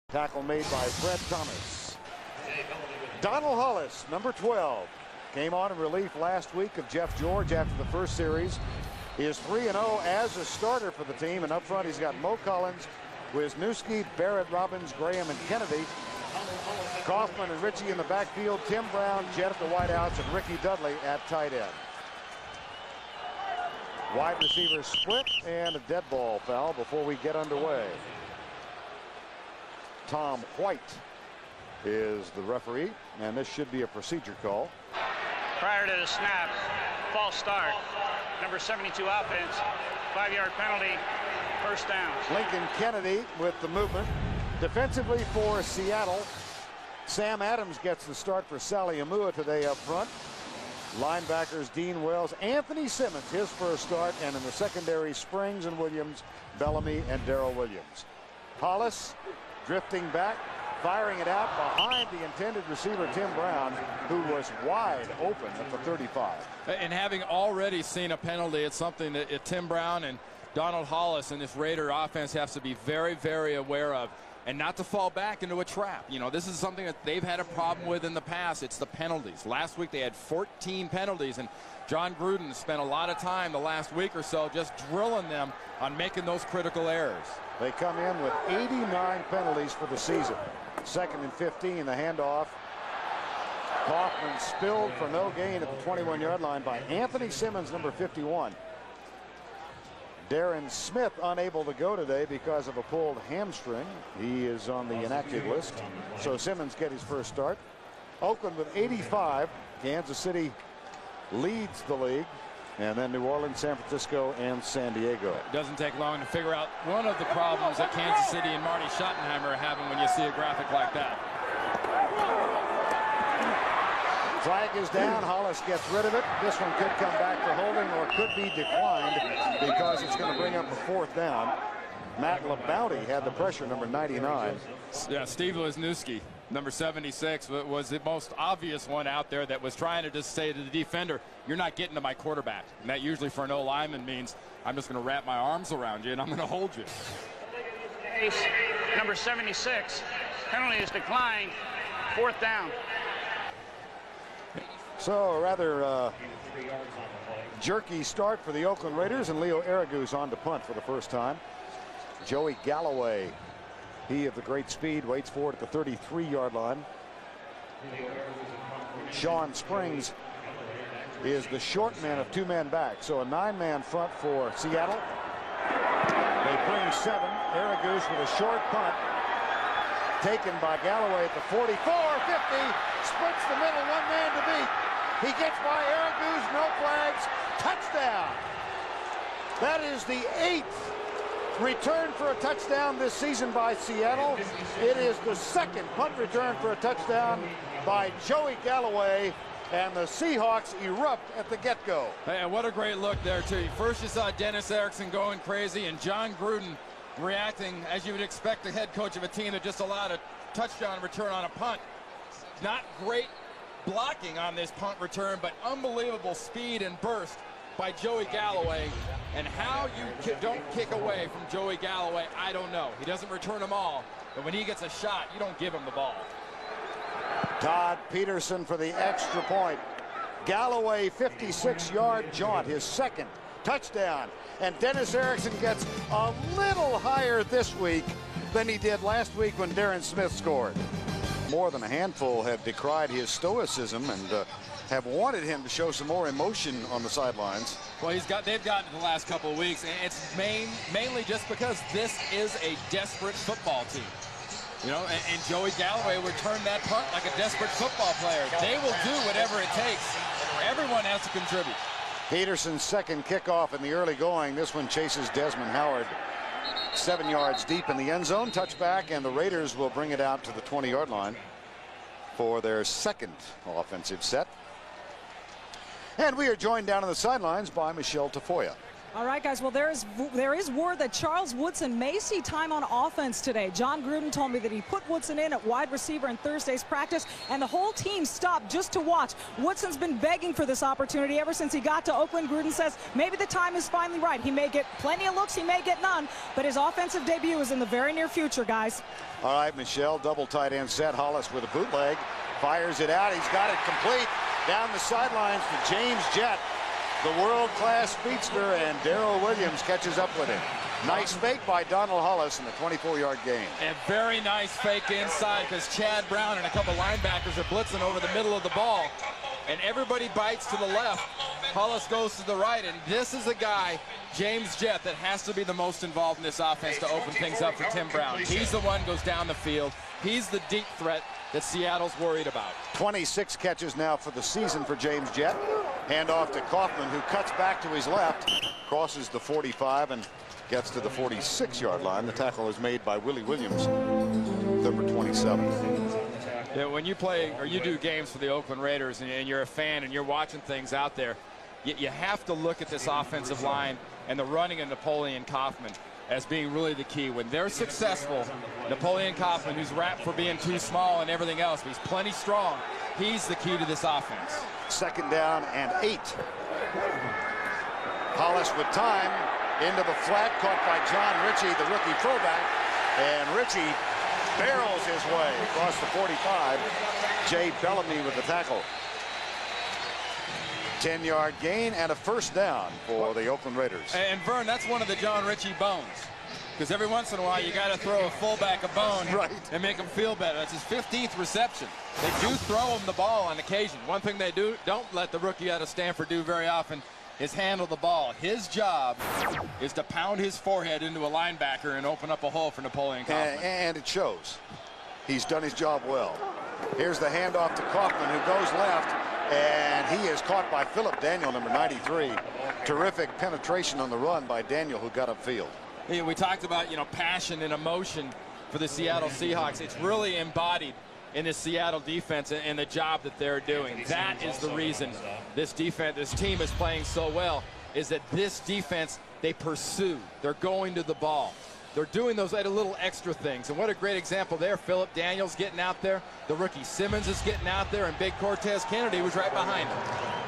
Tackle made by Fred Thomas. Donald Hollis, number 12, came on in relief last week of Jeff George after the first series. He is 3-0 as a starter for the team, and up front he's got Mo Collins, Wisniewski, Barrett, Robbins, Graham, and Kennedy. Kaufman and Ritchie in the backfield, Tim Brown, Jett at the wideouts, and Ricky Dudley at tight end. Wide receiver split and a dead ball foul before we get underway. Tom White is the referee, and this should be a procedure call. Prior to the snap, false start, number 72 offense, 5-yard penalty, first down. Lincoln Kennedy with the movement. Defensively for Seattle, Sam Adams gets the start for Sally Amua today up front. Linebackers Dean Wells, Anthony Simmons, his first start, and in the secondary, Springs and Williams, Bellamy and Darrell Williams. Hollis drifting back, firing it out behind the intended receiver Tim Brown, who was wide open at the 35. And having already seen a penalty, it's something that Tim Brown and Donald Hollis and this Raider offense has to be very, very aware of, and not to fall back into a trap. You know, this is something that they've had a problem with in the past. It's the penalties. Last week they had 14 penalties, and John Gruden spent a lot of time the last week or so just drilling them on making those critical errors. They come in with 89 penalties for the season. 2nd and 15, the handoff. Kaufman spilled for no gain at the 21-yard line by Anthony Simmons, number 51. Darren Smith unable to go today because of a pulled hamstring. He is on the inactive list. So Simmons get his first start. Oakland with 85. Kansas City leads the league. And then New Orleans, San Francisco, and San Diego. It doesn't take long to figure out one of the problems that Kansas City and Marty Schottenheimer are having when you see a graphic like that. Flag is down. Hollis gets rid of it. This one could come back for holding or could be declined because it's going to bring up a 4th down. Matt LaBounty had the pressure, number 99. Yeah, Steve Wisniewski, number 76, was the most obvious one out there that was trying to just say to the defender, you're not getting to my quarterback. And that usually for an O-lineman means I'm just going to wrap my arms around you and I'm going to hold you. Number 76, penalty is declined, 4th down. So a rather jerky start for the Oakland Raiders, and Leo Aragu's on to punt for the first time. Joey Galloway, he of the great speed, waits for it at the 33-yard line. Sean Springs is the short man of 2 men back, so a 9-man front for Seattle. They bring 7. Aragus with a short punt, taken by Galloway at the 44, 50, splits the middle, 1 man to beat. He gets by Aragus, no flags, touchdown. That is the 8th return for a touchdown this season by Seattle. It is the 2nd punt return for a touchdown by Joey Galloway, and the Seahawks erupt at the get-go. Hey, what a great look there, too. First you saw Dennis Erickson going crazy, and John Gruden reacting as you would expect the head coach of a team that just allowed a touchdown return on a punt. Not great blocking on this punt return, but unbelievable speed and burst by Joey Galloway. And how you don't kick away from Joey Galloway, I don't know. He doesn't return them all, but when he gets a shot, you don't give him the ball. Todd Peterson for the extra point. Galloway 56-yard jaunt, his 2nd touchdown. And Dennis Erickson gets a little higher this week than he did last week when Darren Smith scored. More than a handful have decried his stoicism and have wanted him to show some more emotion on the sidelines. Well, they've gotten it the last couple of weeks, and it's mainly just because this is a desperate football team. You know, and Joey Galloway returned that punt like a desperate football player. They will do whatever it takes. Everyone has to contribute. Peterson's 2nd kickoff in the early going. This one chases Desmond Howard 7 yards deep in the end zone. Touchback, and the Raiders will bring it out to the 20-yard line for their 2nd offensive set. And we are joined down on the sidelines by Michelle Tafoya. All right, guys. Well, there is word that Charles Woodson may see time on offense today. John Gruden told me that he put Woodson in at wide receiver in Thursday's practice, and the whole team stopped just to watch. Woodson's been begging for this opportunity ever since he got to Oakland. Gruden says maybe the time is finally right. He may get plenty of looks, he may get none, but his offensive debut is in the very near future, guys. All right, Michelle, double tight end set. Hollis with a bootleg, fires it out. He's got it complete down the sidelines to James Jett, the world-class speedster, and Darrell Williams catches up with him. Nice fake by Donald Hollis in the 24-yard gain. And very nice fake inside, because Chad Brown and a couple linebackers are blitzing over the middle of the ball. And everybody bites to the left. Hollis goes to the right, and this is a guy, James Jett, that has to be the most involved in this offense to open things up for Tim Brown. He's the one goes down the field. He's the deep threat that Seattle's worried about. 26 catches now for the season for James Jett. Hand off to Kaufman, who cuts back to his left, crosses the 45 and gets to the 46-yard line. The tackle is made by Willie Williams, number 27. Yeah, when you play or you do games for the Oakland Raiders and you're a fan and you're watching things out there, you have to look at this offensive line and the running of Napoleon Kaufman as being really the key. When they're successful, Napoleon Kaufman, who's rapped for being too small and everything else, but he's plenty strong, he's the key to this offense. 2nd down and 8. Hollis with time into the flat, caught by John Ritchie, the rookie fullback, and Ritchie barrels his way across the 45. Jay Bellamy with the tackle. 10-yard gain and a 1st down for the Oakland Raiders. And Vern, that's one of the John Ritchie bones, because every once in a while you got to throw a fullback a bone and make him feel better. That's his 15th reception. They do throw him the ball on occasion. One thing they don't let the rookie out of Stanford do very often is handle the ball. His job is to pound his forehead into a linebacker and open up a hole for Napoleon Kaufman. And it shows. He's done his job well. Here's the handoff to Kaufman, who goes left, and he is caught by Philip Daniel, number 93. Terrific penetration on the run by Daniel, who got upfield. Yeah, we talked about, passion and emotion for the Seattle Seahawks. It's really embodied in the Seattle defense and the job that they're doing. That is the reason this team is playing so well, is that this defense, they pursue. They're going to the ball. They're doing those little extra things. And what a great example there. Philip Daniels getting out there. The rookie Simmons is getting out there, and big Cortez Kennedy was right behind him.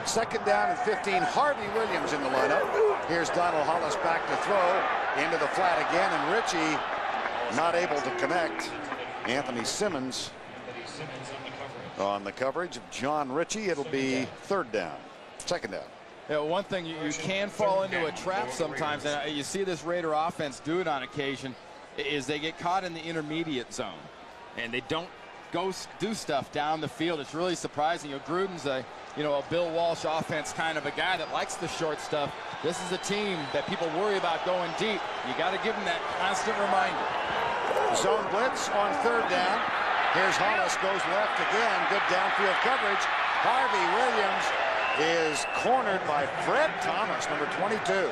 2nd down and 15. Harvey Williams in the lineup. Here's Donald Hollis back to throw into the flat again, and Ritchie not able to connect. Anthony Simmons on the coverage of John Ritchie. It'll be 3rd down. 2nd down. Yeah, one thing, you can fall into a trap sometimes, and you see this Raider offense do it on occasion, is they get caught in the intermediate zone, and they don't go do stuff down the field. It's really surprising. Gruden's a Bill Walsh offense kind of a guy that likes the short stuff. This is a team that people worry about going deep. You got to give them that constant reminder. Zone blitz on 3rd down. Here's Hollis, goes left again. Good downfield coverage. Harvey Williams is cornered by Fred Thomas, number 22.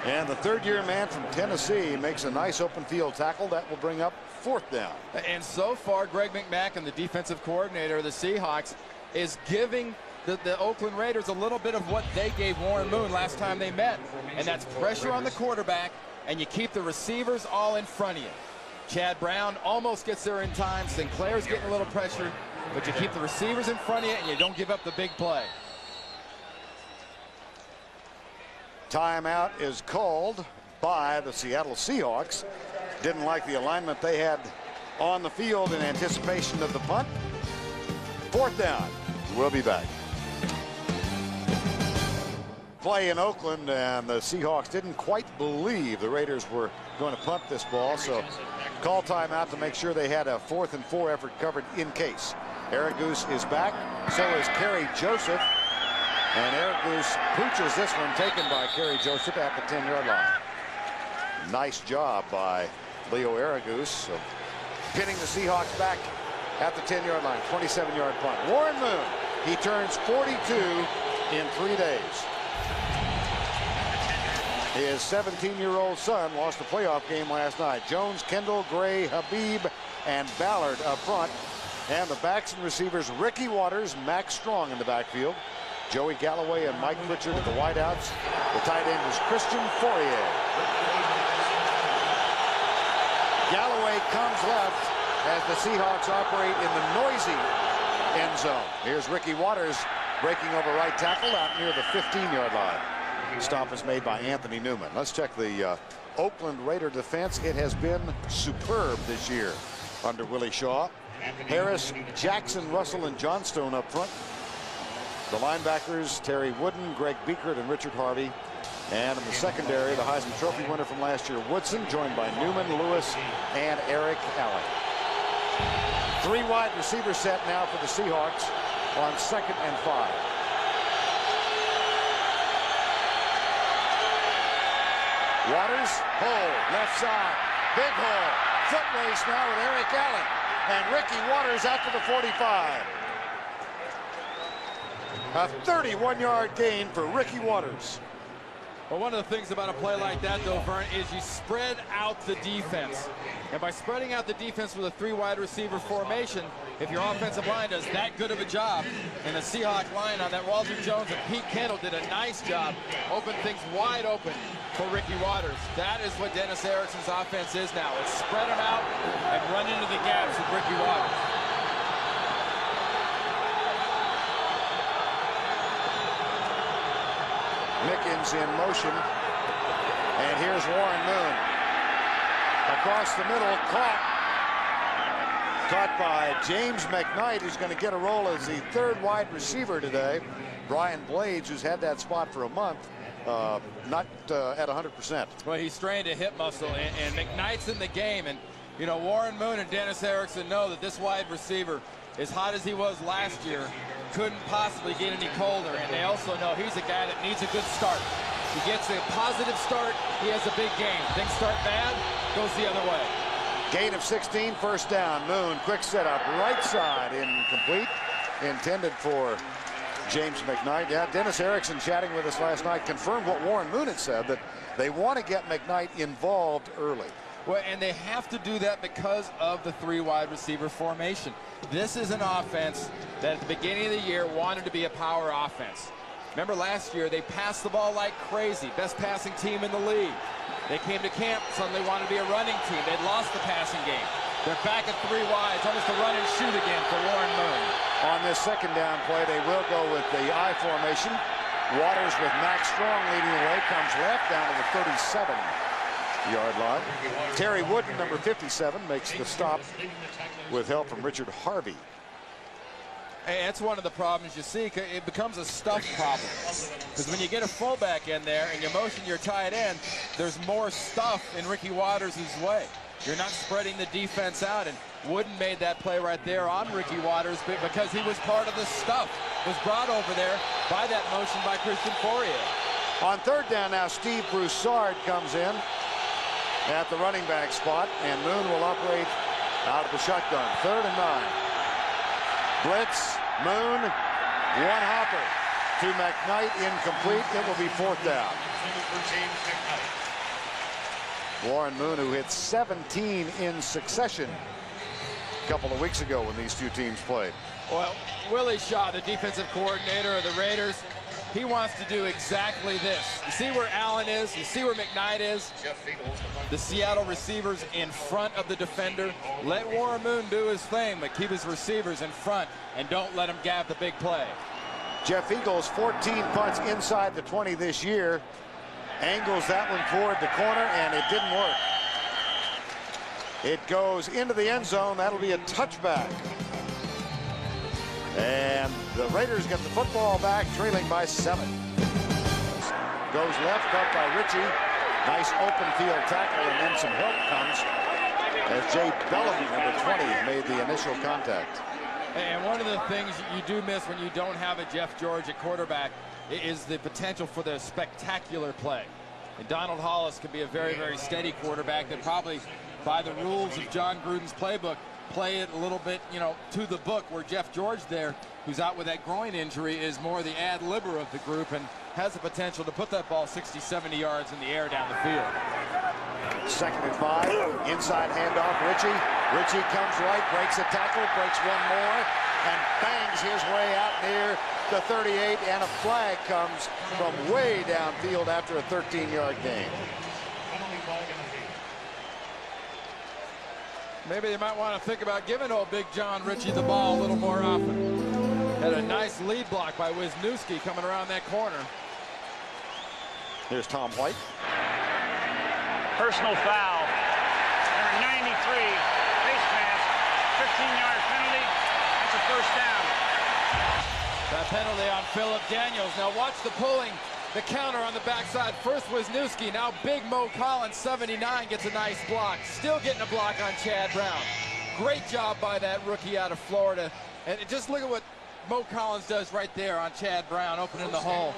And the 3rd-year man from Tennessee makes a nice open field tackle. That will bring up 4th down. And so far, Greg McMackin, the defensive coordinator of the Seahawks, is giving the Oakland Raiders a little bit of what they gave Warren Moon last time they met. And that's pressure on the quarterback, and you keep the receivers all in front of you. Chad Brown almost gets there in time. Sinclair's getting a little pressure, but you keep the receivers in front of you and you don't give up the big play. Timeout is called by the Seattle Seahawks. Didn't like the alignment they had on the field in anticipation of the punt. 4th down. We'll be back. Play in Oakland, and the Seahawks didn't quite believe the Raiders were going to punt this ball, so call timeout to make sure they had a 4th and 4 effort covered in case. Aragoose is back, so is Kerry Joseph, and Aragoose pooches this one, taken by Kerry Joseph at the 10-yard line. Nice job by Leo Aragoose, pinning the Seahawks back at the 10-yard line. 27-yard punt. Warren Moon, he turns 42 in 3 days. His 17-year-old son lost a playoff game last night. Jones, Kendall, Gray, Habib, and Ballard up front. And the backs and receivers, Ricky Waters, Max Strong in the backfield. Joey Galloway and Mike Pritchard at the wideouts. The tight end is Christian Fourier. Galloway comes left as the Seahawks operate in the noisy end zone. Here's Ricky Waters breaking over right tackle out near the 15-yard line. Stop is made by Anthony Newman. Let's check the Oakland Raider defense. It has been superb this year under Willie Shaw. Harris, Jackson, Russell, and Johnstone up front. The linebackers, Terry Wooden, Greg Biekert, and Richard Harvey. And in the secondary, the Heisman Trophy winner from last year, Woodson, joined by Newman, Lewis, and Eric Allen. 3 wide receiver set now for the Seahawks on 2nd and 5. Waters, hole, left side, big hole. Foot race now with Eric Allen. And Ricky Waters out to the 45. A 31-yard gain for Ricky Waters. Well, one of the things about a play like that, though, Vern, is you spread out the defense. And by spreading out the defense with a 3 wide receiver formation, if your offensive line does that good of a job, and the Seahawks line on that, Walter Jones and Pete Kendall did a nice job, opened things wide open for Ricky Waters. That is what Dennis Erickson's offense is now. It's spread them out and run into the gaps with Ricky Waters. Mickens in motion. And here's Warren Moon. Across the middle, caught by James McKnight, who's going to get a role as the 3rd wide receiver today. Brian Blades, who's had that spot for a month, not at 100%. Well, he strained a hip muscle, and McKnight's in the game. And, you know, Warren Moon and Dennis Erickson know that this wide receiver, as hot as he was last year, couldn't possibly get any colder. And they also know he's a guy that needs a good start. He gets a positive start, he has a big game. Things start bad, goes the other way. Gain of 16, 1st down. Moon, quick setup, right side, incomplete. Intended for James McKnight. Yeah, Dennis Erickson chatting with us last night confirmed what Warren Moon had said, that they want to get McKnight involved early. Well, and they have to do that because of the 3 wide receiver formation. This is an offense that at the beginning of the year wanted to be a power offense. Remember last year, they passed the ball like crazy. Best passing team in the league. They came to camp, suddenly wanted to be a running team. They'd lost the passing game. They're back at 3 wide. It's almost a run and shoot again for Warren Moon. On this 2nd down play, they will go with the I formation. Waters with Max Strong leading the way, comes left down to the 37-yard line. Terry Wooden, number 57, makes the stop with help from Richard Harvey. And that's one of the problems you see. It becomes a stuff problem. Because when you get a fullback in there and you motion your tight end, there's more stuff in Ricky Waters' way. You're not spreading the defense out. And Wooden made that play right there on Ricky Waters because he was part of the stuff. Was brought over there by that motion by Christian Fourier. On 3rd down now, Steve Broussard comes in at the running back spot, and Moon will operate out of the shotgun. 3rd and 9. Blitz, Moon, 1 hopper to McKnight, incomplete. It will be 4th down. Warren Moon, who hit 17 in succession a couple of weeks ago when these 2 teams played. Well, Willie Shaw, the defensive coordinator of the Raiders, he wants to do exactly this. You see where Allen is, you see where McKnight is. The Seattle receivers in front of the defender. Let Warren Moon do his thing, but keep his receivers in front and don't let him gab the big play. Jeff Eagles, 14 punts inside the 20 this year. Angles that one toward the corner, and it didn't work. It goes into the end zone. That'll be a touchback. And the Raiders get the football back, trailing by 7. Goes left, caught by Ritchie. Nice open field tackle, and then some help comes as Jay Bellamy, number 20, made the initial contact. And one of the things you do miss when you don't have a Jeff George at quarterback is the potential for the spectacular play. And Donald Hollis could be a very, very steady quarterback that probably, by the rules of John Gruden's playbook, play it a little bit, you know, to the book, where Jeff George there, who's out with that groin injury, is more the ad-libber of the group and has the potential to put that ball 60, 70 yards in the air down the field. 2nd and 5, inside handoff, Ritchie. Ritchie comes right, breaks a tackle, breaks one more, and bangs his way out near the 38, and a flag comes from way downfield after a 13-yard gain. Maybe they might want to think about giving old Big John Ritchie the ball a little more often. Had a nice lead block by Wisniewski coming around that corner. Here's Tom White. Personal foul. Number 93, face mask, 15-yard penalty. That's a first down. That penalty on Philip Daniels. Now watch the pulling, the counter on the backside. First Wisniewski, now big Mo Collins, 79, gets a nice block. Still getting a block on Chad Brown. Great job by that rookie out of Florida. And just look at what Mo Collins does right there on Chad Brown, opening the hole.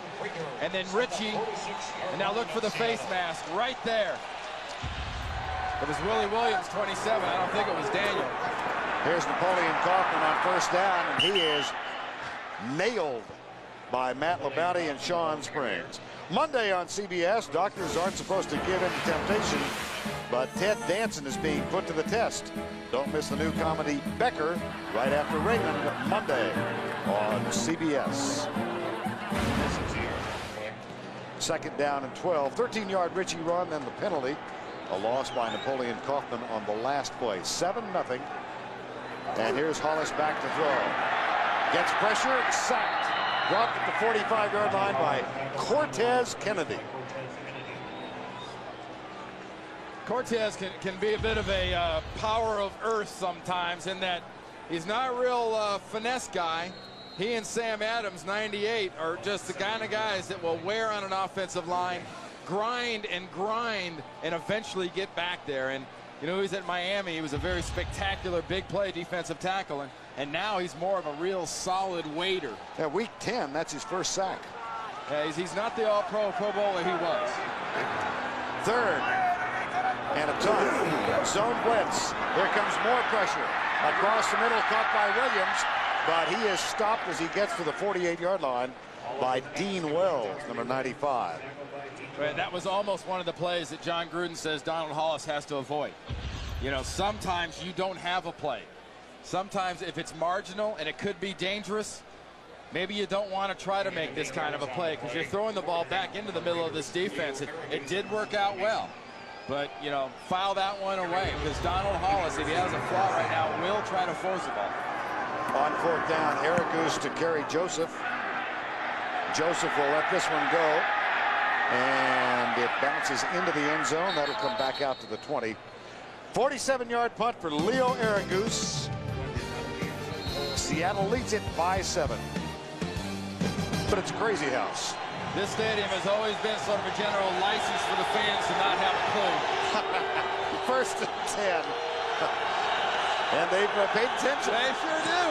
And then Ritchie, and now look for the face mask right there. It was Willie Williams, 27. I don't think it was Daniel. Here's Napoleon Kaufman on first down, and he is nailed by Matt Labounty and Sean Springs. Monday on CBS, doctors aren't supposed to give in to temptation, but Ted Danson is being put to the test. Don't miss the new comedy Becker right after Raymond, Monday on CBS. Second down and 12. 13-yard Ritchie run, then the penalty. A loss by Napoleon Kaufman on the last play. 7-0. And here's Hollis back to throw. Gets pressure, sacked. Dropped at the 45-yard line by Cortez Kennedy. Cortez can be a bit of a power of earth sometimes, in that he's not a real finesse guy. He and Sam Adams, 98, are just the kind of guys that will wear on an offensive line, grind and eventually get back there. And you know, he's at Miami. He was a very spectacular big play defensive tackle, and now he's more of a real solid waiter. Yeah, week 10, that's his first sack. Yeah, he's not the all-pro Pro Bowler he was. Third and a ton. Zone blitz. Here comes more pressure. Across the middle, caught by Williams, but he is stopped as he gets to the 48-yard line by Dean Wells, number 95. That was almost one of the plays that John Gruden says Donald Hollis has to avoid. You know, sometimes you don't have a play. Sometimes if it's marginal and it could be dangerous, maybe you don't want to try to make this kind of a play because you're throwing the ball back into the middle of this defense. It did work out well. But, you know, file that one away because Donald Hollis, if he has a flaw right now, will try to force the ball. On fourth down, Aragoose to carry Joseph. Joseph will let this one go. And it bounces into the end zone. That'll come back out to the 20. 47-yard punt for Leo Aragoose. Seattle leads it by 7. But it's a crazy house. This stadium has always been sort of a general license for the fans to not have a clue. First and 10. And they've paid attention. They sure do.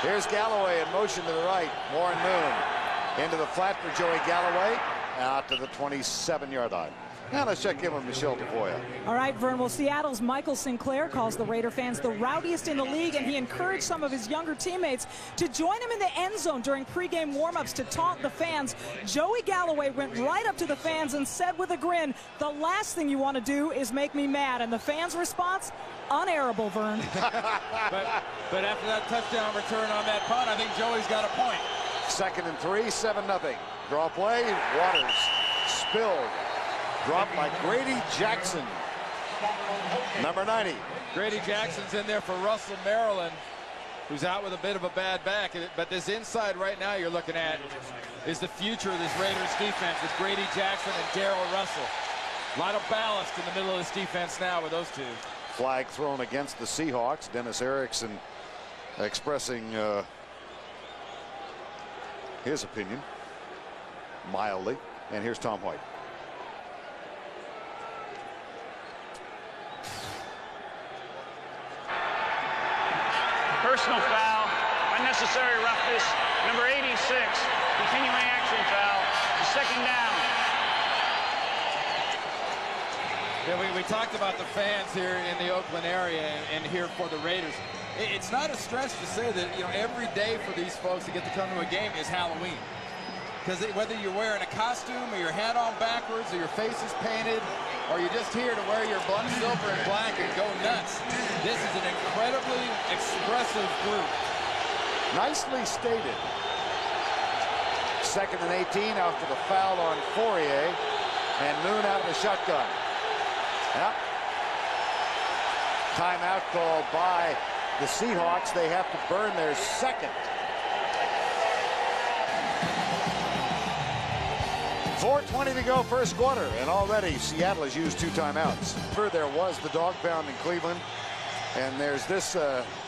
Here's Galloway in motion to the right. Warren Moon into the flat for Joey Galloway. Out to the 27-yard line. Now let's check in with Michelle Tafoya. All right, Vern. Well, Seattle's Michael Sinclair calls the Raider fans the rowdiest in the league, and he encouraged some of his younger teammates to join him in the end zone during pregame warmups to taunt the fans. Joey Galloway went right up to the fans and said with a grin, "The last thing you want to do is make me mad." And the fans' response, unairable, Vern. but after that touchdown return on that punt, I think Joey's got a point. Second and 3, 7-0. Draw play, Waters spilled. Dropped by Grady Jackson, number 90. Grady Jackson's in there for Russell Maryland, who's out with a bit of a bad back. But this inside right now you're looking at is the future of this Raiders defense with Grady Jackson and Darrell Russell. A lot of ballast in the middle of this defense now with those two. Flag thrown against the Seahawks. Dennis Erickson expressing his opinion mildly. And here's Tom White. Personal foul, unnecessary roughness, number 86, continuing action foul, second down. Yeah, we talked about the fans here in the Oakland area and here for the Raiders. It's not a stretch to say that, you know, every day for these folks to get to come to a game is Halloween. Because whether you're wearing a costume or your hat on backwards or your face is painted or you're just here to wear your silver and black and go nuts, this is an incredibly expressive group. Nicely stated. 2nd and 18 after the foul on Fourier, and Moon out of the shotgun. Yep. Timeout called by the Seahawks. They have to burn their second. 4:20 to go first quarter, and already Seattle has used 2 timeouts. There was the dog pound in Cleveland, and there's this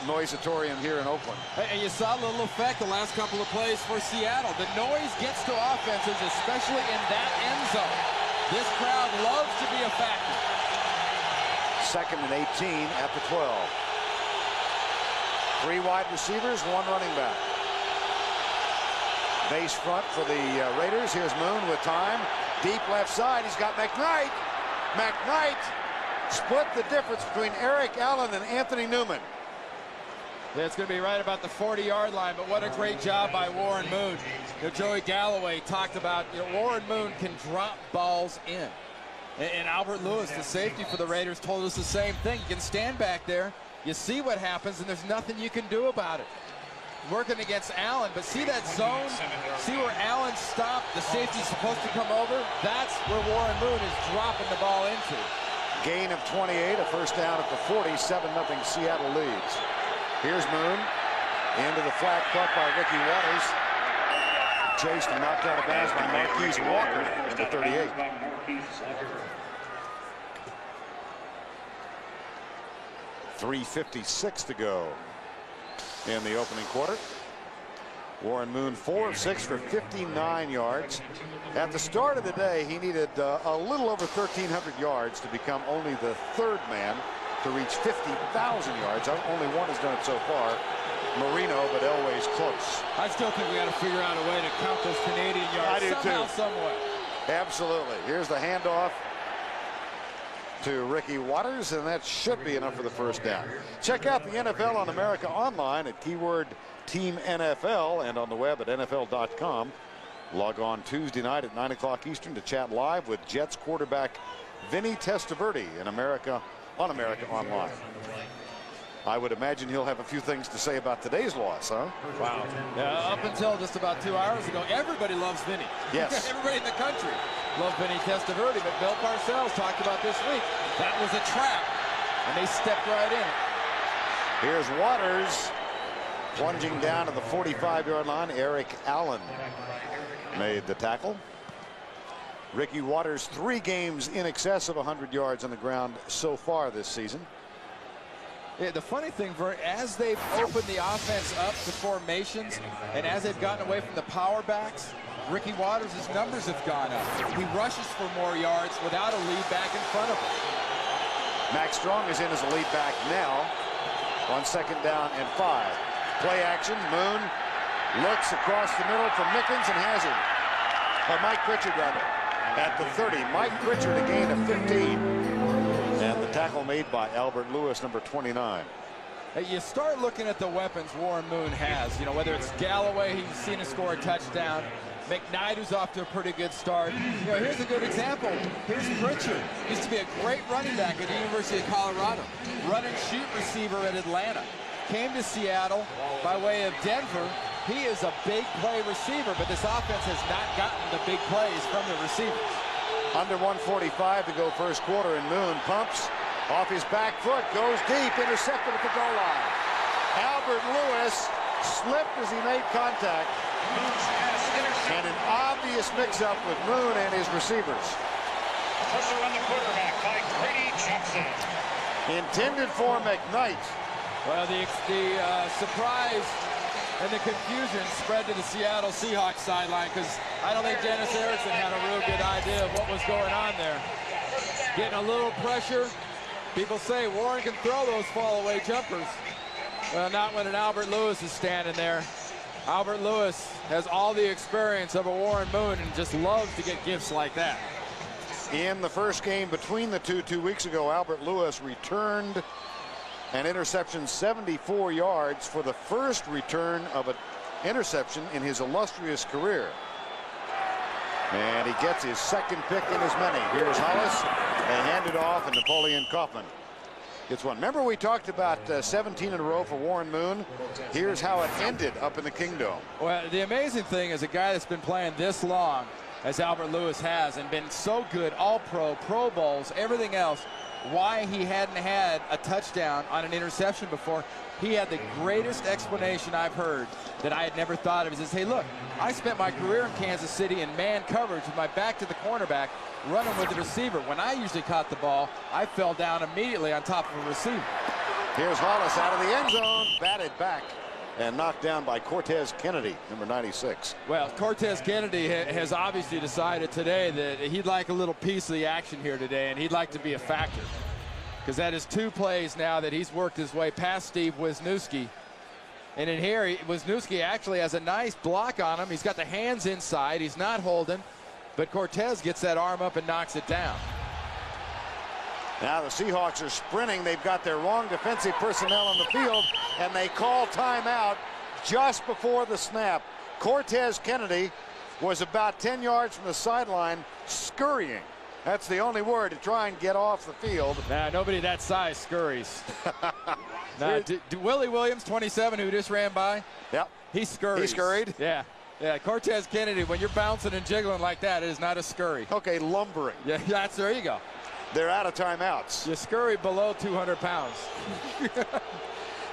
noisatorium here in Oakland. And you saw a little effect the last couple of plays for Seattle. The noise gets to offenses, especially in that end zone. This crowd loves to be a factor. 2nd and 18 at the 12. 3 wide receivers, 1 running back. Base front for the Raiders. Here's Moon with time. Deep left side. He's got McKnight. McKnight split the difference between Eric Allen and Anthony Newman. Yeah, it's going to be right about the 40-yard line, but what a great job by Warren Moon. Joey Galloway talked about, Warren Moon can drop balls in. And Albert Lewis, the safety for the Raiders, told us the same thing. You can stand back there, you see what happens, and there's nothing you can do about it. Working against Allen, but see that zone? See where Allen stopped? The safety's supposed to come over? That's where Warren Moon is dropping the ball into. Gain of 28, a first down at the 40, 7-0 Seattle leads. Here's Moon into the flat punt by Ricky Waters. Chased and knocked out of bounds by Marquise Walker, number 38. .356 to go in the opening quarter. Warren Moon 4 of 6 for 59 yards. At the start of the day, he needed a little over 1,300 yards to become only the 3rd man to reach 50,000 yards. Only one has done it so far, Marino, but Elway's close. I still think we got to figure out a way to count those Canadian yards. I do somehow, too. some way. Absolutely. Here's the handoff to Ricky Waters, and that should be enough for the first down. Check out the NFL on America Online at keyword Team NFL and on the web at NFL.com. Log on Tuesday night at 9 o'clock Eastern to chat live with Jets quarterback Vinny Testaverde in America on America Online. I would imagine he'll have a few things to say about today's loss, huh? Wow. Up until just about 2 hours ago, everybody loves Vinny. Yes. Everybody in the country loved Vinny Testaverde, but Bill Parcells talked about this week. That was a trap, and they stepped right in. Here's Waters plunging down to the 45-yard line. Eric Allen made the tackle. Ricky Waters, 3 games in excess of 100 yards on the ground so far this season. Yeah, the funny thing, Vern, as they've opened the offense up to formations and as they've gotten away from the power backs, Ricky Waters' numbers have gone up. He rushes for more yards without a lead back in front of him. Max Strong is in as a lead back now on 2nd down and 5. Play action. Moon looks across the middle for Mickens and has him. Mike Pritchard rather at the 30. Mike Pritchard a gain of 15. And the tackle made by Albert Lewis, number 29. Hey, you start looking at the weapons Warren Moon has. Whether it's Galloway, he's seen him score a touchdown. McKnight, who's off to a pretty good start. Here's a good example. Here's Pritchard. Used to be a great running back at the University of Colorado. Run and shoot receiver at Atlanta. Came to Seattle by way of Denver. He is a big play receiver, but this offense has not gotten the big plays from the receivers. Under 1:45 to go first quarter, and Moon pumps off his back foot, goes deep, intercepted at the goal line. Albert Lewis slipped as he made contact, and an obvious mix-up with Moon and his receivers. Pressure on the quarterback by Grady Jackson. Intended for McKnight. Well, the surprise and the confusion spread to the Seattle Seahawks sideline because I don't think Dennis Erickson had a real good idea of what was going on there. Getting a little pressure. People say Warren can throw those fall-away jumpers. Well, not when an Albert Lewis is standing there. Albert Lewis has all the experience of a Warren Moon and just loves to get gifts like that. In the first game between the two 2 weeks ago, Albert Lewis returned an interception 74 yards for the first return of an interception in his illustrious career. And he gets his second pick in as many. Here's Hollis. They hand it off, and Napoleon Kaufman gets one. Remember we talked about 17 in a row for Warren Moon? Here's how it ended up in the Kingdome. Well, the amazing thing is a guy that's been playing this long as Albert Lewis has and been so good, all-pro, Pro Bowls, everything else, why he hadn't had a touchdown on an interception before. He had the greatest explanation I've heard that I had never thought of. He says, hey, look, I spent my career in Kansas City in man coverage with my back to the cornerback, running with the receiver. When I usually caught the ball, I fell down immediately on top of a receiver. Here's Hollis out of the end zone, batted back and knocked down by Cortez Kennedy, number 96. Well, Cortez Kennedy has obviously decided today that he'd like a little piece of the action here today, and he'd like to be a factor. Because that is 2 plays now that he's worked his way past Steve Wisniewski. And in here, Wisniewski actually has a nice block on him. He's got the hands inside. He's not holding. But Cortez gets that arm up and knocks it down. Now the Seahawks are sprinting. They've got their wrong defensive personnel on the field, and they call timeout just before the snap. Cortez Kennedy was about 10 yards from the sideline, scurrying. That's the only word, to try and get off the field. Nah, nobody that size scurries. Nah, Willie Williams, 27, who just ran by. Yep. He scurries. He scurried? Yeah. Yeah, Cortez Kennedy, when you're bouncing and jiggling like that, it is not a scurry. Okay, lumbering. Yeah, there you go. They're out of timeouts. You scurry below 200 pounds.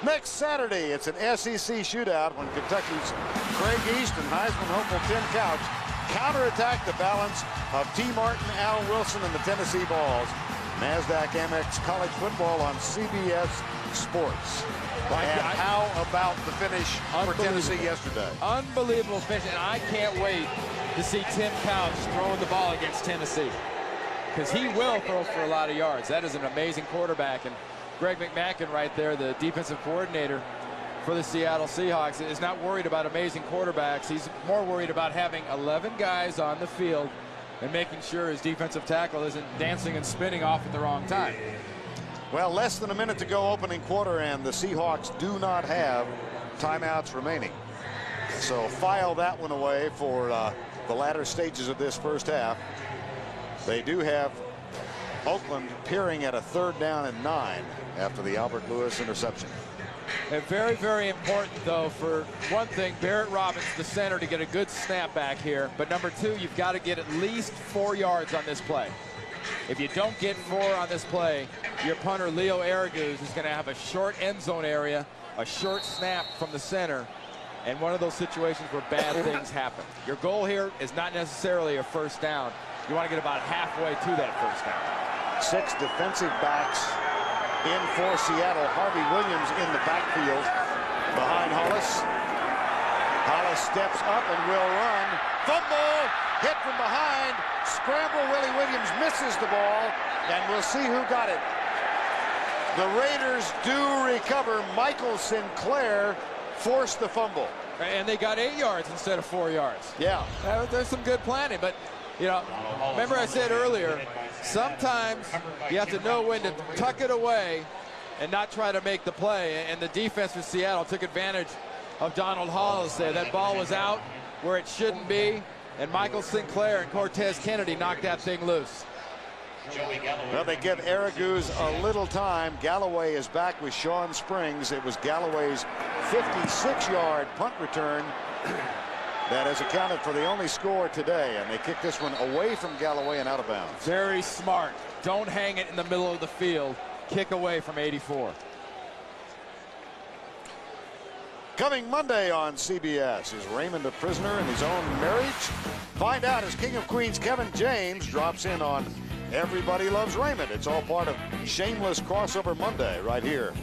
Next Saturday, it's an SEC shootout when Kentucky's Craig East and Heisman hopeful Tim Couch counterattack the balance of T. Martin, Al Wilson, and the Tennessee Vols. NASDAQ Amex College Football on CBS Sports. And how about the finish for Tennessee yesterday? Unbelievable finish, and I can't wait to see Tim Couch throwing the ball against Tennessee, because he will throw for a lot of yards. That is an amazing quarterback, and Greg McMackin right there, the defensive coordinator for the Seattle Seahawks, is not worried about amazing quarterbacks. He's more worried about having 11 guys on the field and making sure his defensive tackle isn't dancing and spinning off at the wrong time. Well, less than a minute to go opening quarter, and the Seahawks do not have timeouts remaining. So file that one away for the latter stages of this first half. They do have Oakland peering at a 3rd down and 9 after the Albert Lewis interception. And very, very important, though, for one thing, Barrett Robbins, the center, to get a good snap back here. But number 2, you've got to get at least 4 yards on this play. If you don't get 4 on this play, your punter, Leo Araguz, is going to have a short end zone area, a short snap from the center, and one of those situations where bad things happen. Your goal here is not necessarily a first down. You want to get about halfway to that first down. 6 defensive backs in for Seattle. Harvey Williams in the backfield behind Hollis. Hollis steps up and will run. Fumble, hit from behind. Scramble, Willie Williams misses the ball, and we'll see who got it. The Raiders do recover. Michael Sinclair forced the fumble. And they got 8 yards instead of 4 yards. Yeah. There's some good planning, but you know, remember I said earlier, sometimes you have to know when to tuck it away and not try to make the play. And the defense for Seattle took advantage of Donald Hollis there. That ball was out where it shouldn't be, and Michael Sinclair and Cortez Kennedy knocked that thing loose. Well, they give Araguz a little time. Galloway is back with Sean Springs. It was Galloway's 56-yard punt return that has accounted for the only score today, and they kick this one away from Galloway and out of bounds. Very smart. Don't hang it in the middle of the field. Kick away from 84. Coming Monday on CBS, is Raymond a prisoner in his own marriage? Find out as King of Queens Kevin James drops in on Everybody Loves Raymond. It's all part of Shameless Crossover Monday right here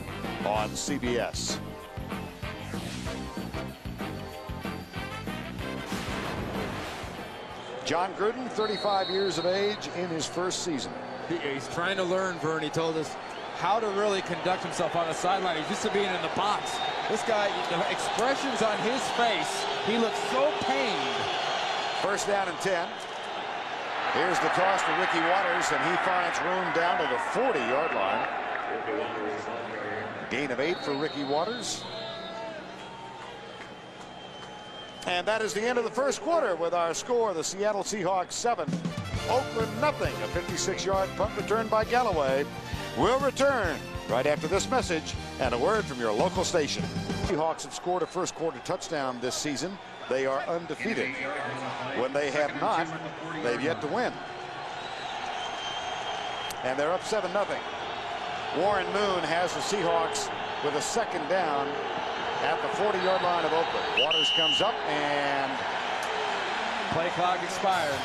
on CBS. John Gruden, 35 years of age in his first season. He's trying to learn, Vern. He told us how to really conduct himself on the sideline. He's used to being in the box. This guy, the expressions on his face, he looks so pained. 1st down and 10. Here's the toss to Ricky Waters, and he finds room down to the 40-yard line. Gain of 8 for Ricky Waters. And that is the end of the first quarter with our score, the Seattle Seahawks 7, Oakland nothing. A 56-yard punt return by Galloway. We'll return right after this message and a word from your local station. Seahawks have scored a first quarter touchdown this season. They are undefeated. When they have not, they've yet to win. And they're up 7-0. Warren Moon has the Seahawks with a second down at the 40-yard line of Oakland. Waters comes up and play clock expired.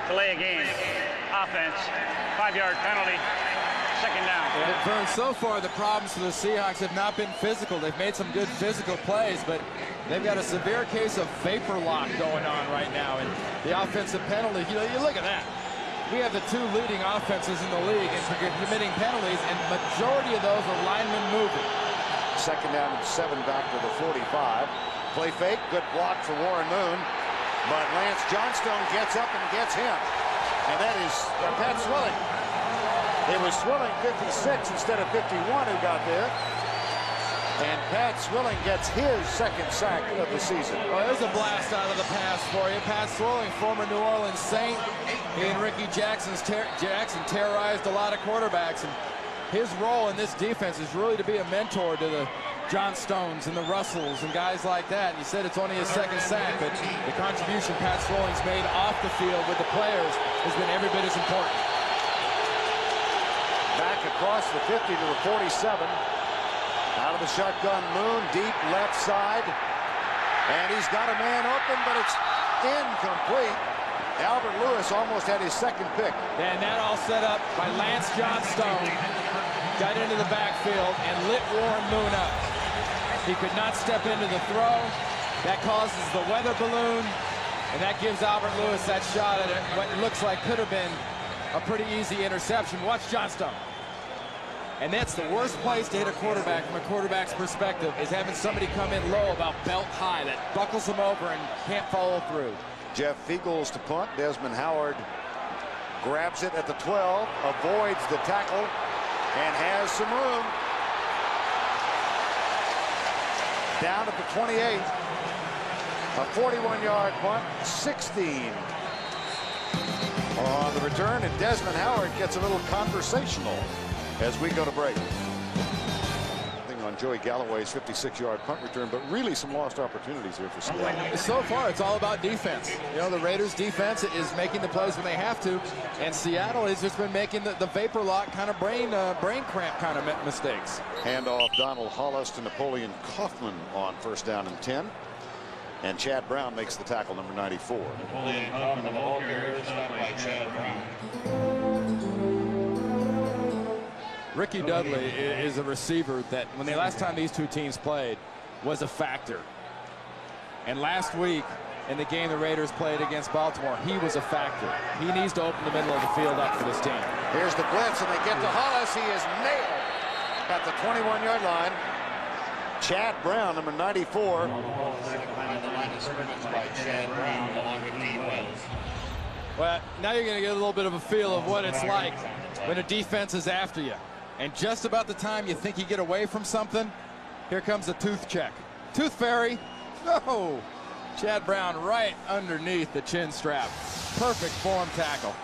Delay a game. Offense. 5-yard penalty. Second down. Vern, so far the problems for the Seahawks have not been physical. They've made some good physical plays, but they've got a severe case of vapor lock going on right now. And the offensive penalty, you look at that. We have the two leading offenses in the league in committing penalties, and majority of those are linemen moving. Second down and 7 back to the 45. Play fake. Good block for Warren Moon. But Lance Johnstone gets up and gets him. And that is Pat Swilling. It was Swilling 56 instead of 51 who got there. And Pat Swilling gets his second sack of the season. Well, there's a blast out of the pass for you. Pat Swilling, former New Orleans Saint. He and Ricky Jackson terrorized a lot of quarterbacks. And his role in this defense is really to be a mentor to the Johnstones and the Russells and guys like that. And he said it's only his second sack, but the contribution Pat Swilling's made off the field with the players has been every bit as important. Back across the 50 to the 47. Out of the shotgun, Moon, deep left side. And he's got a man open, but it's incomplete. Albert Lewis almost had his second pick. And that all set up by Lance Johnstone. Got into the backfield and lit Warren Moon up. He could not step into the throw. That causes the weather balloon. And that gives Albert Lewis that shot at what looks like could have been a pretty easy interception. Watch Johnstone. And that's the worst place to hit a quarterback from a quarterback's perspective, is having somebody come in low about belt high that buckles him over and can't follow through. Jeff Feagles to punt. Desmond Howard grabs it at the 12, avoids the tackle, and has some room. Down at the 28. A 41-yard punt, 16 on the return, and Desmond Howard gets a little conversational as we go to break. On Joey Galloway's 56-yard punt return, but really some lost opportunities here for Seattle. So far, it's all about defense. You know, the Raiders' defense is making the plays when they have to, and Seattle has just been making the vapor lock kind of brain cramp kind of mistakes. Handoff Donald Hollis to Napoleon Kaufman on first down and 10. And Chad Brown makes the tackle, number 94. Napoleon Kaufman, the ball carrier, stopped by Chad Brown. Ricky Dudley is a receiver that, when the last time these two teams played, was a factor. And last week, in the game the Raiders played against Baltimore, he was a factor. He needs to open the middle of the field up for this team. Here's the blitz, and they get to Hollis. He is nailed at the 21-yard line. Chad Brown, number 94. Well, now you're going to get a little bit of a feel of what it's like when a defense is after you. And just about the time you think you get away from something, here comes a tooth check. Tooth fairy. No. Chad Brown right underneath the chin strap. Perfect form tackle.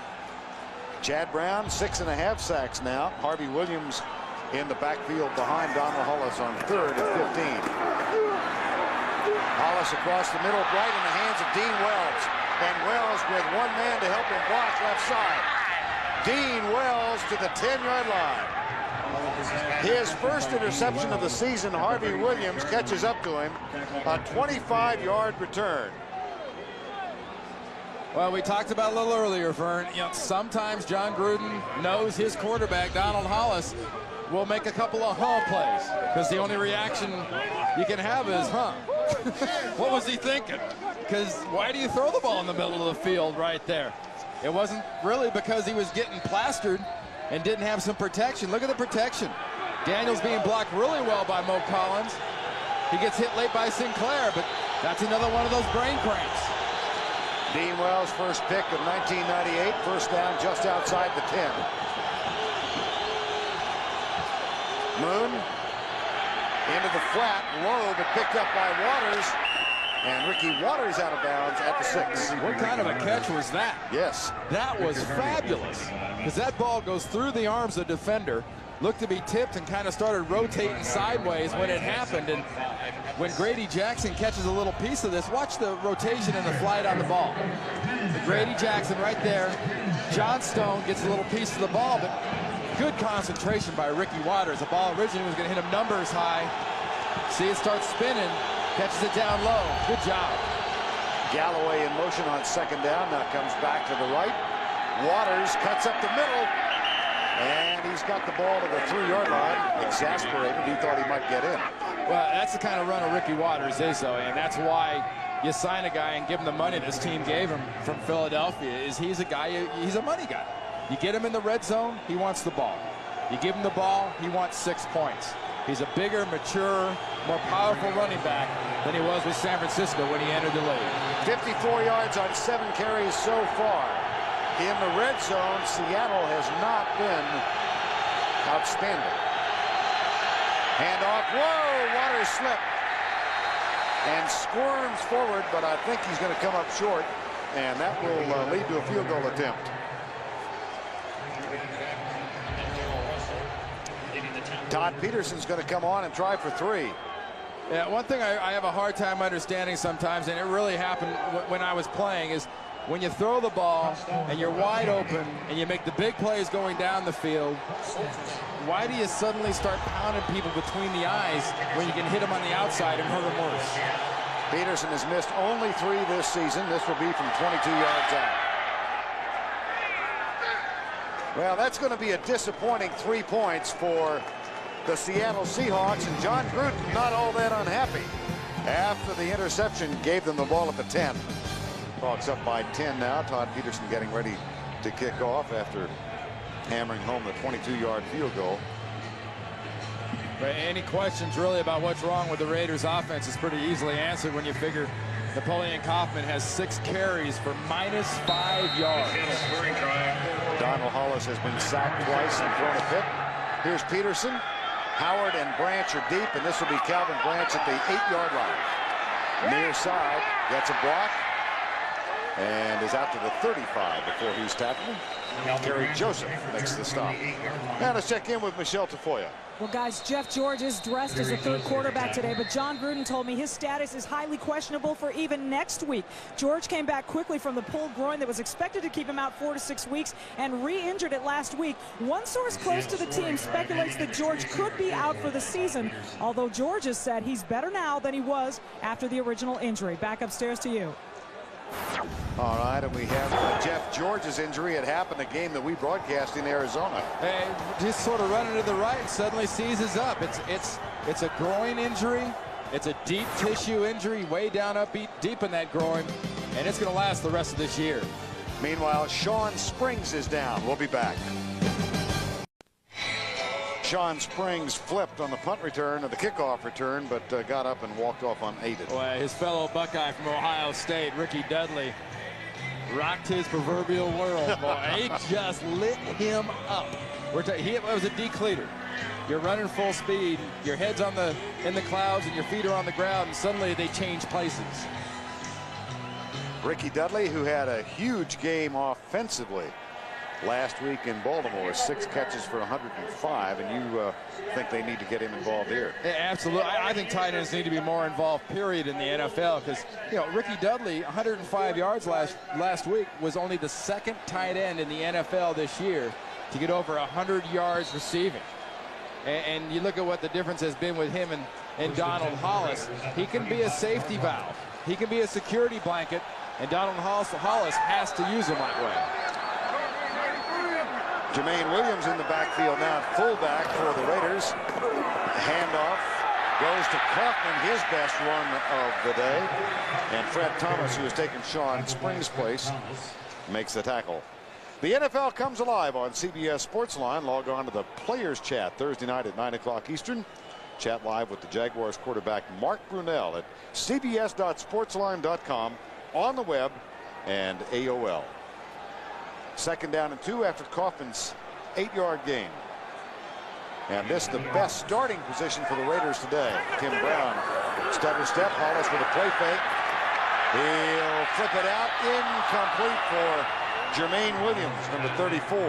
Chad Brown, 6.5 sacks now. Harvey Williams in the backfield behind Donald Hollis on third and 15. Hollis across the middle, right in the hands of Dean Wells. And Wells with one man to help him block left side. Dean Wells to the 10-yard line. His first interception of the season, Harvey Williams catches up to him. A 25-yard return. Well, we talked about a little earlier, Vern. You know, sometimes John Gruden knows his quarterback, Donald Hollis, will make a couple of plays, because the only reaction you can have is, what was he thinking? Because why do you throw the ball in the middle of the field right there? It wasn't really because he was getting plastered and didn't have some protection. Look at the protection. Daniels being blocked really well by Mo Collins. He gets hit late by Sinclair, but that's another one of those brain cramps. Dean Wells' first pick of 1998, first down just outside the 10. Moon into the flat, low, but picked up by Waters. And Ricky Waters out of bounds at the 6. What kind of a catch was that? Yes. That was fabulous, because that ball goes through the arms of the defender, looked to be tipped and kind of started rotating sideways when it happened. And when Grady Jackson catches a little piece of this, watch the rotation and the flight on the ball. Grady Jackson right there. John Stone gets a little piece of the ball, but good concentration by Ricky Waters. The ball originally was going to hit him numbers high. See it start spinning, catches it down low. Good job. Galloway in motion on second down. Now comes back to the right. Waters cuts up the middle. And he's got the ball to the 3-yard line. Exasperated. He thought he might get in. Well, that's the kind of runner Ricky Waters is, though, and that's why you sign a guy and give him the money this team gave him from Philadelphia. Is he's a guy, he's a money guy. You get him in the red zone, he wants the ball. You give him the ball, he wants 6 points. He's a bigger, mature, more powerful running back than he was with San Francisco when he entered the league. 54 yards on 7 carries so far. In the red zone, Seattle has not been outstanding. Handoff. Whoa! Waters slipped and squirms forward, but I think he's going to come up short, and that will lead to a field goal attempt. Todd Peterson's going to come on and try for 3. Yeah, one thing I have a hard time understanding sometimes, and it really happened when I was playing, is when you throw the ball and you're wide open and you make the big plays going down the field, why do you suddenly start pounding people between the eyes when you can hit them on the outside and hurt them worse? Peterson has missed only 3 this season. This will be from 22 yards out. Well, that's going to be a disappointing 3 points for the Seattle Seahawks, and John Gruden not all that unhappy after the interception gave them the ball at the 10. Hawks up by 10 now. Todd Peterson getting ready to kick off after hammering home the 22-yard field goal. But any questions really about what's wrong with the Raiders offense is pretty easily answered when you figure Napoleon Kaufman has 6 carries for -5 yards. Donald Hollis has been sacked twice and thrown a pick. Here's Peterson. Howard and Branch are deep, and this will be Calvin Branch at the 8-yard line. Near side, gets a block, and is out to the 35 before he's tackled. Kerry Joseph makes the stop. Now let's check in with Michelle Tafoya. Well, guys, Jeff George is dressed as a 3rd quarterback today, but John Gruden told me his status is highly questionable for even next week. George came back quickly from the pulled groin that was expected to keep him out 4 to 6 weeks and re-injured it last week. One source close to the team speculates that George could be out for the season, although George has said he's better now than he was after the original injury. Back upstairs to you. All right, and we have Jeff George's injury. It happened a game that we broadcast in Arizona. And just sort of running to the right and suddenly seizes up. It's a groin injury. It's a deep tissue injury way down up deep in that groin, and it's going to last the rest of this year. Meanwhile, Sean Springs is down. We'll be back. Sean Springs flipped on the punt return or the kickoff return, but got up and walked off unaided. Well, his fellow Buckeye from Ohio State, Ricky Dudley, rocked his proverbial world. Boy, he just lit him up. He was a decleater. You're running full speed, your head's in the clouds and your feet are on the ground, and suddenly they change places. Ricky Dudley, who had a huge game offensively last week in Baltimore, 6 catches for 105, and you think they need to get him involved here? Yeah, absolutely. I think tight ends need to be more involved, period, in the NFL, because, you know, Ricky Dudley, 105 yards last week, was only the 2nd tight end in the NFL this year to get over 100 yards receiving. And you look at what the difference has been with him and Donald Hollis. He can be a safety valve. He can be a security blanket, and Donald Hollis has to use him that way. Jermaine Williams in the backfield now, fullback for the Raiders. Handoff goes to Kaufman, his best run of the day. And Fred Thomas, who has taken Sean Springs' place, makes the tackle. The NFL comes alive on CBS Sportsline. Log on to the Players Chat Thursday night at 9 o'clock Eastern. Chat live with the Jaguars quarterback Mark Brunell at cbs.sportsline.com, on the web, and AOL. 2nd down and 2 after Kaufman's 8-yard gain. And this the best starting position for the Raiders today. Tim Brown, stutter step, Hollis with a play fake, He'll flip it out, incomplete for Jermaine Williams, number 34,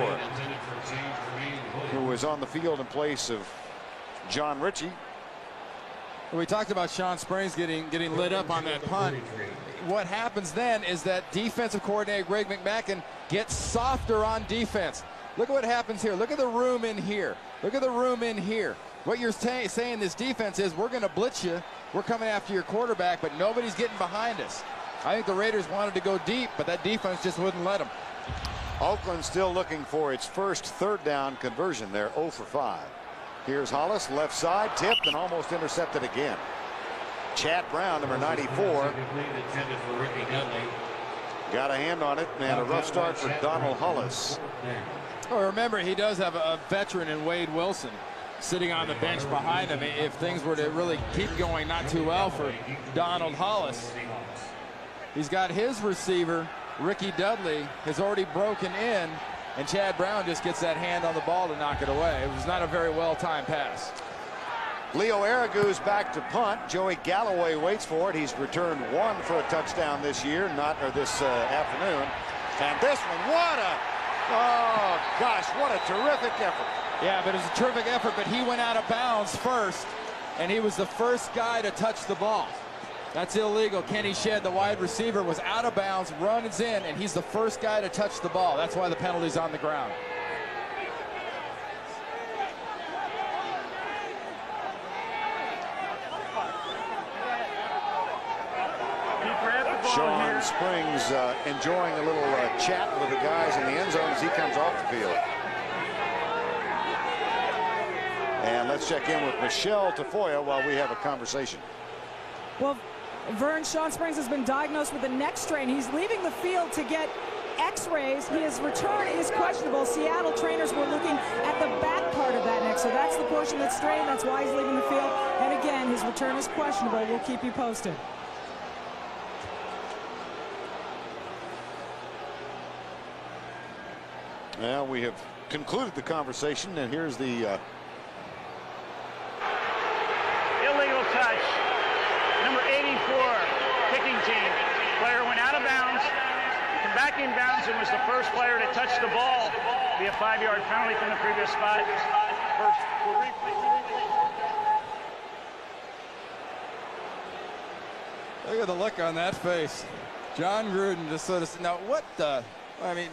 who was on the field in place of John Ritchie. We talked about Sean Springs getting lit up on that punt. What happens then is that defensive coordinator Greg McMackin gets softer on defense. Look at what happens here. Look at the room in here. Look at the room in here. What you're saying this defense is, we're going to blitz you. We're coming after your quarterback, but nobody's getting behind us. I think the Raiders wanted to go deep, but that defense just wouldn't let them. Oakland still looking for its first third down conversion. They're 0 for 5. Here's Hollis, left side, tipped and almost intercepted again. Chad Brown, number 94, got a hand on it, and a rough start for Donald Hollis. Oh, remember, he does have a veteran in Wade Wilson sitting on the bench behind him. If things were to really keep going not too well for Donald Hollis, he's got his receiver, Ricky Dudley, has already broken in, and Chad Brown just gets that hand on the ball to knock it away. It was not a very well-timed pass. Leo Aragu's back to punt. Joey Galloway waits for it. He's returned one for a touchdown this year, this afternoon. And this one, oh gosh, what a terrific effort. Yeah, but it was a terrific effort, but he went out of bounds first, and he was the first guy to touch the ball. That's illegal. Kenny Shedd, the wide receiver, was out of bounds, runs in, and he's the first guy to touch the ball. That's why the penalty's on the ground. Sean Springs enjoying a little chat with the guys in the end zone as he comes off the field. And let's check in with Michelle Tafoya while we have a conversation. Well, Vern, Sean Springs has been diagnosed with a neck strain. He's leaving the field to get x-rays. His return is questionable. Seattle trainers were looking at the back part of that neck, so that's the portion that's strained. That's why he's leaving the field. And again, his return is questionable. We'll keep you posted. Well, we have concluded the conversation, and here's the illegal touch. Number 84, kicking team. Player went out of bounds, come back in bounds, and was the first player to touch the ball. Be a 5-yard penalty from the previous spot. Look at the look on that face. John Gruden just sort of, now what the, I mean,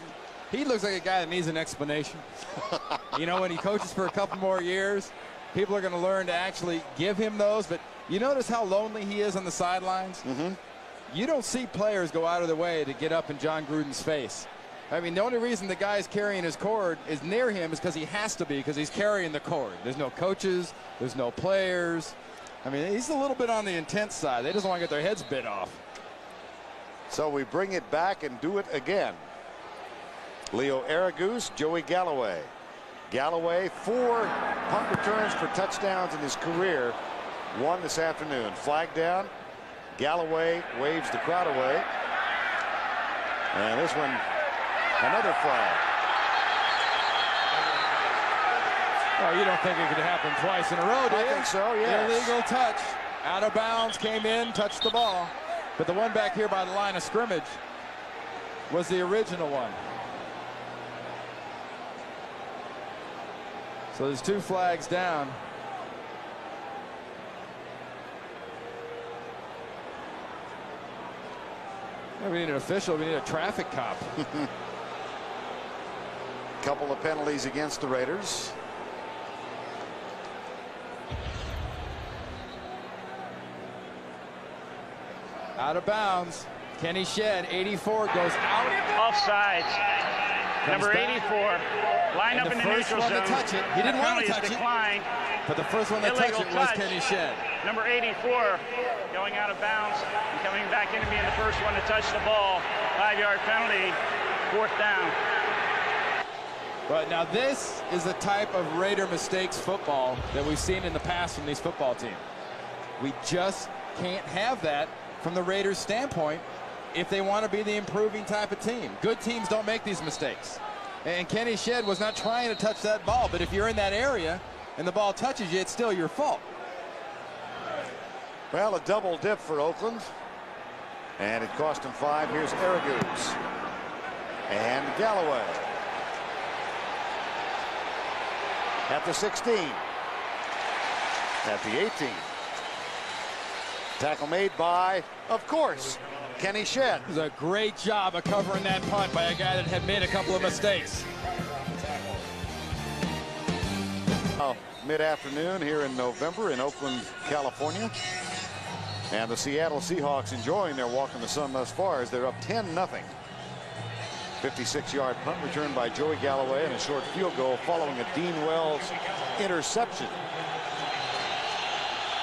he looks like a guy that needs an explanation. You know, when he coaches for a couple more years, people are going to learn to actually give him those. But you notice how lonely he is on the sidelines? Mm-hmm. You don't see players go out of their way to get up in John Gruden's face. I mean, the only reason the guy's carrying his cord is near him is because he has to be, because he's carrying the cord. There's no coaches. There's no players. I mean, he's a little bit on the intense side. They just want to get their heads bit off. So we bring it back and do it again. Leo Aragus, Joey Galloway. Galloway, 4 punt returns for touchdowns in his career. 1 this afternoon. Flag down. Galloway waves the crowd away. And this one, another flag. Oh, you don't think it could happen twice in a row, do you? I think so, yes. Illegal touch. Out of bounds, came in, touched the ball. But the one back here by the line of scrimmage was the original one. So there's 2 flags down. Yeah, we need an official. We need a traffic cop. Couple of penalties against the Raiders. Out of bounds. Kenny Shedd, 84, goes out. Offsides. Number 84, line up in the neutral zone. To touch it. He didn't want to touch declined. it. But the first one to touch it was Kenny Shedd. Number 84 going out of bounds and coming back in to being the first one to touch the ball. 5-yard penalty, 4th down. But now this is the type of Raider mistakes football that we've seen in the past from these football teams. We just can't have that from the Raiders' standpoint if they want to be the improving type of team. Good teams don't make these mistakes. And Kenny Shedd was not trying to touch that ball, but if you're in that area and the ball touches you, it's still your fault. Well, a double dip for Oakland. And it cost him 5. Here's Aragoose. And Galloway. At the 16. At the 18. Tackle made by, of course, Kenny Shedd. It was a great job of covering that punt by a guy that had made a couple of mistakes. Mid-afternoon here in November in Oakland, California. And the Seattle Seahawks enjoying their walk in the sun thus far as they're up 10-0. 56-yard punt return by Joey Galloway and a short field goal following a Dean Wells interception.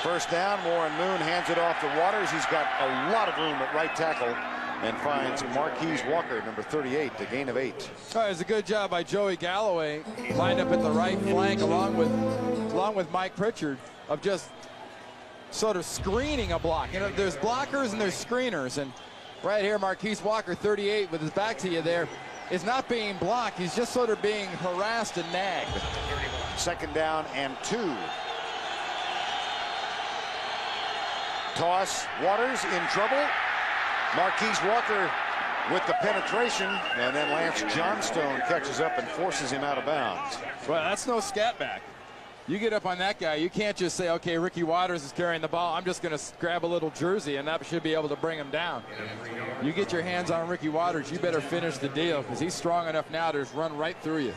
First down, Warren Moon hands it off to Waters. He's got a lot of room at right tackle and finds Marquise Walker, number 38, a gain of 8. Oh, it was a good job by Joey Galloway, lined up at the right flank along with Mike Pritchard, of just sort of screening a block. You know, there's blockers and there's screeners, and right here Marquise Walker, 38, with his back to you there, is not being blocked. He's just sort of being harassed and nagged. Second down and 2. Toss, Waters in trouble. Marquise Walker with the penetration, and then Lance Johnstone catches up and forces him out of bounds. Well, that's no scat back. You get up on that guy, you can't just say, okay, Ricky Waters is carrying the ball, I'm just going to grab a little jersey, and that should be able to bring him down. You get your hands on Ricky Waters, you better finish the deal, because he's strong enough now to just run right through you.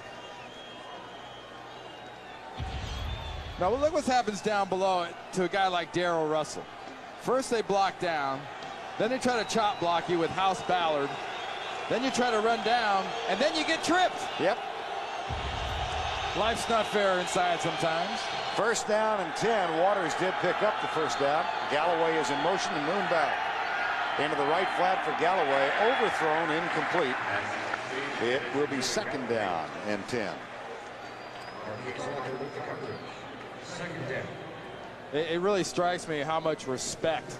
Now look what happens down below to a guy like Darrell Russell. First they block down, then they try to chop block you with House Ballard, then you try to run down, and then you get tripped. Yep. Life's not fair inside sometimes. First down and 10. Waters did pick up the first down. Galloway is in motion and Moon back. Into the right flat for Galloway. Overthrown, incomplete. It will be second down and 10. It really strikes me how much respect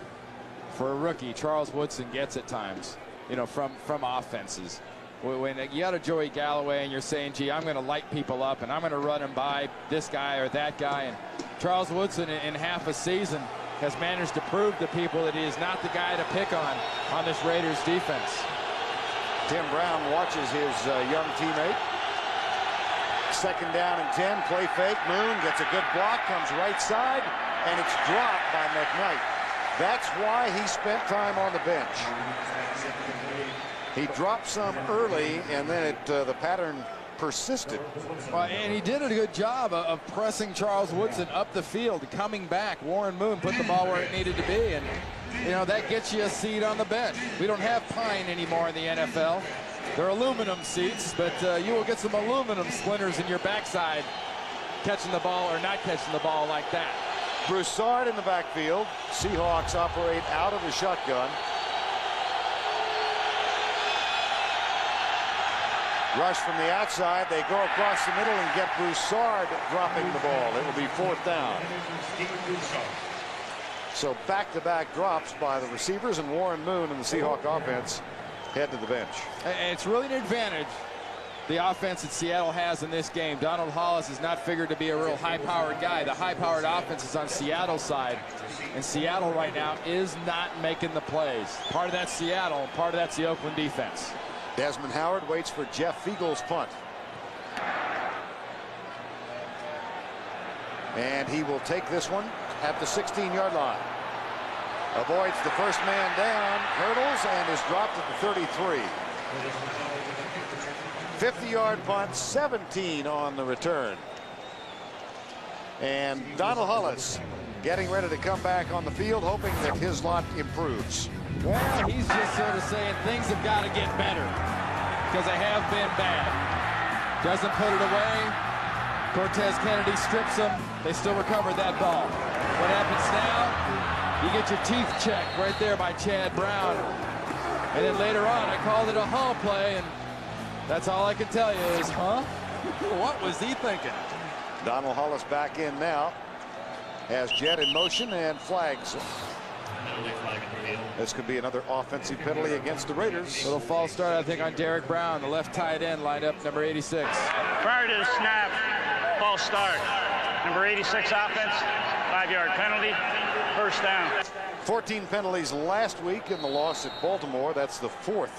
for a rookie Charles Woodson gets at times, you know, from offenses. When you got a Joey Galloway and you're saying, gee, I'm going to light people up and I'm going to run him by this guy or that guy. And Charles Woodson in half a season has managed to prove to people that he is not the guy to pick on this Raiders defense. Tim Brown watches his young teammate. Second down and 10. Play fake. Moon gets a good block. Comes right side. And it's dropped by McKnight. That's why he spent time on the bench. He dropped some early, and then the pattern persisted. Well, and he did a good job of pressing Charles Woodson up the field, coming back. Warren Moon put the ball where it needed to be, and you know that gets you a seat on the bench. We don't have pine anymore in the NFL. They're aluminum seats, but you will get some aluminum splinters in your backside catching the ball or not catching the ball like that. Broussard in the backfield. Seahawks operate out of the shotgun. Rush from the outside. They go across the middle and get Broussard dropping the ball. It will be fourth down. So back-to-back drops by the receivers, and Warren Moon and the Seahawk offense head to the bench. And it's really an advantage the offense that Seattle has in this game. Donald Hollis is not figured to be a real high-powered guy. The high-powered offense is on Seattle's side, and Seattle right now is not making the plays. Part of that's Seattle, part of that's the Oakland defense. Desmond Howard waits for Jeff Fiegel's punt. And he will take this one at the 16-yard line. Avoids the first man down, hurdles, and is dropped at the 33. 50-yard punt, 17 on the return. And Donald Hollis getting ready to come back on the field, hoping that his lot improves. Well, he's just sort of saying things have got to get better because they have been bad. Doesn't put it away. Cortez Kennedy strips them. They still recover that ball. What happens now? You get your teeth checked right there by Chad Brown. And then later on, I called it a hull play, and that's all I can tell you is, huh? What was he thinking? Donald Hollis back in now. Has Jet in motion and flags. This could be another offensive penalty against the Raiders. Little false start, I think, on Derek Brown, the left tight end, lined up number 86. Prior to the snap, false start. Number 86 offense, 5-yard penalty, first down. 14 penalties last week in the loss at Baltimore. That's the 4th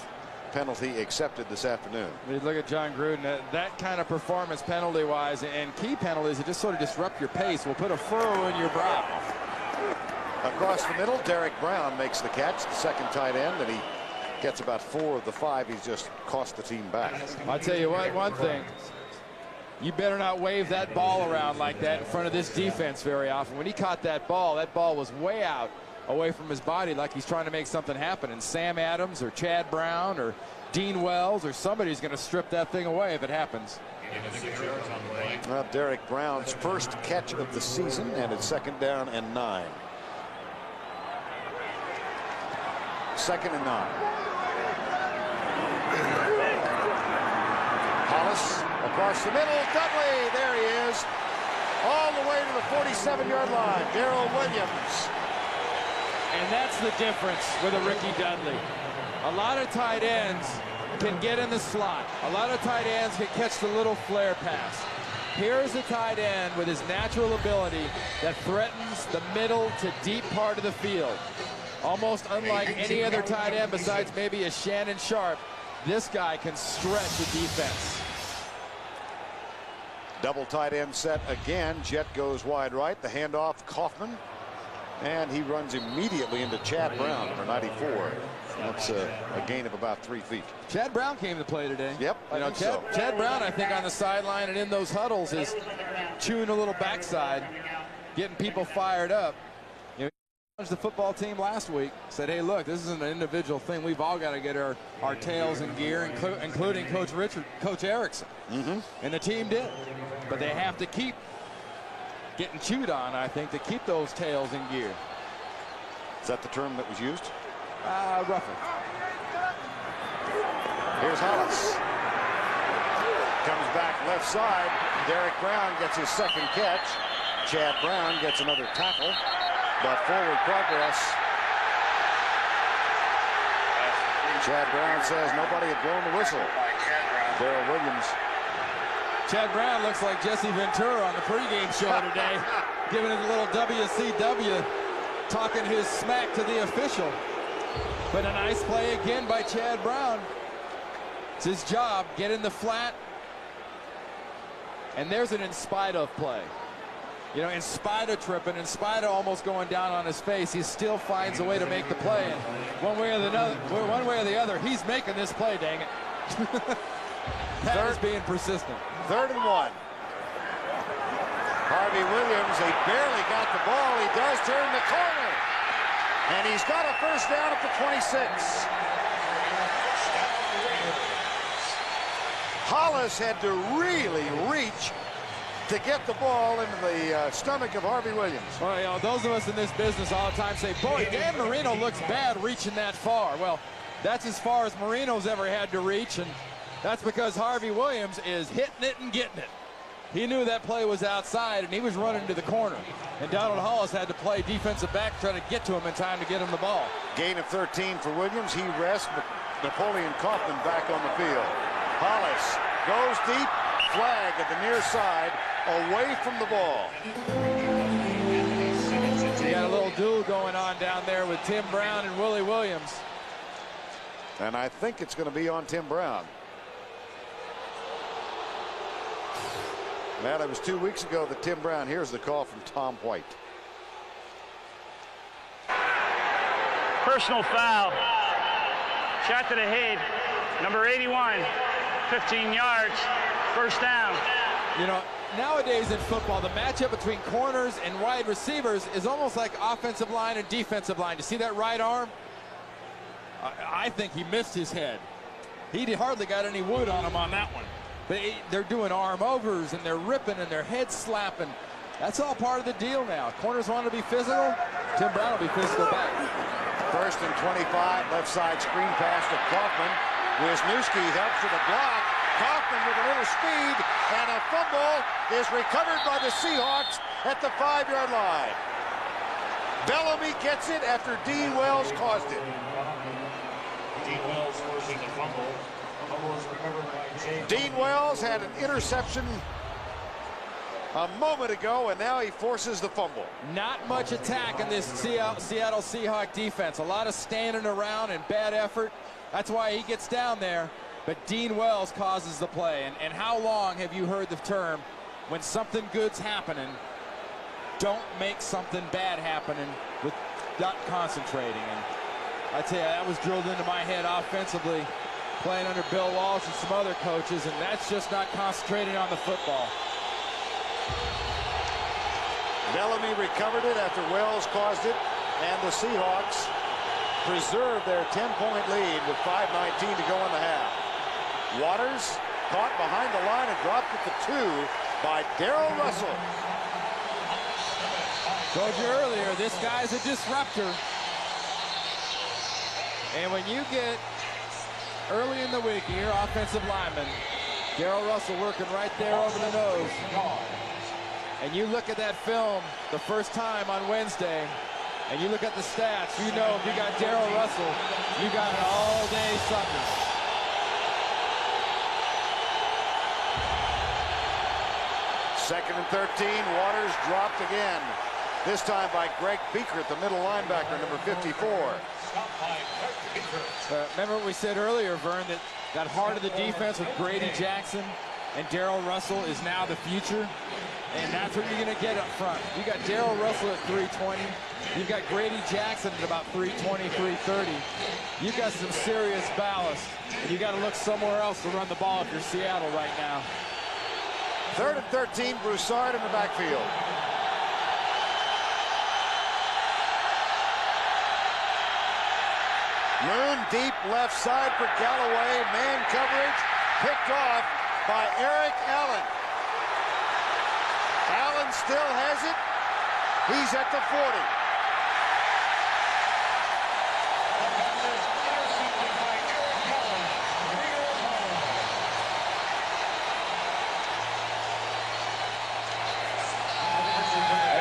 penalty accepted this afternoon. You look at John Gruden, that kind of performance penalty-wise, and key penalties that just sort of disrupt your pace will put a furrow in your brow. Across the middle, Derek Brown makes the catch, the second tight end, and he gets about 4 of the 5 he's just cost the team back. I'll tell you what, one thing. You better not wave that ball around like that in front of this defense very often. When he caught that ball was way out away from his body like he's trying to make something happen. And Sam Adams or Chad Brown or Dean Wells or somebody's going to strip that thing away if it happens. Well, Derek Brown's first catch of the season, and it's 2nd down and 9. 2nd and 9. Hollis across the middle. Dudley, there he is. All the way to the 47-yard line. Darrell Williams. And that's the difference with a Ricky Dudley. A lot of tight ends can get in the slot. A lot of tight ends can catch the little flare pass. Here's a tight end with his natural ability that threatens the middle to deep part of the field. Almost unlike any other tight end besides maybe a Shannon Sharp, this guy can stretch the defense. Double tight end set again. Jet goes wide right. The handoff, Kaufman. And he runs immediately into Chad Brown, number 94. That's a gain of about 3 feet. Chad Brown came to play today. Yep, you know, Chad Brown, I think, on the sideline and in those huddles is chewing a little backside, getting people fired up. You know, he challenged the football team last week, said, hey, look, this isn't an individual thing. We've all got to get our tails in gear, including Coach Erickson. And the team did. But they have to keep getting chewed on, I think, to keep those tails in gear. Is that the term that was used? Roughly. Here's Hollis. Comes back left side. Derek Brown gets his 2nd catch. Chad Brown gets another tackle. But forward progress. Chad Brown says nobody had blown the whistle. Darrell Williams. Chad Brown looks like Jesse Ventura on the pregame show today, giving it a little WCW, talking his smack to the official. But a nice play again by Chad Brown. It's his job, get in the flat. And there's an in spite of play. You know, in spite of tripping, in spite of almost going down on his face, he still finds a way to make the play. And one way or the other, he's making this play, dang it. That is being persistent. 3rd and 1. Harvey Williams, he barely got the ball. He does turn the corner. And he's got a 1st down at the 26. Hollis had to really reach to get the ball into the stomach of Harvey Williams. Well, you know, those of us in this business all the time say, boy, Dan Marino looks bad reaching that far. Well, that's as far as Marino's ever had to reach, and that's because Harvey Williams is hitting it and getting it. He knew that play was outside, and he was running to the corner. And Donald Hollis had to play defensive back, trying to get to him in time to get him the ball. Gain of 13 for Williams. He rests Napoleon Kaufman back on the field. Hollis goes deep, flag at the near side, away from the ball. You got a little duel going on down there with Tim Brown and Willie Williams. And I think it's going to be on Tim Brown. Now, it was 2 weeks ago that Tim Brown. Here's the call from Tom White. Personal foul. Shot to the head. Number 81. 15 yards. 1st down. You know, nowadays in football, the matchup between corners and wide receivers is almost like offensive line and defensive line. You see that right arm? I think he missed his head. He hardly got any wood on him on that one. But they're doing arm overs, and they're ripping, and their heads slapping. That's all part of the deal now. Corners want to be physical. Tim Brown will be physical back. 1st and 25. Left side screen pass to Kaufman. Wisniewski helps with a block. Kaufman with a little speed, and a fumble is recovered by the Seahawks at the 5-yard line. Bellamy gets it after Dean Wells caused it. Dean Wells forcing the fumble. Fumble is recovered by James. Dean Wells had an interception a moment ago, and now he forces the fumble. Not much attack in this Seattle Seahawks defense. A lot of standing around and bad effort. That's why he gets down there. But Dean Wells causes the play. And how long have you heard the term, when something good's happening, don't make something bad happening with not concentrating? And I tell you, that was drilled into my head offensively, playing under Bill Walsh and some other coaches, and that's just not concentrating on the football. Bellamy recovered it after Wells caused it, and the Seahawks preserved their 10-point lead with 5:19 to go in the half. Waters caught behind the line and dropped it to 2 by Darrell Russell. Told you earlier, this guy's a disruptor. And when you get early in the week, your offensive lineman, Darrell Russell, working right there over the nose, and you look at that film the first time on Wednesday, and you look at the stats, you know if you got Darrell Russell, you got an all-day sucker. Second and 13, Waters dropped again. This time by Greg Beekert, the middle linebacker, number 54. Remember what we said earlier, Vern, that heart of the defense with Grady Jackson and Darrell Russell is now the future. And that's what you're going to get up front. You got Darrell Russell at 320. You've got Grady Jackson at about 320, 330. You've got some serious ballast. And you got to look somewhere else to run the ball if you're Seattle right now. Third and 13, Broussard in the backfield. Moon deep left side for Galloway. Man coverage picked off by Eric Allen. Allen still has it. He's at the 40.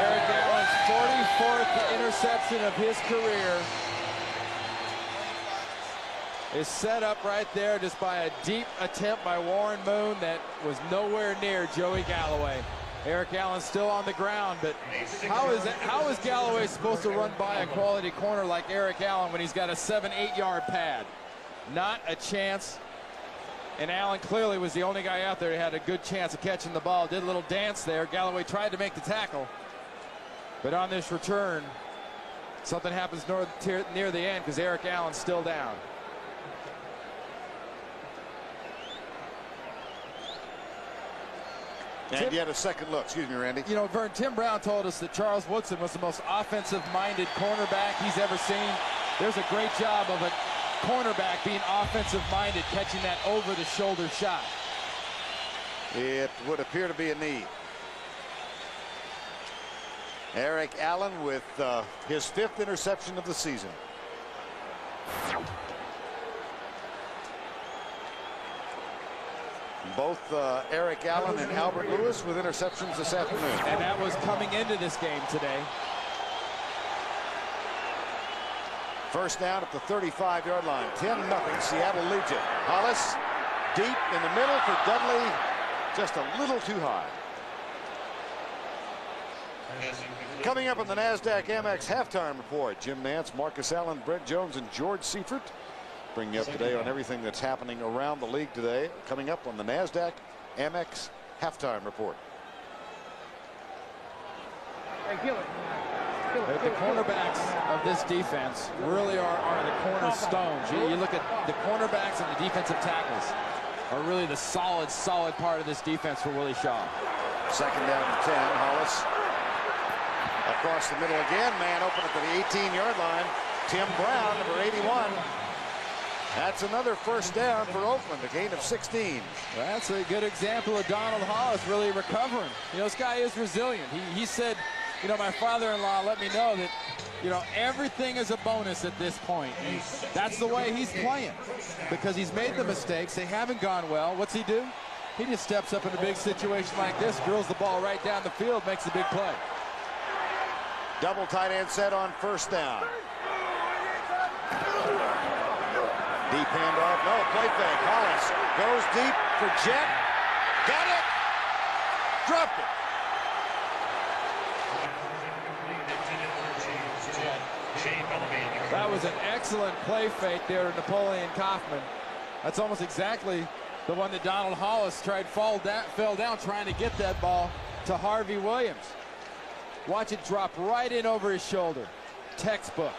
Eric Allen's 44th interception of his career is set up right there just by a deep attempt by Warren Moon that was nowhere near Joey Galloway. Eric Allen still on the ground, but how is Galloway supposed to run by a quality corner like Eric Allen when he's got a 7-8 yard pad? Not a chance. And Allen clearly was the only guy out there who had a good chance of catching the ball. Did a little dance there. Galloway tried to make the tackle, but on this return, something happens near the end because Eric Allen's still down. And yet a second look. Excuse me, Randy. You know, Vern, Tim Brown told us that Charles Woodson was the most offensive-minded cornerback he's ever seen. There's a great job of a cornerback being offensive-minded, catching that over-the-shoulder shot. It would appear to be a knee. Eric Allen with his 5th interception of the season. Both Eric Allen and Albert Lewis with interceptions this afternoon. And that was coming into this game today. First down at the 35-yard line. 10-0. Seattle leads it. Hollis deep in the middle for Dudley. Just a little too high. Coming up on the NASDAQ Amex halftime report, Jim Nance, Marcus Allen, Brent Jones, and George Seifert bring you up today on everything that's happening around the league today. Coming up on the NASDAQ Amex halftime report. The cornerbacks of this defense really are the cornerstones. You look at the cornerbacks and the defensive tackles are really the solid part of this defense for Willie Shaw. Second down and 10. Hollis across the middle again. Man open at the 18-yard line. Tim Brown, number 81. That's another first down for Oakland, a gain of 16. That's a good example of Donald Hollis really recovering. You know, this guy is resilient. He said, you know, my father-in-law let me know that, you know, everything is a bonus at this point. And that's the way he's playing because he's made the mistakes. They haven't gone well. What's he do? He just steps up in a big situation like this, drills the ball right down the field, makes a big play. Double tight end set on first down. Deep handoff. No, play fake. Hollis goes deep for Jet. Got it. Dropped it. was an excellent play fake there to Napoleon Kaufman. That's almost exactly the one that Donald Hollis fell down trying to get that ball to Harvey Williams. Watch it drop right in over his shoulder. Textbook.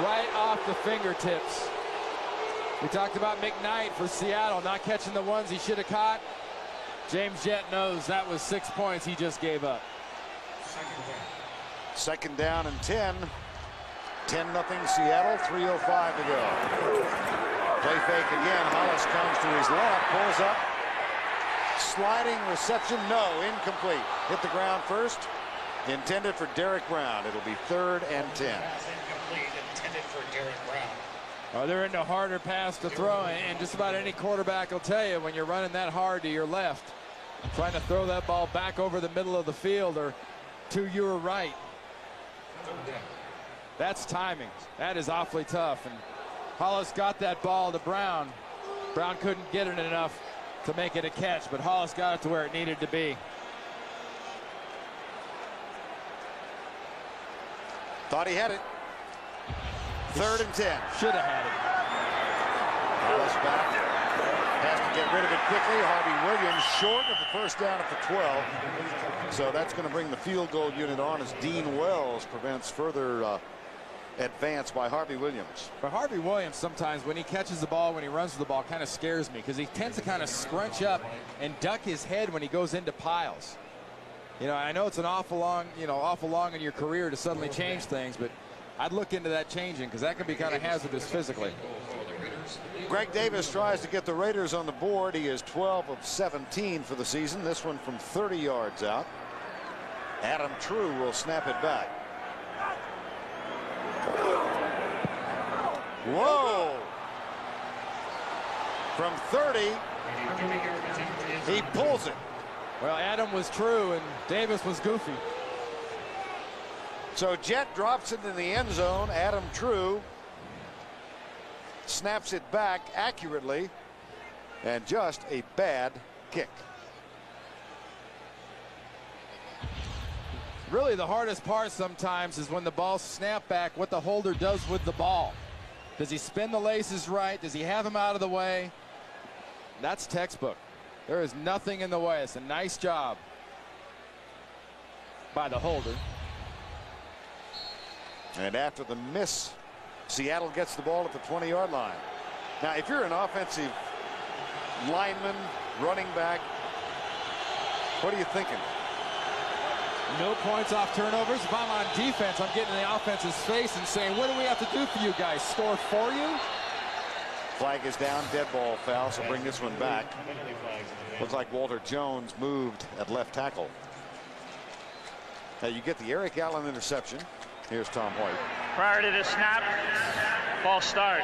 Right off the fingertips. We talked about McKnight for Seattle not catching the ones he should have caught. James Jett knows that was 6 points he just gave up. Second down and 10. 10-0 Seattle, 3:05 to go. Play fake again. Hollis comes to his left, pulls up. Sliding reception, no, incomplete. Hit the ground first. Intended for Derek Brown. It'll be 3rd and 10. Incomplete, intended for Derek Brown. Well, they're in a harder pass to throw, and just about any quarterback will tell you when you're running that hard to your left, trying to throw that ball back over the middle of the field or to your right. That's timing. That is awfully tough. And Hollis got that ball to Brown. Brown couldn't get it enough to make it a catch, but Hollis got it to where it needed to be. Thought he had it. 3rd and 10. Should have had it. Hollis back. Has to get rid of it quickly. Harvey Williams short of the first down at the 12. So that's going to bring the field goal unit on as Dean Wells prevents further advance by Harvey Williams. But Harvey Williams sometimes when he catches the ball, when he runs with the ball, kind of scares me because he tends to kind of scrunch up and duck his head when he goes into piles. You know, I know it's an awful long in your career to suddenly change things, but I'd look into that changing because that can be kind of hazardous physically. Greg Davis tries to get the Raiders on the board. He is 12 of 17 for the season. This one from 30 yards out. Adam True will snap it back. Whoa! From 30, he pulls it. Well, Adam was True and Davis was goofy. So Jett drops it in the end zone. Adam True snaps it back accurately, and just a bad kick. Really the hardest part sometimes is when the ball snapped back, what the holder does with the ball. Does he spin the laces right? Does he have him out of the way? That's textbook. There is nothing in the way. It's a nice job by the holder. And after the miss, Seattle gets the ball at the 20-yard line. Now, if you're an offensive lineman, running back, what are you thinking? No points off turnovers. If I'm on defense, I'm getting in the offense's face and saying, what do we have to do for you guys? Score for you? Flag is down, dead ball foul, so bring this one back. Looks like Walter Jones moved at left tackle. Now you get the Eric Allen interception. Here's Tom White. Prior to the snap, false start.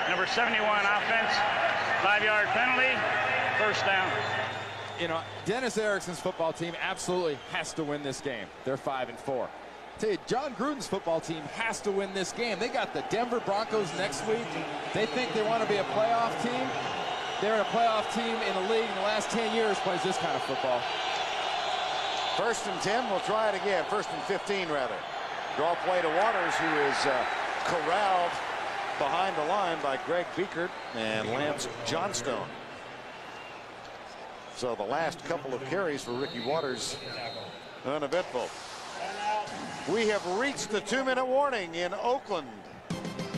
Number 71 offense, 5-yard penalty, first down. You know, Dennis Erickson's football team absolutely has to win this game. They're 5-4. Tell you, John Gruden's football team has to win this game. They got the Denver Broncos next week. They think they want to be a playoff team. They're a playoff team in the league in the last 10 years plays this kind of football. 1st and 10. We'll try it again. 1st and 15, rather. Draw play to Waters, who is corralled behind the line by Greg Biekert and Lance Johnstone. So the last couple of carries for Ricky Waters uneventful. We have reached the 2-minute warning in Oakland.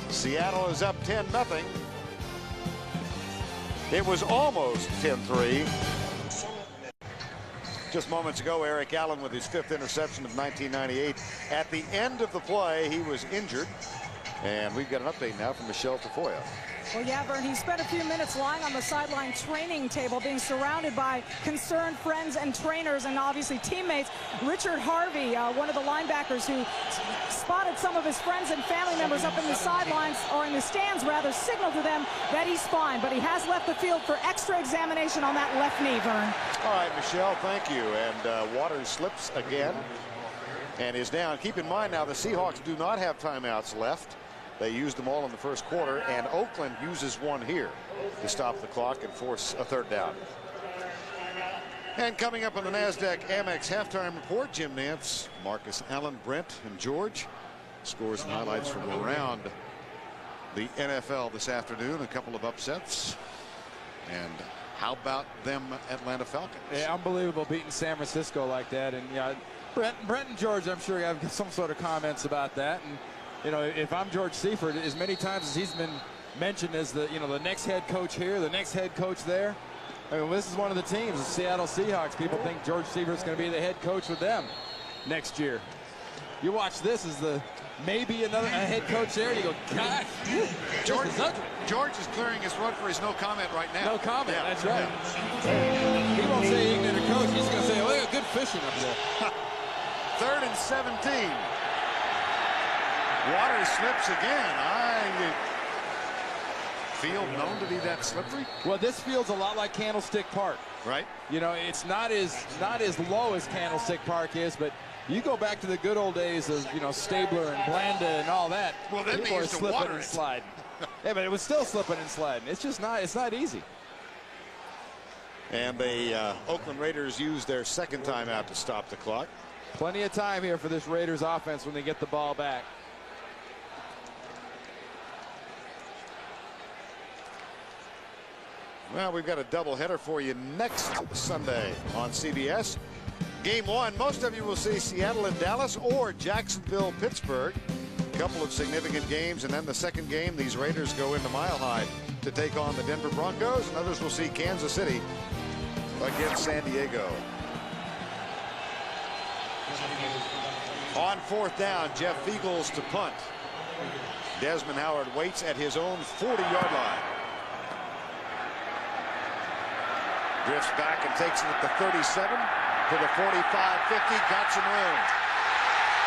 Seattle is up 10-0. It was almost 10-3. Just moments ago, Eric Allen with his 5th interception of 1998. At the end of the play, he was injured. And we've got an update now from Michelle Tafoya. Well, yeah, Vern, he spent a few minutes lying on the sideline training table, being surrounded by concerned friends and trainers and obviously teammates. Richard Harvey, one of the linebackers who spotted some of his friends and family members up in the sidelines, or in the stands rather, signaled to them that he's fine, but he has left the field for extra examination on that left knee, Vern. All right, Michelle, thank you. And Waters slips again and is down. Keep in mind now the Seahawks do not have timeouts left. They used them all in the first quarter, and Oakland uses one here to stop the clock and force a 3rd down. And coming up on the NASDAQ Amex halftime report, Jim Nantz, Marcus Allen, Brent, and George. Scores and highlights from around the NFL this afternoon. A couple of upsets. And how about them Atlanta Falcons? Yeah, unbelievable beating San Francisco like that. And yeah, Brent and George, I'm sure have some sort of comments about that. And you know, if I'm George Seifert, as many times as he's been mentioned as the the next head coach here, the next head coach there. I mean, this is one of the teams, the Seattle Seahawks. People think George Seifert's going to be the head coach with them next year. You watch this as maybe another head coach there. You go, gosh, George is clearing his run for his no comment right now. No comment. Yeah, that's right. Yeah. He won't say he ignorant coach. He's going to say, "Oh, yeah, good fishing up there." 3rd and 17. Waters slips again. Field known to be that slippery. Well, this field's a lot like Candlestick Park. Right. You know, it's not as low as Candlestick Park is, but you go back to the good old days of Stabler and Blanda and all that. Well, then people they are used to slipping water and it. sliding. Yeah, but it was still slipping and sliding. It's just not. It's not easy. And the Oakland Raiders use their second timeout to stop the clock. Plenty of time here for this Raiders offense when they get the ball back. Well, we've got a doubleheader for you next Sunday on CBS. Game 1, most of you will see Seattle and Dallas or Jacksonville, Pittsburgh. A couple of significant games, and then the second game, these Raiders go into Mile High to take on the Denver Broncos, and others will see Kansas City against San Diego. On 4th down, Jeff Fiegels to punt. Desmond Howard waits at his own 40-yard line. Drifts back and takes it at the 37 to the 45-50. Got some room.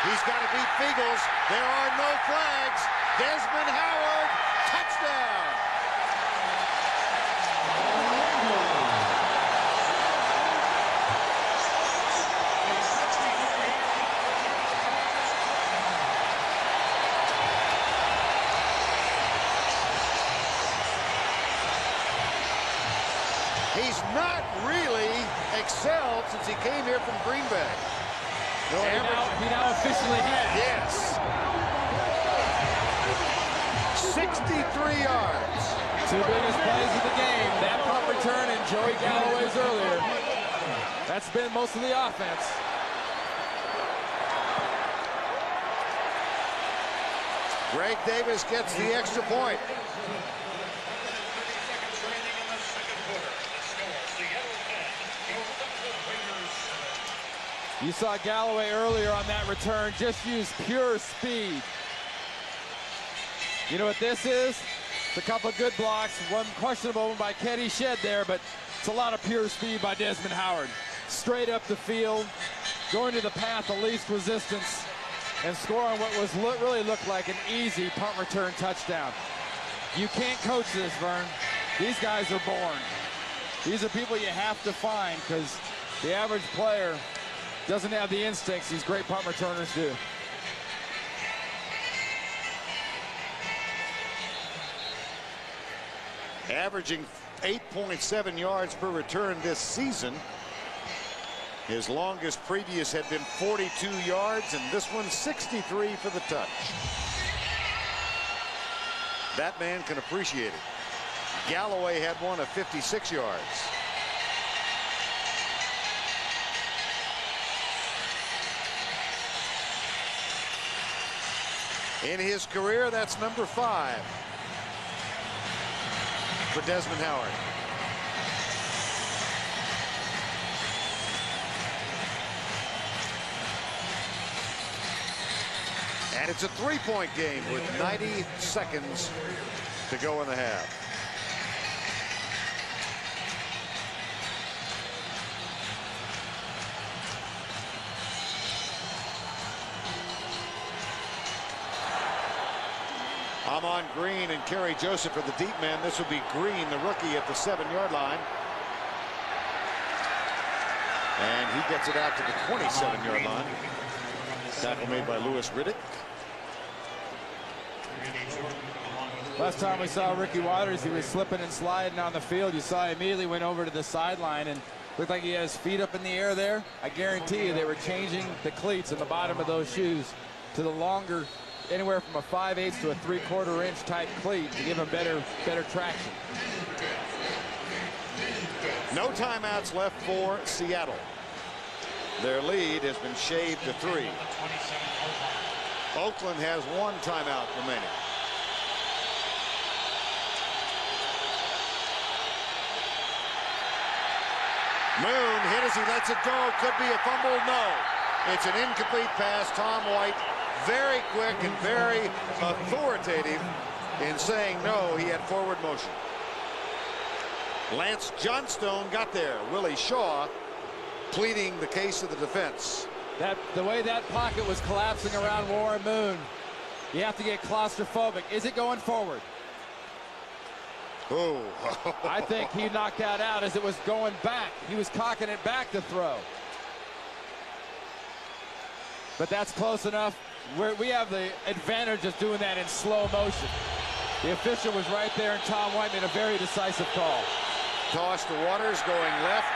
He's got to beat Fiegels. There are no flags. Desmond Howard, touchdown. He's not really excelled since he came here from Green Bay. No, he now officially has. Yes. 63 yards. 2 biggest plays of the game. That punt return and Joey Galloway's earlier. That's been most of the offense. Greg Davis gets the extra point. You saw Galloway earlier on that return just use pure speed. You know what this is? It's a couple of good blocks, one questionable one by Kenny Shedd there, but it's a lot of pure speed by Desmond Howard. Straight up the field, going to the path of least resistance, and scoring what was really looked like an easy punt return touchdown. You can't coach this, Vern. These guys are born. These are people you have to find because the average player doesn't have the instincts these great punt returners do. Averaging 8.7 yards per return this season. His longest previous had been 42 yards, and this one 63 for the touch. That man can appreciate it. Galloway had one of 56 yards. In his career, that's number 5 for Desmond Howard. And it's a 3-point game with 90 seconds to go in the half. I'm on Green and Kerry Joseph for the deep man. This will be Green, the rookie, at the 7-yard line. And he gets it out to the 27-yard line. Tackle made by Louis Riddick. Last time we saw Ricky Waters, he was slipping and sliding on the field. You saw he immediately went over to the sideline and looked like he had his feet up in the air there. I guarantee you they were changing the cleats in the bottom of those shoes to the longer anywhere from a 5/8 to a 3/4 inch type cleat to give them better traction. No timeouts left for Seattle. Their lead has been shaved to 3. Oakland has 1 timeout remaining. Moon hit as he lets it go. Could be a fumble. No. It's an incomplete pass. Tom White, very quick and very authoritative in saying no. He had forward motion. Lance Johnstone got there. Willie Shaw pleading the case of the defense. The way that pocket was collapsing around Warren Moon, you have to get claustrophobic. Is it going forward? Oh. I think he knocked that out as it was going back. He was cocking it back to throw. But that's close enough. We have the advantage of doing that in slow motion. The official was right there, and Tom White made a very decisive call. Toss to Waters going left.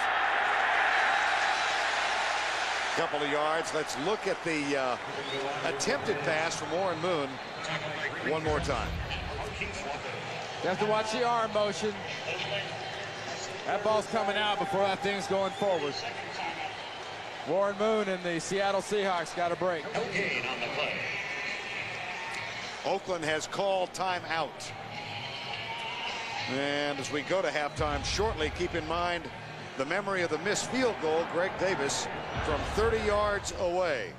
Couple of yards. Let's look at the attempted pass from Warren Moon one more time. You have to watch the arm motion. That ball's coming out before that thing's going forward. Warren Moon and the Seattle Seahawks got a break. Oakland has called timeout. And as we go to halftime shortly, keep in mind the memory of the missed field goal, Greg Davis, from 30 yards away.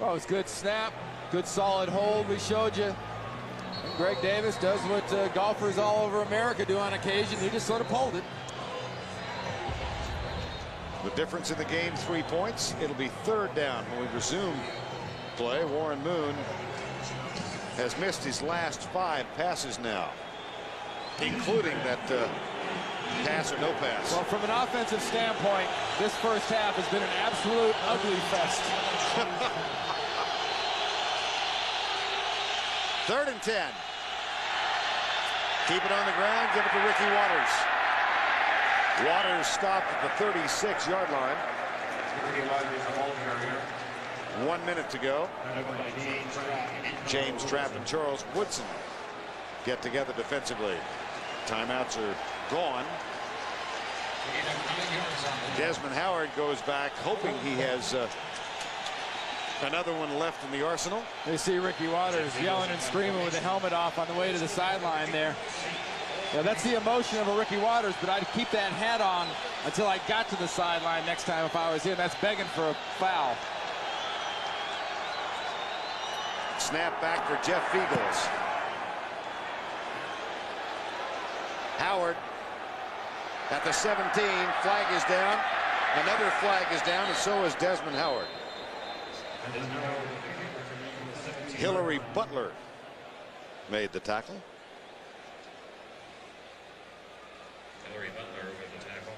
Well, it was good snap, good solid hold we showed you. And Greg Davis does what golfers all over America do on occasion. He just sort of pulled it. The difference in the game, 3 points. It'll be 3rd down when we resume play. Warren Moon has missed his last 5 passes now, including that pass or no pass. Well, from an offensive standpoint, this first half has been an absolute ugly fest. 3rd and 10. Keep it on the ground. Give it to Ricky Waters. Waters stopped at the 36-yard line. 1 minute to go. James Trapp and Charles Woodson get together defensively. Timeouts are gone. Desmond Howard goes back, hoping he has another one left in the arsenal. They see Ricky Waters yelling and screaming with the helmet off on the way to the sideline there. Yeah, that's the emotion of a Ricky Waters, but I'd keep that hat on until I got to the sideline next time if I was in. That's begging for a foul. Snap back for Jeff Fiegels. Howard at the 17. Flag is down. Another flag is down, and so is Desmond Howard. Hillary Butler made the tackle. Hillary Butler with the tackle.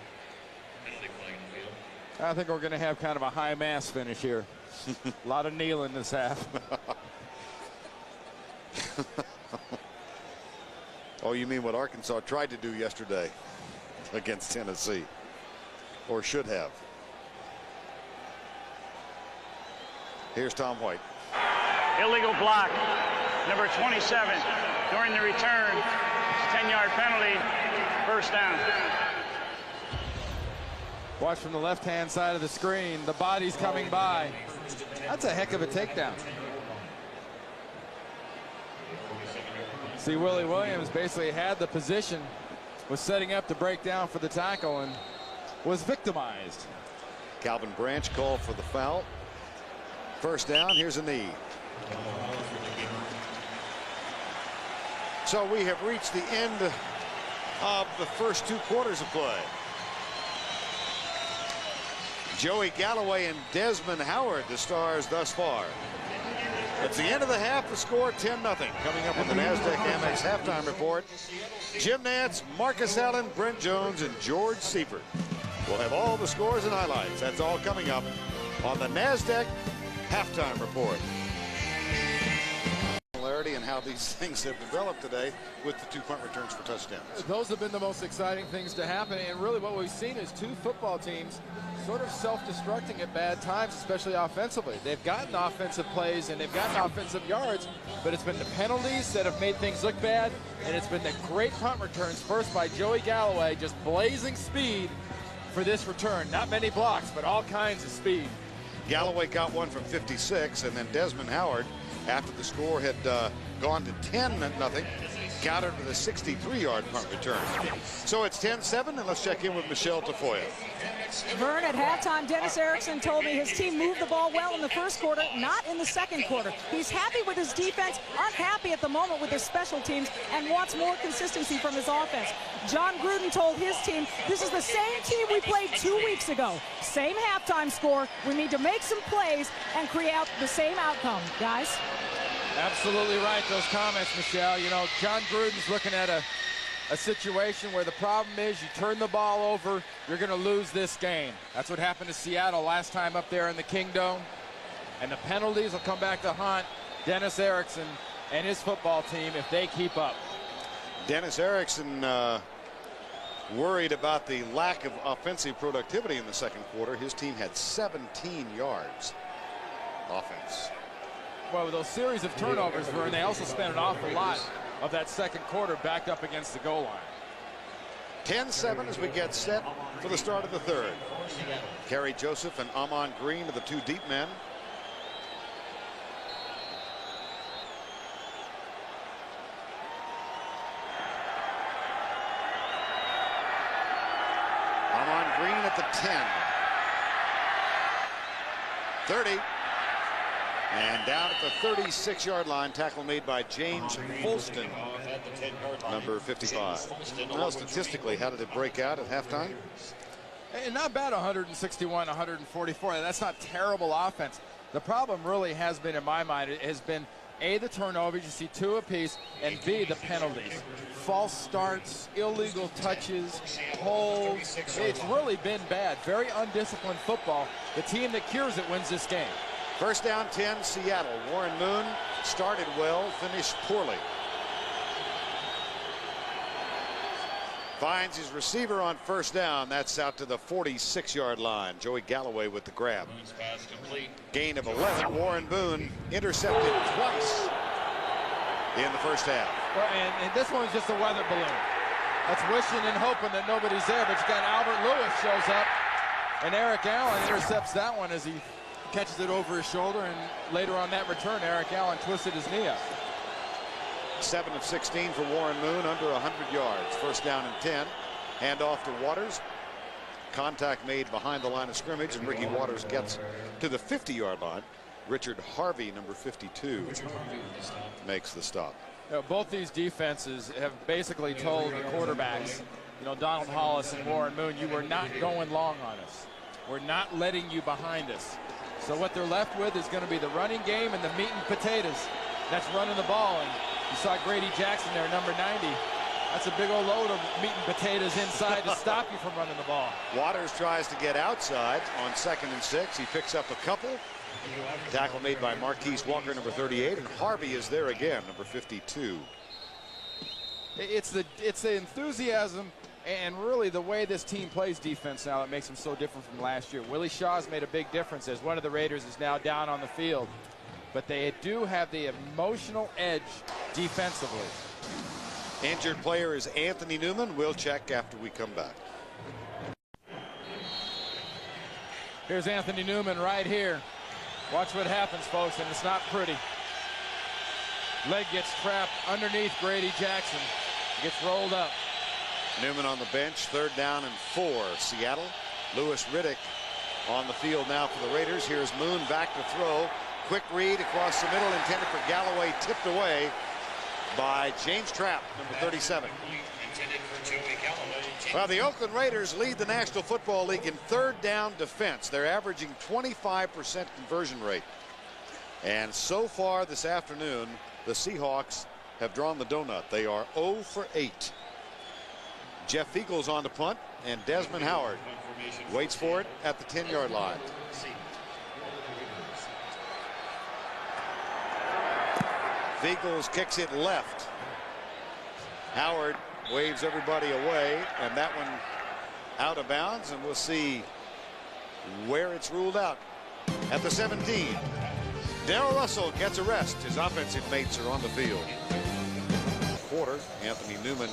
Penalty flag in the field. I think we're going to have kind of a high mass finish here. A lot of kneeling this half. Oh, you mean what Arkansas tried to do yesterday against Tennessee, or should have. Here's Tom White. Illegal block, number 27. During the return, 10-yard penalty, 1st down. Watch from the left-hand side of the screen. The body's coming by. That's a heck of a takedown. See, Willie Williams basically had the position, was setting up to break down for the tackle, and was victimized. Calvin Branch called for the foul. 1st down. Here's a knee. So we have reached the end of the first 2 quarters of play. Joey Galloway and Desmond Howard, the stars thus far. At the end of the half, the score 10-0. Coming up with the NASDAQ Amex halftime report, Jim Nantz, Marcus Allen, Brent Jones, and George Seifert. We'll have all the scores and highlights. That's all coming up on the NASDAQ halftime report. disparity in how these things have developed today with the 2 punt returns for touchdowns. Those have been the most exciting things to happen, and really what we've seen is 2 football teams sort of self-destructing at bad times, especially offensively. They've gotten offensive plays and they've gotten offensive yards, but it's been the penalties that have made things look bad, and it's been the great punt returns, first by Joey Galloway, just blazing speed for this return. Not many blocks, but all kinds of speed. Galloway got one from 56, and then Desmond Howard, after the score had gone to 10-0, countered with a 63-yard punt return. So it's 10-7, and let's check in with Michelle Tafoya. Vern, at halftime, Dennis Erickson told me his team moved the ball well in the first quarter, not in the second quarter. He's happy with his defense, unhappy at the moment with his special teams, and wants more consistency from his offense. John Gruden told his team, this is the same team we played 2 weeks ago. Same halftime score. We need to make some plays and create the same outcome, guys. Absolutely right, those comments, Michelle. You know, John Gruden's looking at a situation where the problem is you turn the ball over, you're going to lose this game. That's what happened to Seattle last time up there in the Kingdome. And the penalties will come back to haunt Dennis Erickson and his football team if they keep up. Dennis Erickson worried about the lack of offensive productivity in the second quarter. His team had 17 yards offense. Well, with those series of turnovers, Vern, they also spent an awful lot of that second quarter backed up against the goal line. 10-7 as we get set for the start of the third. Kerry Joseph and Amon Green are the 2 deep men. Amon Green at the 10. 30. And down at the 36-yard line, tackle made by James Folston, number 55. Well, statistically, how did it break out at halftime? And not bad, 161, 144. That's not terrible offense. The problem really has been, in my mind, it has been A, the turnovers, you see 2 apiece, and B, the penalties. False starts, illegal touches, holds. It's really been bad. Very undisciplined football. The team that cures it wins this game. First down 10, Seattle. Warren Moon started well, finished poorly. Finds his receiver on first down. That's out to the 46-yard line. Joey Galloway with the grab. Gain of 11. Warren Boone intercepted twice in the first half. Well, and this one's just a weather balloon. That's wishing and hoping that nobody's there, but you got Albert Lewis shows up, and Eric Allen intercepts that one as he catches it over his shoulder, and later on that return, Eric Allen twisted his knee up. 7 of 16 for Warren Moon, under 100 yards. First down and 10. Hand off to Waters. Contact made behind the line of scrimmage, and Ricky Waters gets to the 50-yard line. Richard Harvey, number 52, makes the stop. You know, both these defenses have basically told the quarterbacks, you know, Donald Hollis and Warren Moon, you were not going long on us. We're not letting you behind us. So what they're left with is going to be the running game and the meat and potatoes. That's running the ball. And you saw Grady Jackson there, number 90. That's a big old load of meat and potatoes inside to stop you from running the ball. Waters tries to get outside on 2nd and 6. He picks up a couple. Tackle made by Marquise Walker, number 38. And Harvey is there again, number 52. It's the enthusiasm and really the way this team plays defense now that makes them so different from last year. Willie Shaw's made a big difference as one of the Raiders is now down on the field. But they do have the emotional edge defensively. Injured player is Anthony Newman. We'll check after we come back. Here's Anthony Newman right here. Watch what happens, folks, and it's not pretty. Leg gets trapped underneath Grady Jackson. Gets rolled up. Newman on the bench, 3rd down and 4. Seattle. Louis Riddick on the field now for the Raiders. Here's Moon back to throw. Quick read across the middle, intended for Galloway, tipped away by James Trapp, number 37. Well, the Oakland Raiders lead the National Football League in 3rd down defense. They're averaging 25% conversion rate. And so far this afternoon, the Seahawks have drawn the donut. They are 0 for 8. Jeff Eagles on the punt, and Desmond Howard waits for it at the 10-yard line. Vigels kicks it left. Howard waves everybody away, and that one out of bounds, and we'll see where it's ruled out. At the 17, Darrell Russell gets a rest. His offensive mates are on the field. Quarter, Anthony Newman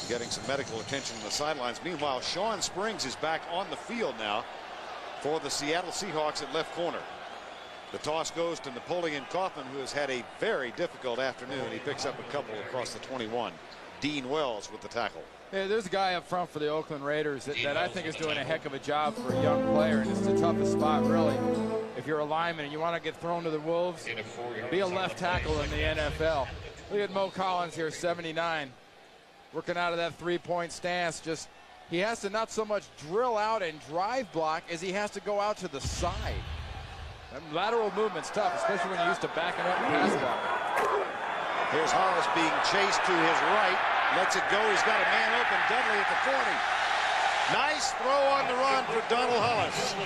getting some medical attention on the sidelines. Meanwhile, Sean Springs is back on the field now for the Seattle Seahawks at left corner. The toss goes to Napoleon Kaufman, who has had a very difficult afternoon. He picks up a couple across the 21. Dean Wells with the tackle. Yeah, there's a guy up front for the Oakland Raiders that I think is doing a heck of a job for a young player, and it's the toughest spot, really. If you're a lineman and you want to get thrown to the Wolves, be a left tackle in the NFL. Look at Mo Collins here, 79, working out of that three-point stance. Just he has to not so much drill out and drive block as he has to go out to the side. That lateral movement's tough, especially when you're used to backing up and pass block. Here's Hollis being chased to his right. Lets it go. He's got a man open. Dudley at the 40. Nice throw on the run for Donald Hollis.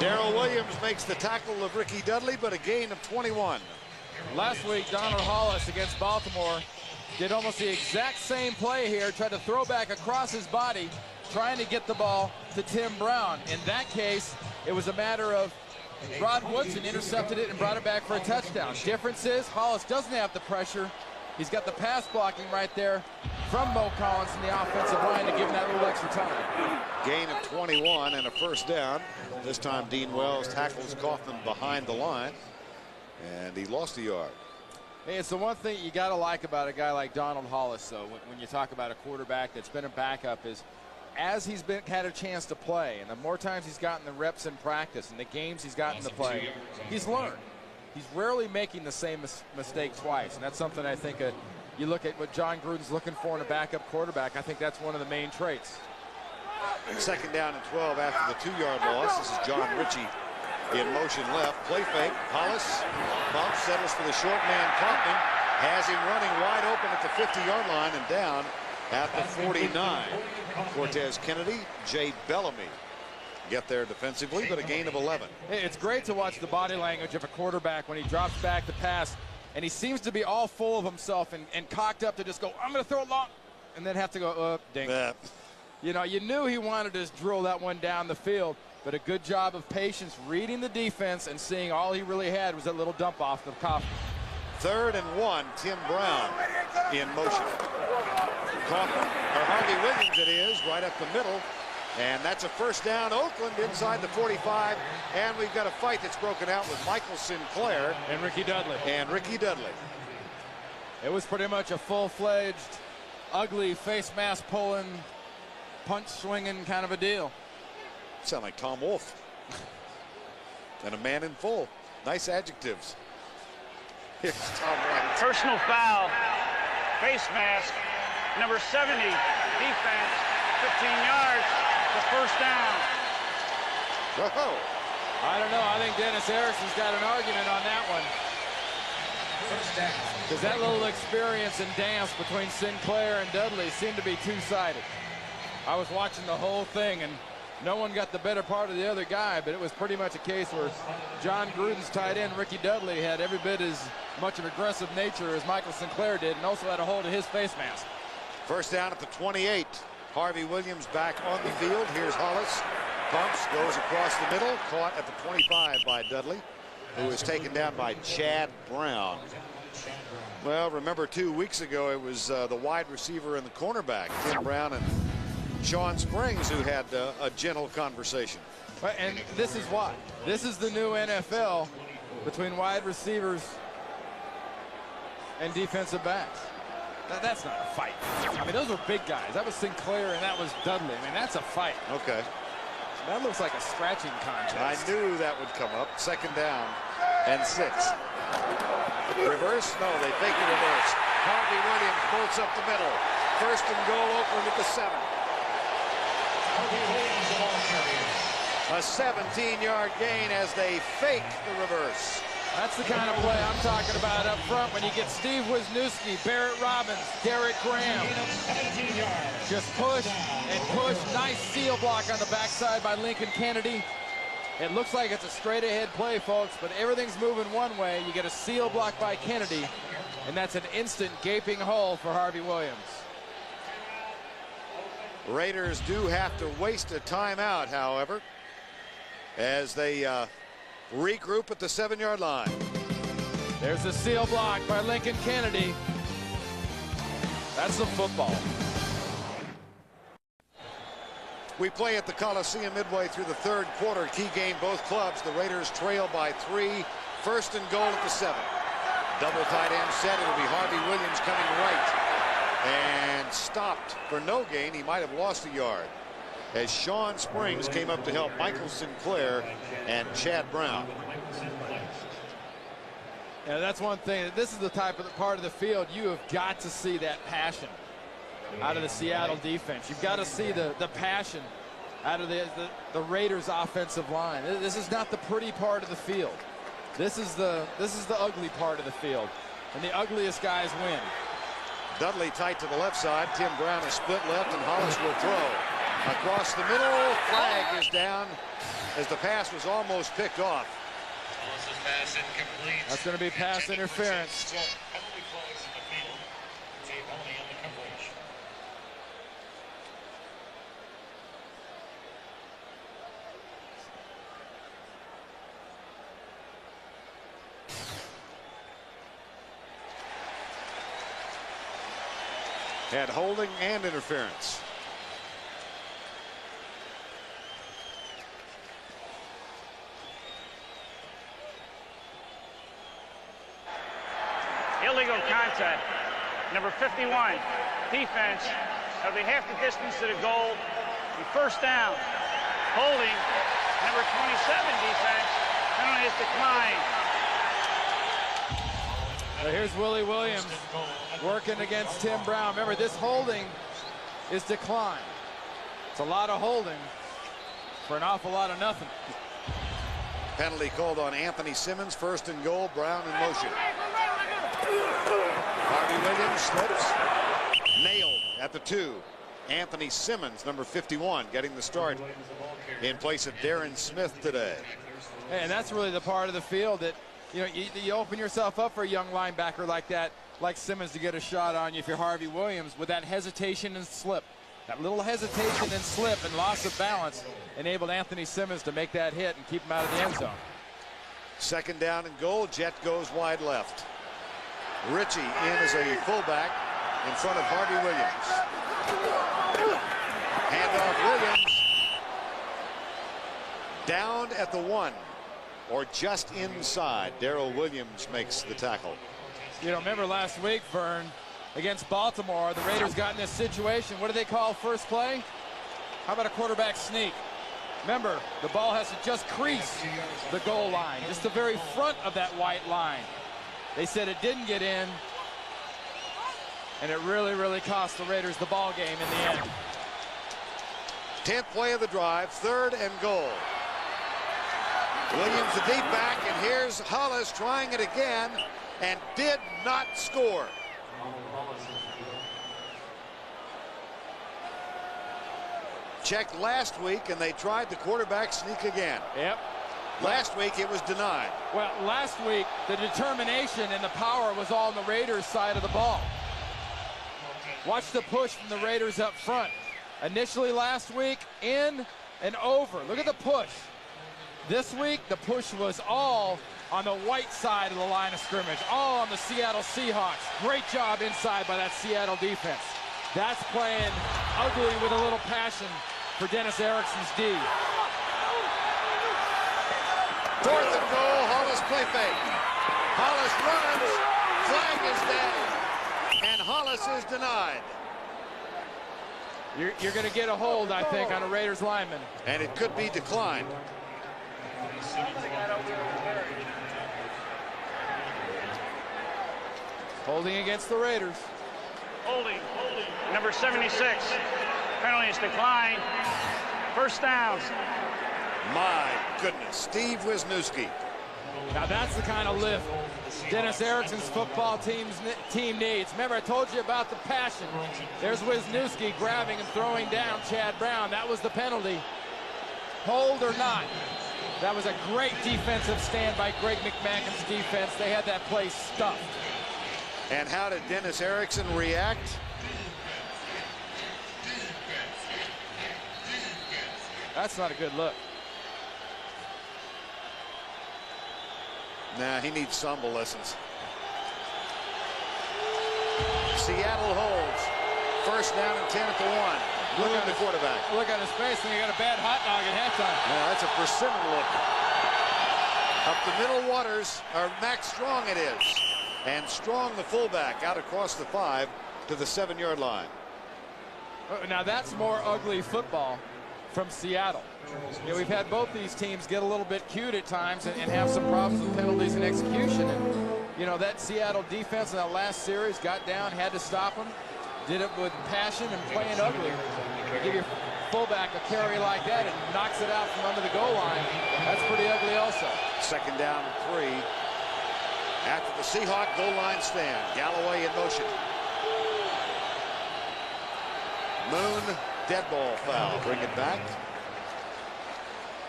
Darrell Williams makes the tackle of Ricky Dudley, but a gain of 21. Last week, Donald Hollis against Baltimore did almost the exact same play here. Tried to throw back across his body, trying to get the ball to Tim Brown. In that case, it was a matter of Rod Woodson intercepted it and brought it back for a touchdown. Difference is Hollis doesn't have the pressure. He's got the pass blocking right there from Mo Collins in the offensive line to give him that little extra time. Gain of 21 and a first down. This time Dean Wells tackles Kaufman behind the line, and he lost a yard. Hey, it's the one thing you got to like about a guy like Donald Hollis, though, when you talk about a quarterback that's been a backup, is as he's had a chance to play, and the more times he's gotten the reps in practice and the games he's gotten to play, he's learned. He's rarely making the same mistake twice, and that's something I think you look at what John Gruden's looking for in a backup quarterback. I think that's one of the main traits. Second down and 12 after the 2-yard loss. This is John Ritchie in motion left. Play fake. Hollis bumps, settles for the short man. Kaufman has him running wide open at the 50-yard line and down at the 49. Cortez Kennedy, Jay Bellamy get there defensively, but a gain of 11. Hey, it's great to watch the body language of a quarterback when he drops back to pass, and he seems to be all full of himself and cocked up to just go, I'm going to throw it long, and then have to go, ding. You know, you knew he wanted to drill that one down the field, but a good job of patience, reading the defense and seeing all he really had was that little dump off the Kaufman. 3rd and 1, Tim Brown in motion. Kaufman, or Harvey Williams it is, right up the middle. And that's a first down. Oakland inside the 45. And we've got a fight that's broken out with Michael Sinclair and Ricky Dudley. It was pretty much a full-fledged, ugly face mask pulling, punch swinging kind of a deal. Sound like Tom Wolfe. And a man in full. Nice adjectives. Here's Tom White. Personal foul. Face mask. Number 70. Defense. 15 yards. The first down. Whoa. I don't know. I think Dennis Erickson's got an argument on that one. Because that little experience and dance between Sinclair and Dudley seemed to be two-sided. I was watching the whole thing, and no one got the better part of the other guy, but it was pretty much a case where John Gruden's tight end, Ricky Dudley, had every bit as much of aggressive nature as Michael Sinclair did, and also had a hold of his face mask. First down at the 28. Harvey Williams back on the field. Here's Hollis. Pumps, goes across the middle. Caught at the 25 by Dudley, who was taken down by Chad Brown. Well, remember 2 weeks ago, it was the wide receiver and the cornerback, Tim Brown and Sean Springs, who had a gentle conversation. And this is why. This is the new NFL between wide receivers and defensive backs. That's not a fight. I mean, those were big guys. That was Sinclair and that was Dudley. I mean, that's a fight. Okay. That looks like a scratching contest. I knew that would come up. Second down and 6. Reverse? No, they fake the reverse. Harvey Williams bolts up the middle. First and goal, Oakland at the 7. A 17-yard gain as they fake the reverse. That's the kind of play I'm talking about up front when you get Steve Wisniewski, Barrett Robbins, Derek Graham. Just push and push. Nice seal block on the backside by Lincoln Kennedy. It looks like it's a straight ahead play, folks, but everything's moving one way. You get a seal block by Kennedy, and that's an instant gaping hole for Harvey Williams. Raiders do have to waste a timeout, however, as they regroup at the 7-yard line. There's a seal block by Lincoln Kennedy. That's some football. We play at the Coliseum midway through the third quarter. Key game, both clubs. The Raiders trail by 3. First and goal at the 7. Double tight end set. It'll be Harvey Williams coming right. And stopped for no gain. He might have lost a yard, as Sean Springs came up to help Michael Sinclair and Chad Brown. Yeah, that's one thing. This is the type of part of the field you have got to see that passion out of the Seattle defense. You've got to see the passion out of the Raiders offensive line. This is not the pretty part of the field. This is the ugly part of the field, and the ugliest guys win. Dudley tight to the left side. Tim Brown is split left, and Hollis will throw across the middle. Flag is down as the pass was almost picked off. Pass incomplete. That's going to be pass interference. Penalty flags in the field. Team only in the coverage. Had holding and interference. Illegal contact. Number 51, defense. That'll be half the distance to the goal. Be first down. Holding. Number 27, defense. Penalty is declined. So here's Willie Williams working against Tim Brown. Remember, this holding is declined. It's a lot of holding for an awful lot of nothing. Penalty called on Anthony Simmons. First and goal. Brown in motion. Harvey Williams slips. Nailed at the 2. Anthony Simmons, number 51, getting the start in place of Darren Smith today. And that's really the part of the field that, you know, you open yourself up for a young linebacker like that, like Simmons, to get a shot on you if you're Harvey Williams, with that hesitation and slip. That little hesitation and slip and loss of balance enabled Anthony Simmons to make that hit and keep him out of the end zone. Second down and goal. Jet goes wide left. Ritchie in as a fullback in front of Harvey Williams. Handoff Williams. Down at the 1, or just inside. Darrell Williams makes the tackle. You know, remember last week, Vern, against Baltimore, the Raiders got in this situation. What do they call first play? How about a quarterback sneak? Remember, the ball has to just crease the goal line, just the very front of that white line. They said it didn't get in, and it really, really cost the Raiders the ball game in the end. 10th play of the drive, 3rd and goal. Williams the deep back, and here's Hollis trying it again, and did not score. Checked last week, and they tried the quarterback sneak again. Yep. Last week it was denied. Well, last week the determination and the power was all on the Raiders' side of the ball. Watch the push from the Raiders up front. Initially last week, in and over. Look at the push. This week the push was all on the white side of the line of scrimmage, all on the Seattle Seahawks. Great job inside by that Seattle defense. That's playing ugly with a little passion for Dennis Erickson's D. 4th and goal, Hollis play fake. Hollis runs, flag is down, and Hollis is denied. You're going to get a hold, I think, on a Raiders lineman. And it could be declined. Holding against the Raiders. Holding. Number 76. Penalty is declined. First down. My goodness, Steve Wisniewski. Now that's the kind of lift Dennis Erickson's football team needs. Remember, I told you about the passion. There's Wisniewski grabbing and throwing down Chad Brown. That was the penalty. Hold or not. That was a great defensive stand by Greg McMackin's defense. They had that place stuffed. And how did Dennis Erickson react? That's not a good look. Nah, he needs samba lessons. Seattle holds. First down and 10 at the 1. Look at the quarterback. Look at his face, and he got a bad hot dog at halftime. Yeah, that's a persimmon look. Up the middle, Waters, or Max Strong it is. And Strong, the fullback, out across the 5 to the 7-yard line. Now that's more ugly football from Seattle. You know, we've had both these teams get a little bit cute at times and have some problems with penalties and execution. And, you know, that Seattle defense in that last series got down, had to stop them, did it with passion and playing ugly. Give your fullback a carry like that and knocks it out from under the goal line. That's pretty ugly also. Second down and 3. After the Seahawk goal line stand, Galloway in motion. Moon, dead ball foul. Bring it back.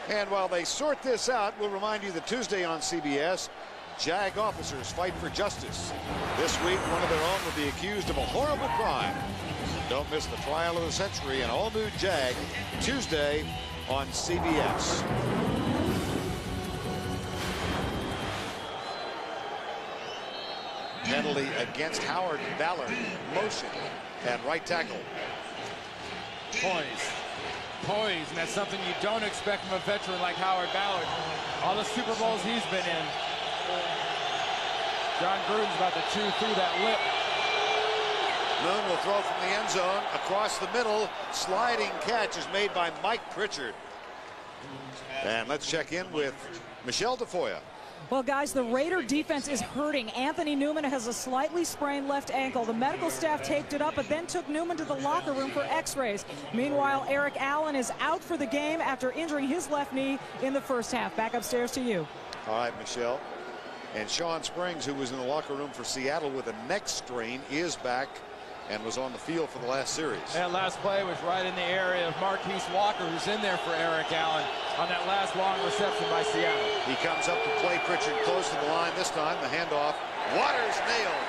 And while they sort this out, we'll remind you that Tuesday on CBS, JAG officers fight for justice. This week, one of their own will be accused of a horrible crime. Don't miss the trial of the century, an all-new JAG, Tuesday on CBS. Penalty against Howard Ballard. Motion at right tackle. Poise, and that's something you don't expect from a veteran like Howard Ballard. All the Super Bowls he's been in. John Gruden's about to chew through that lip. Moon will throw from the end zone across the middle. Sliding catch is made by Mike Pritchard. And let's check in with Michelle Tafoya. Well, guys, the Raider defense is hurting. Anthony Newman has a slightly sprained left ankle. The medical staff taped it up, but then took Newman to the locker room for x-rays. Meanwhile, Eric Allen is out for the game after injuring his left knee in the first half. Back upstairs to you. All right, Michelle. And Sean Springs, who was in the locker room for Seattle with a neck strain, is back and was on the field for the last series. That last play was right in the area of Marquise Walker, who's in there for Eric Allen on that last long reception by Seattle. He comes up to play Pritchard close to the line this time. The handoff. Waters nailed.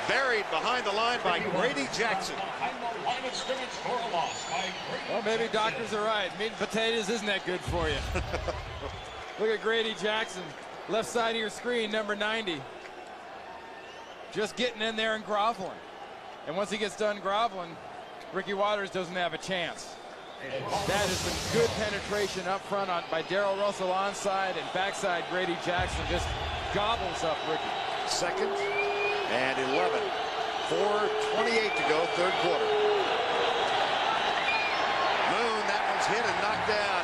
Buried behind the line by Grady Jackson. Well, maybe doctors are right. Meat and potatoes isn't that good for you. Look at Grady Jackson, left side of your screen, number 90. Just getting in there and groveling. And once he gets done groveling, Ricky Waters doesn't have a chance. That is some good penetration up front by Darrell Russell onside, and backside Grady Jackson just gobbles up Ricky. Second and 11. 4:28 to go, third quarter. Moon, that one's hit and knocked down.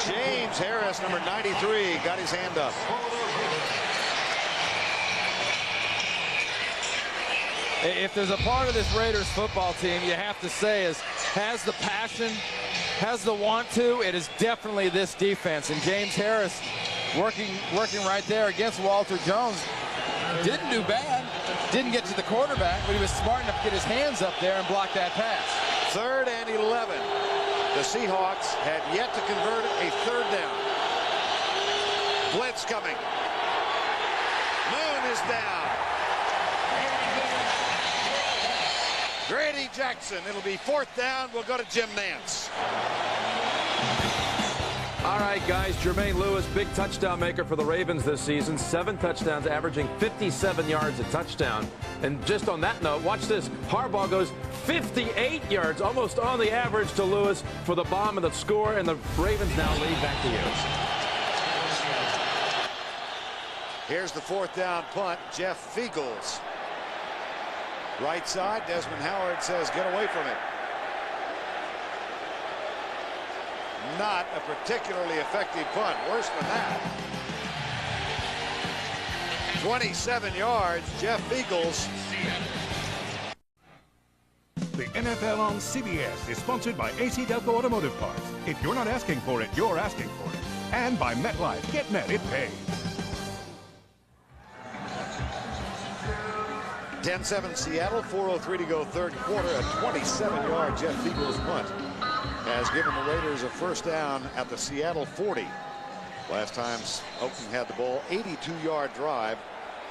James Harris, number 93, got his hand up. If there's a part of this Raiders football team you have to say is has the passion, has the want to, it is definitely this defense. And James Harris working right there against Walter Jones. Didn't do bad, didn't get to the quarterback, but he was smart enough to get his hands up there and block that pass. Third and 11. The Seahawks had yet to convert a third down. Blitz coming. Moon is down. Grady Jackson. It'll be fourth down. We'll go to Jim Nance. All right, guys. Jermaine Lewis, big touchdown maker for the Ravens this season. 7 touchdowns, averaging 57 yards a touchdown. And just on that note, watch this. Harbaugh goes 58 yards, almost on the average to Lewis for the bomb and the score. And the Ravens now lead. Back to you. Here's the fourth down punt. Jeff Fiegels. Right side, Desmond Howard says, get away from it. Not a particularly effective punt. Worse than that. 27 yards, Jeff Fiegels. The NFL on CBS is sponsored by AC Delco Automotive Parts. If you're not asking for it, you're asking for it. And by MetLife. Get Met, it pays. 10-7 Seattle, 4:03 to go third quarter. A 27-yard Jeff Fiegels punt. has given the Raiders a first down at the Seattle 40. Last time Oakland had the ball, 82-yard drive.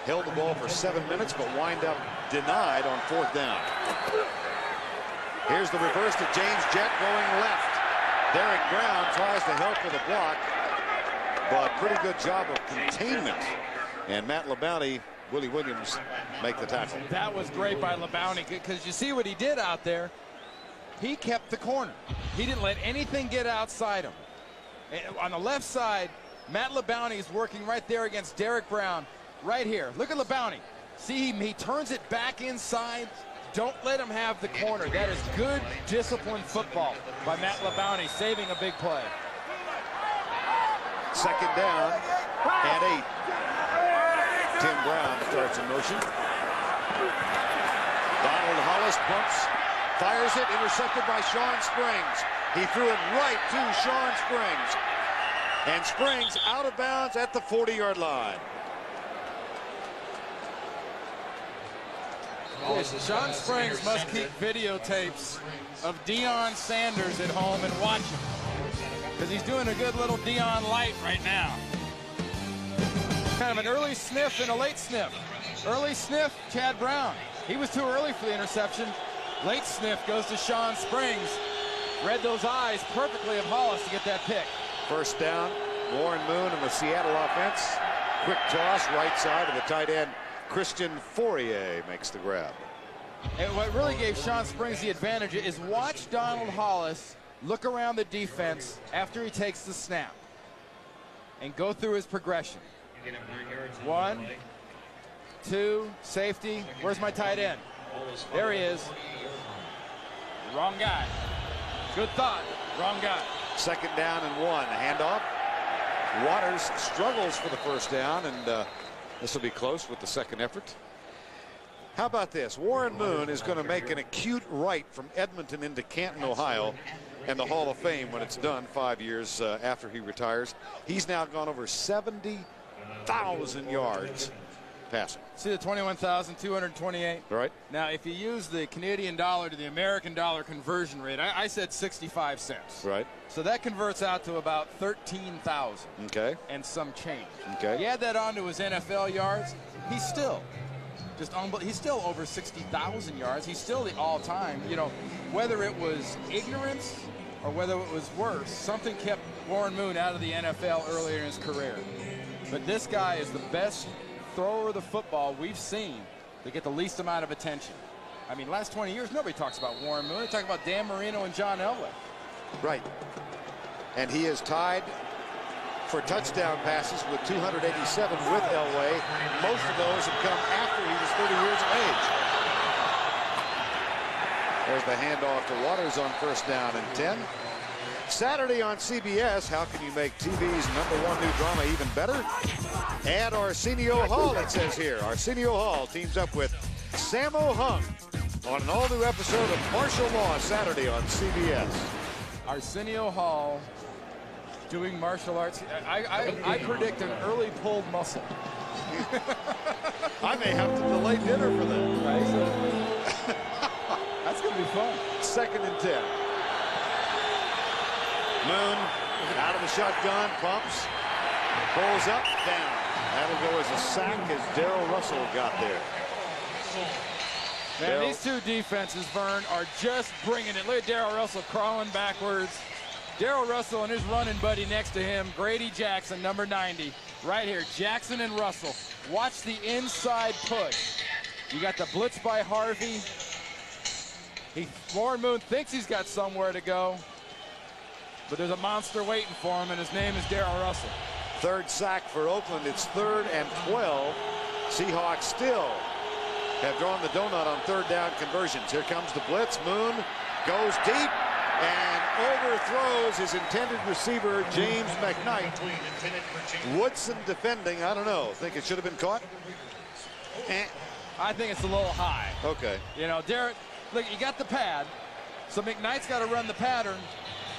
Held the ball for 7 minutes, but wind up denied on 4th down. Here's the reverse to James Jett going left. Derek Brown tries to help with a block, but pretty good job of containment. And Matt LeBounty, Willie Williams make the tackle. That was great by LeBounty, because you see what he did out there. He kept the corner. He didn't let anything get outside him. And on the left side, Matt LeBounty is working right there against Derek Brown. Right here. Look at LeBounty. See, he turns it back inside. Don't let him have the corner. That is good, disciplined football by Matt LeBounty, saving a big play. 2nd down and 8. Tim Brown starts in motion. Donald Hollis pumps, fires it, intercepted by Sean Springs. He threw it right to Sean Springs. And Springs out of bounds at the 40-yard line. Sean Springs must keep videotapes of Deion Sanders at home and watch him, because he's doing a good little Deion light right now. Kind of an early sniff and a late sniff. Early sniff, Chad Brown. He was too early for the interception. Late sniff goes to Sean Springs. Read those eyes perfectly of Hollis to get that pick. 1st down, Warren Moon and the Seattle offense. Quick toss right side of the tight end. Christian Fourier makes the grab. And what really gave Sean Springs the advantage is watch Donald Hollis look around the defense after he takes the snap and go through his progression. 1, 2, safety. Where's my tight end? There he is. Wrong guy. Good thought. Wrong guy. 2nd down and 1. Handoff. Waters struggles for the 1st down, and this will be close with the 2nd effort. How about this? Warren Moon is going to make an acute right from Edmonton into Canton, Ohio, and the Hall of Fame when it's done 5 years after he retires. He's now gone over 70,000 yards passing. See the 21,228? Right. Now, if you use the Canadian dollar to the American dollar conversion rate, I said 65 cents. Right. So that converts out to about 13,000. Okay. And some change. Okay. You add that on to his NFL yards, he's still he's still over 60,000 yards. He's still the all-time. You know, whether it was ignorance or whether it was worse, something kept Warren Moon out of the NFL earlier in his career. But this guy is the best thrower of the football we've seen to get the least amount of attention. I mean, last 20 years, nobody talks about Warren Moon. They talk about Dan Marino and John Elway. Right. And he is tied for touchdown passes with 287 with Elway. Most of those have come after he was 30 years of age. There's the handoff to Waters on 1st down and 10. Saturday on CBS, how can you make TV's #1 new drama even better? Add Arsenio Hall, it says here. Arsenio Hall teams up with Sammo Hung on an all-new episode of Martial Law Saturday on CBS. Arsenio Hall doing martial arts. I predict an early pulled muscle. I may have to delay dinner for that. Right? So, that's going to be fun. 2nd and 10. Moon out of the shotgun, pumps, pulls up, down. That'll go as a sack as Darrell Russell got there. Man, these two defenses, Vern, are just bringing it. Look at Darrell Russell crawling backwards. Darrell Russell and his running buddy next to him, Grady Jackson, number 90. Right here, Jackson and Russell. Watch the inside push. You got the blitz by Harvey. Warren Moon thinks he's got somewhere to go, but there's a monster waiting for him, and his name is Darrell Russell. 3rd sack for Oakland. It's 3rd and 12. Seahawks still have drawn the donut on 3rd down conversions. Here comes the blitz. Moon goes deep and overthrows his intended receiver, James McKnight. Woodson defending. I don't know. Think it should have been caught? I think it's a little high. Okay. You know, Derek, look, you got the pad, so McKnight's got to run the pattern,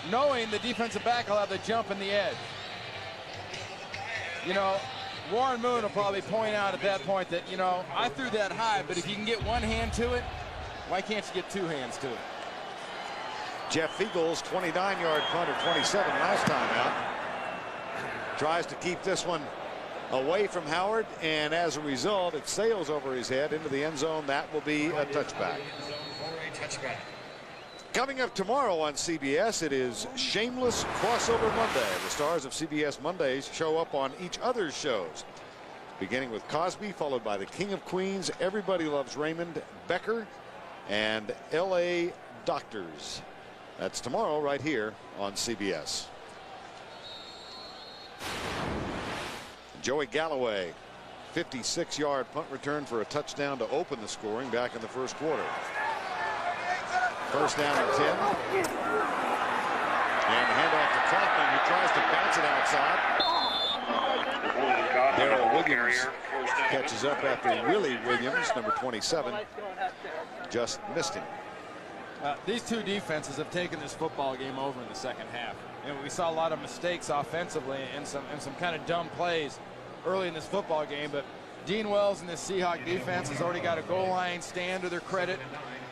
knowing the defensive back will have the jump in the edge. You know, Warren Moon will probably point out at that point that, you know, I threw that high, but if you can get one hand to it, why can't you get two hands to it? Jeff Eagles 29-yard punt of 27 last time out. Tries to keep this one away from Howard, and as a result it sails over his head into the end zone. That will be a touchback. Coming up tomorrow on CBS, it is Shameless Crossover Monday. The stars of CBS Mondays show up on each other's shows, beginning with Cosby, followed by the King of Queens, Everybody Loves Raymond, Becker, and L.A. Doctors. That's tomorrow right here on CBS. Joey Galloway, 56-yard punt return for a touchdown to open the scoring back in the first quarter. First down and 10. And handoff to Kaufman, who tries to bounce it outside. Darrell Williams catches up after Willie Williams, number 27, just missed him. These two defenses have taken this football game over in the second half. And we saw a lot of mistakes offensively and some kind of dumb plays early in this football game. But Dean Wells and this Seahawk defense has already got a goal line stand to their credit.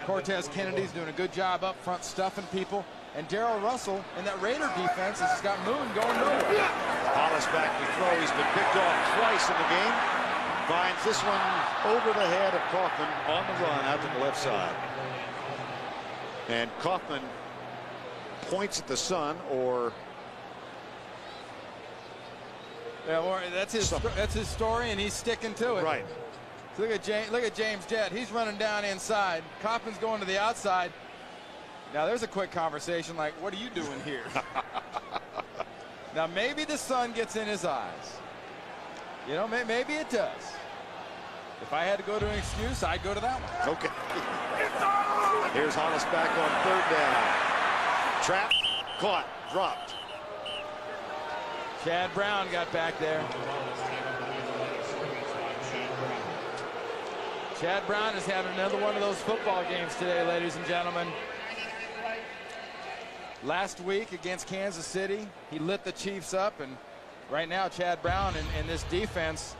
Cortez Kennedy's doing a good job up front stuffing people. And Darrell Russell and that Raider defense has got Moon going nowhere. Hollis back to throw. He's been picked off twice in the game. Finds this one over the head of Kaufman on the run out to the left side. And Kaufman points at the sun, or yeah, well, that's his story, and he's sticking to it. Right. So look at James Jett. He's running down inside. Kaufman's going to the outside. Now there's a quick conversation like, what are you doing here? Now maybe the sun gets in his eyes. You know, maybe it does. If I had to go to an excuse, I'd go to that one. Okay. Here's Hollis back on third down. Trapped, caught, dropped. Chad Brown got back there. Chad Brown is having another one of those football games today, ladies and gentlemen. Last week against Kansas City, he lit the Chiefs up, and right now Chad Brown and this defense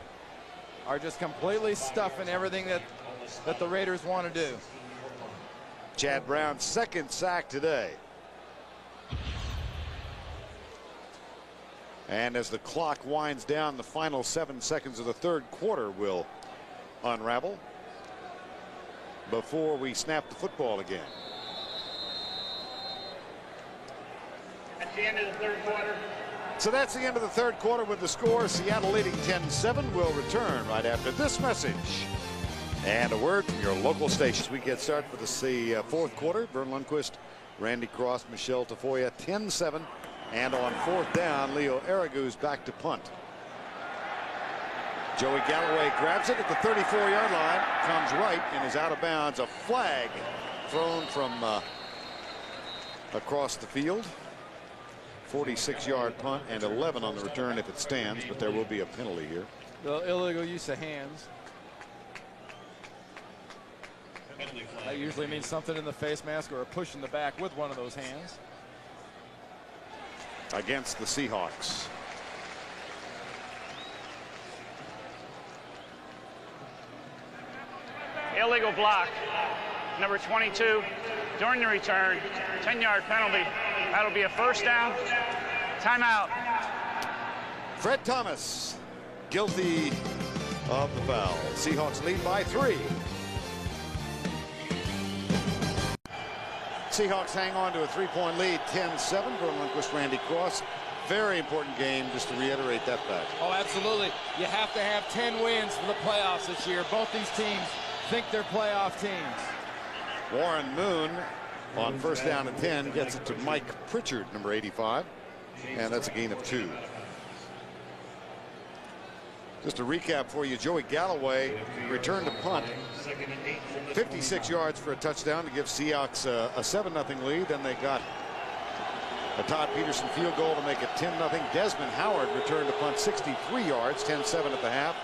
are just completely stuffing everything that the Raiders want to do. Chad Brown's second sack today. And as the clock winds down, the final 7 seconds of the third quarter will unravel before we snap the football again. At the end of the third quarter. So that's the end of the third quarter with the score. Seattle leading 10-7. Will return right after this message and a word from your local stations. We get started for the fourth quarter. Vern Lundquist, Randy Cross, Michelle Tafoya, 10-7. And on fourth down, Leo Aragu's back to punt. Joey Galloway grabs it at the 34-yard line, comes right and is out of bounds. A flag thrown from across the field. 46-yard punt and 11 on the return if it stands, but there will be a penalty here. The illegal use of hands. That usually means something in the face mask or a push in the back with one of those hands. Against the Seahawks. Illegal block. Number 22 during the return. 10-yard penalty. That'll be a first down. Timeout. Fred Thomas guilty of the foul. Seahawks lead by 3. Seahawks hang on to a 3-point lead, 10-7. Vern Lundquist, Randy Cross. Very important game, just to reiterate that fact. Oh, absolutely. You have to have 10 wins for the playoffs this year. Both these teams think they're playoff teams. Warren Moon on first down and 10 gets it to Mike Pritchard, number 85, and that's a gain of 2. Just a recap for you, Joey Galloway returned to punt, 56 yards for a touchdown to give Seahawks a 7-0 lead. Then they got a Todd Peterson field goal to make it 10-0. Desmond Howard returned to punt 63 yards, 10-7 at the half.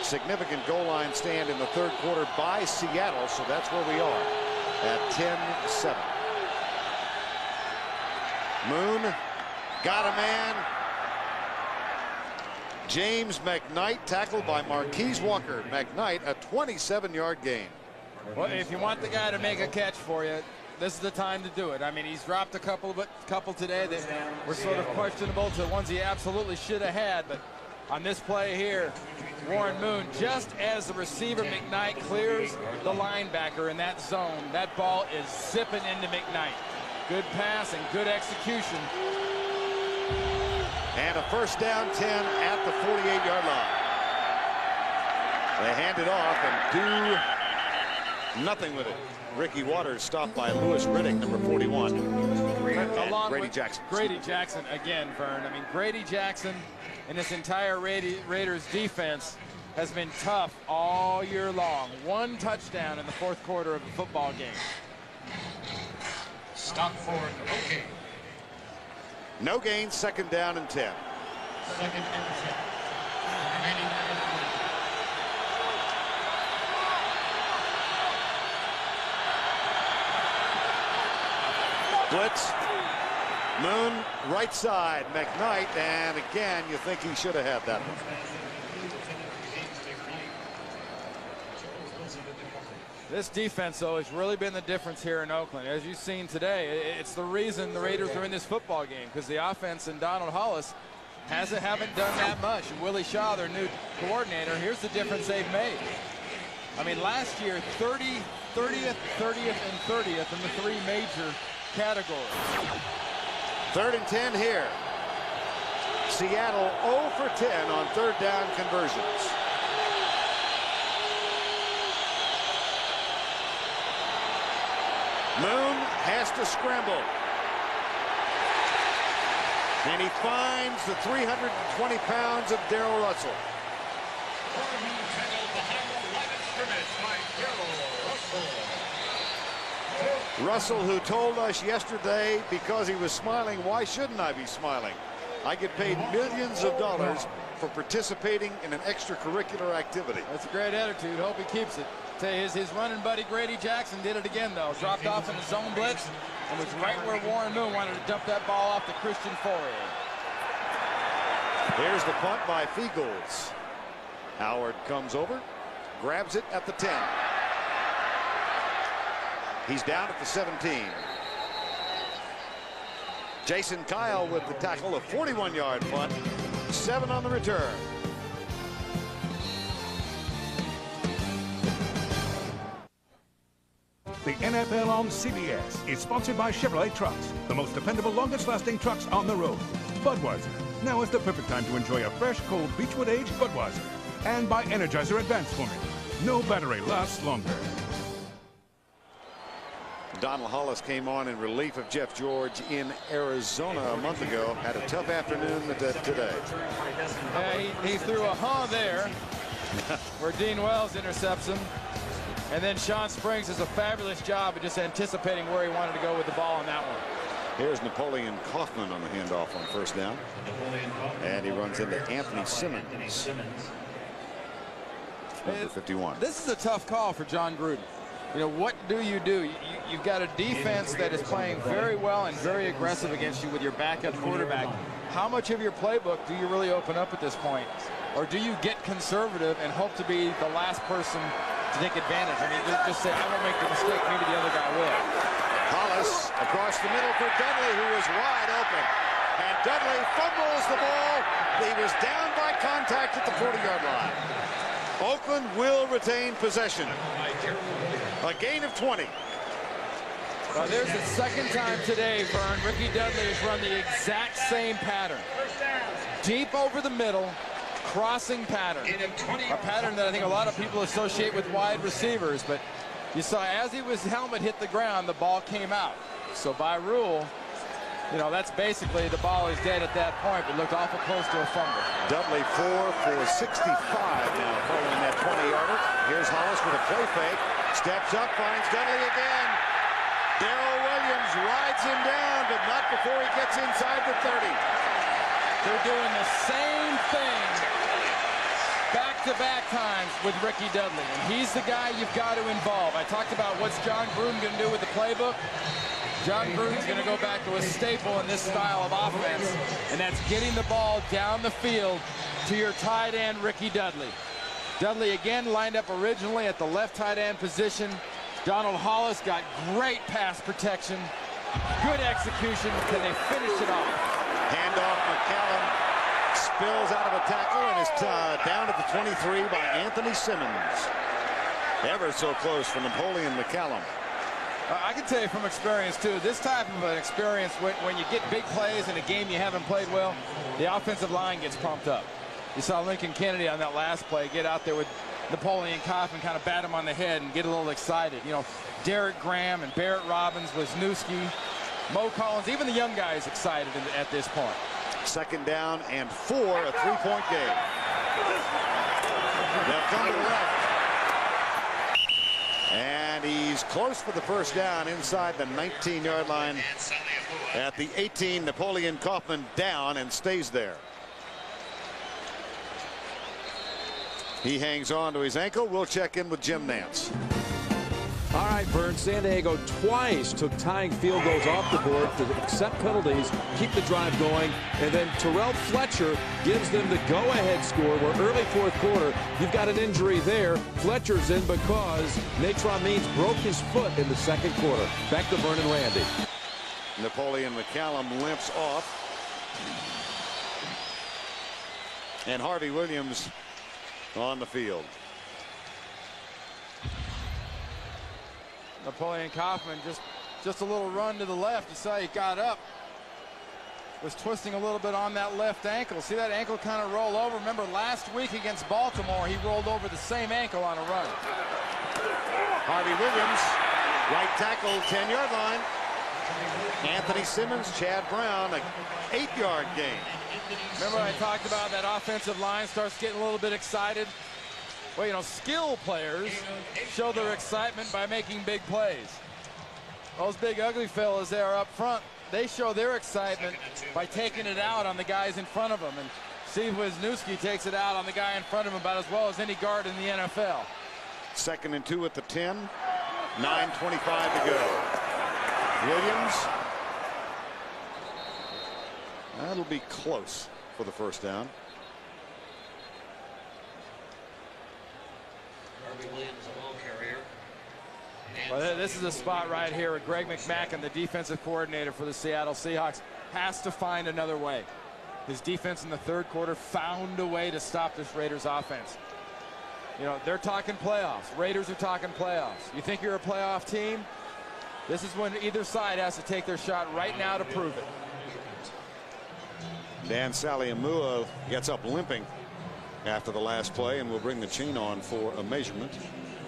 Significant goal line stand in the third quarter by Seattle, so that's where we are at 10-7. Moon got a man. James McKnight tackled by Marquise Walker. McKnight, a 27-yard gain. Well, if you want the guy to make a catch for you, this is the time to do it. I mean, he's dropped a couple today that were sort of questionable to the ones he absolutely should have had. But on this play here, Warren Moon, just as the receiver McKnight clears the linebacker in that zone, that ball is zipping into McKnight. Good pass and good execution. And a first down 10 at the 48-yard line. They hand it off and do nothing with it. Ricky Waters stopped by Lewis Riddick, number 41. Along Grady with Jackson. Grady Jackson again, Vern. I mean, Grady Jackson and this entire Raiders defense has been tough all year long. One touchdown in the fourth quarter of the football game. Stop for no gain. No gain, second down and 10. Second and 10. Remaining blitz. Moon, right side. McKnight, and again, you think he should have had that one. This defense, though, has really been the difference here in Oakland. As you've seen today, it's the reason the Raiders are in this football game, because the offense and Donald Hollis haven't done that much. And Willie Shaw, their new coordinator, here's the difference they've made. I mean, last year, 30th, 30th, and 30th in the three major categories. Third and 10 here. Seattle 0 for 10 on third down conversions. Moon has to scramble. And he finds the 320 pounds of Darrell Russell. Russell, who told us yesterday, because he was smiling, why shouldn't I be smiling? I get paid millions of dollars for participating in an extracurricular activity. That's a great attitude. Hope he keeps it. Tell you, his running buddy Grady Jackson did it again, though. Dropped off in the zone blitz and was right where Warren Moon wanted to dump that ball off to Christian Fourier. Here's the punt by Fiegels. Howard comes over, grabs it at the 10. He's down at the 17. Jason Kyle with the tackle, a 41-yard punt, 7 on the return. The NFL on CBS is sponsored by Chevrolet Trucks, the most dependable, longest-lasting trucks on the road. Budweiser. Now is the perfect time to enjoy a fresh, cold Beechwood-aged Budweiser. And by Energizer Advanced Formula. No battery lasts longer. Donald Hollis came on in relief of Jeff George in Arizona a month ago. Had a tough afternoon today. He threw a there where Dean Wells intercepts him. And then Sean Springs does a fabulous job of just anticipating where he wanted to go with the ball on that one. Here's Napoleon Kaufman on the handoff on first down. And he runs into Anthony Simmons. Number 51. This is a tough call for John Gruden. You know, what do? You've got a defense that is playing very well and very aggressive against you with your backup quarterback. How much of your playbook do you really open up at this point? Or do you get conservative and hope to be the last person to take advantage? I mean, just say, I won't make the mistake, maybe the other guy will. Hollis across the middle for Dudley, who is wide open. And Dudley fumbles the ball. He was down by contact at the 40-yard line. Oakland will retain possession. A gain of 20. There's the second time today, Vern, Ricky Dudley has run the exact same pattern. Deep over the middle, crossing pattern. A pattern that I think a lot of people associate with wide receivers, but you saw as his helmet hit the ground, the ball came out. So by rule, you know, that's basically the ball is dead at that point, but looked awful close to a fumble. Dudley 4 for 65 now following that 20-yarder. Here's Hollis with a play fake. Steps up, finds Dudley again. Darrell Williams rides him down, but not before he gets inside the 30. They're doing the same thing back-to-back times with Ricky Dudley, and he's the guy you've got to involve. I talked about what's John Gruden going to do with the playbook. John Gruden's going to go back to a staple in this style of offense, and that's getting the ball down the field to your tight end, Ricky Dudley. Dudley again lined up originally at the left tight end position. Donald Hollis got great pass protection. Good execution. Can they finish it off? Handoff. McCallum spills out of a tackle and is down at the 23 by Anthony Simmons. Ever so close for Napoleon McCallum. I can tell you from experience, too, this type of an experience, when you get big plays in a game you haven't played well, the offensive line gets pumped up. You saw Lincoln Kennedy on that last play get out there with Napoleon Kaufman, kind of bat him on the head and get a little excited. You know, Derek Graham and Barrett Robbins, Wisniewski, Mo Collins, even the young guys excited at this point. 2nd down and 4, a 3-point game. They'll come to the left. And he's close for the 1st down inside the 19-yard line. At the 18, Napoleon Kaufman down and stays there. He hangs on to his ankle. We'll check in with Jim Nance. All right, Vern, San Diego twice took tying field goals off the board to accept penalties, keep the drive going, and then Terrell Fletcher gives them the go-ahead score. Where early 4th quarter, you've got an injury there. Fletcher's in because Natron Means broke his foot in the 2nd quarter. Back to Vern and Randy. Napoleon McCallum limps off. And Harvey Williams on the field. Napoleon Kaufman just a little run to the left. You saw he got up, was twisting a little bit on that left ankle. See that ankle kind of roll over? Remember last week against Baltimore, he rolled over the same ankle on a run. Harvey Williams, right tackle, 10-yard line. Anthony Simmons, Chad Brown, an 8-yard gain. Remember I talked about that offensive line starts getting a little bit excited? Well, you know, skill players show their excitement by making big plays. Those big ugly fellas there up front, they show their excitement by taking it out on the guys in front of them. And Steve Wisniewski takes it out on the guy in front of him about as well as any guard in the NFL. 2nd and 2 at the 10. 9:25 to go. Williams. That'll be close for the 1st down. Williams, a ball carrier. Well, this is a spot right here where Greg McMackin, the defensive coordinator for the Seattle Seahawks, has to find another way. His defense in the 3rd quarter found a way to stop this Raiders offense. You know, they're talking playoffs. Raiders are talking playoffs. You think you're a playoff team? This is when either side has to take their shot right now to prove it. Dan Saliamua gets up limping after the last play, and we'll bring the chain on for a measurement.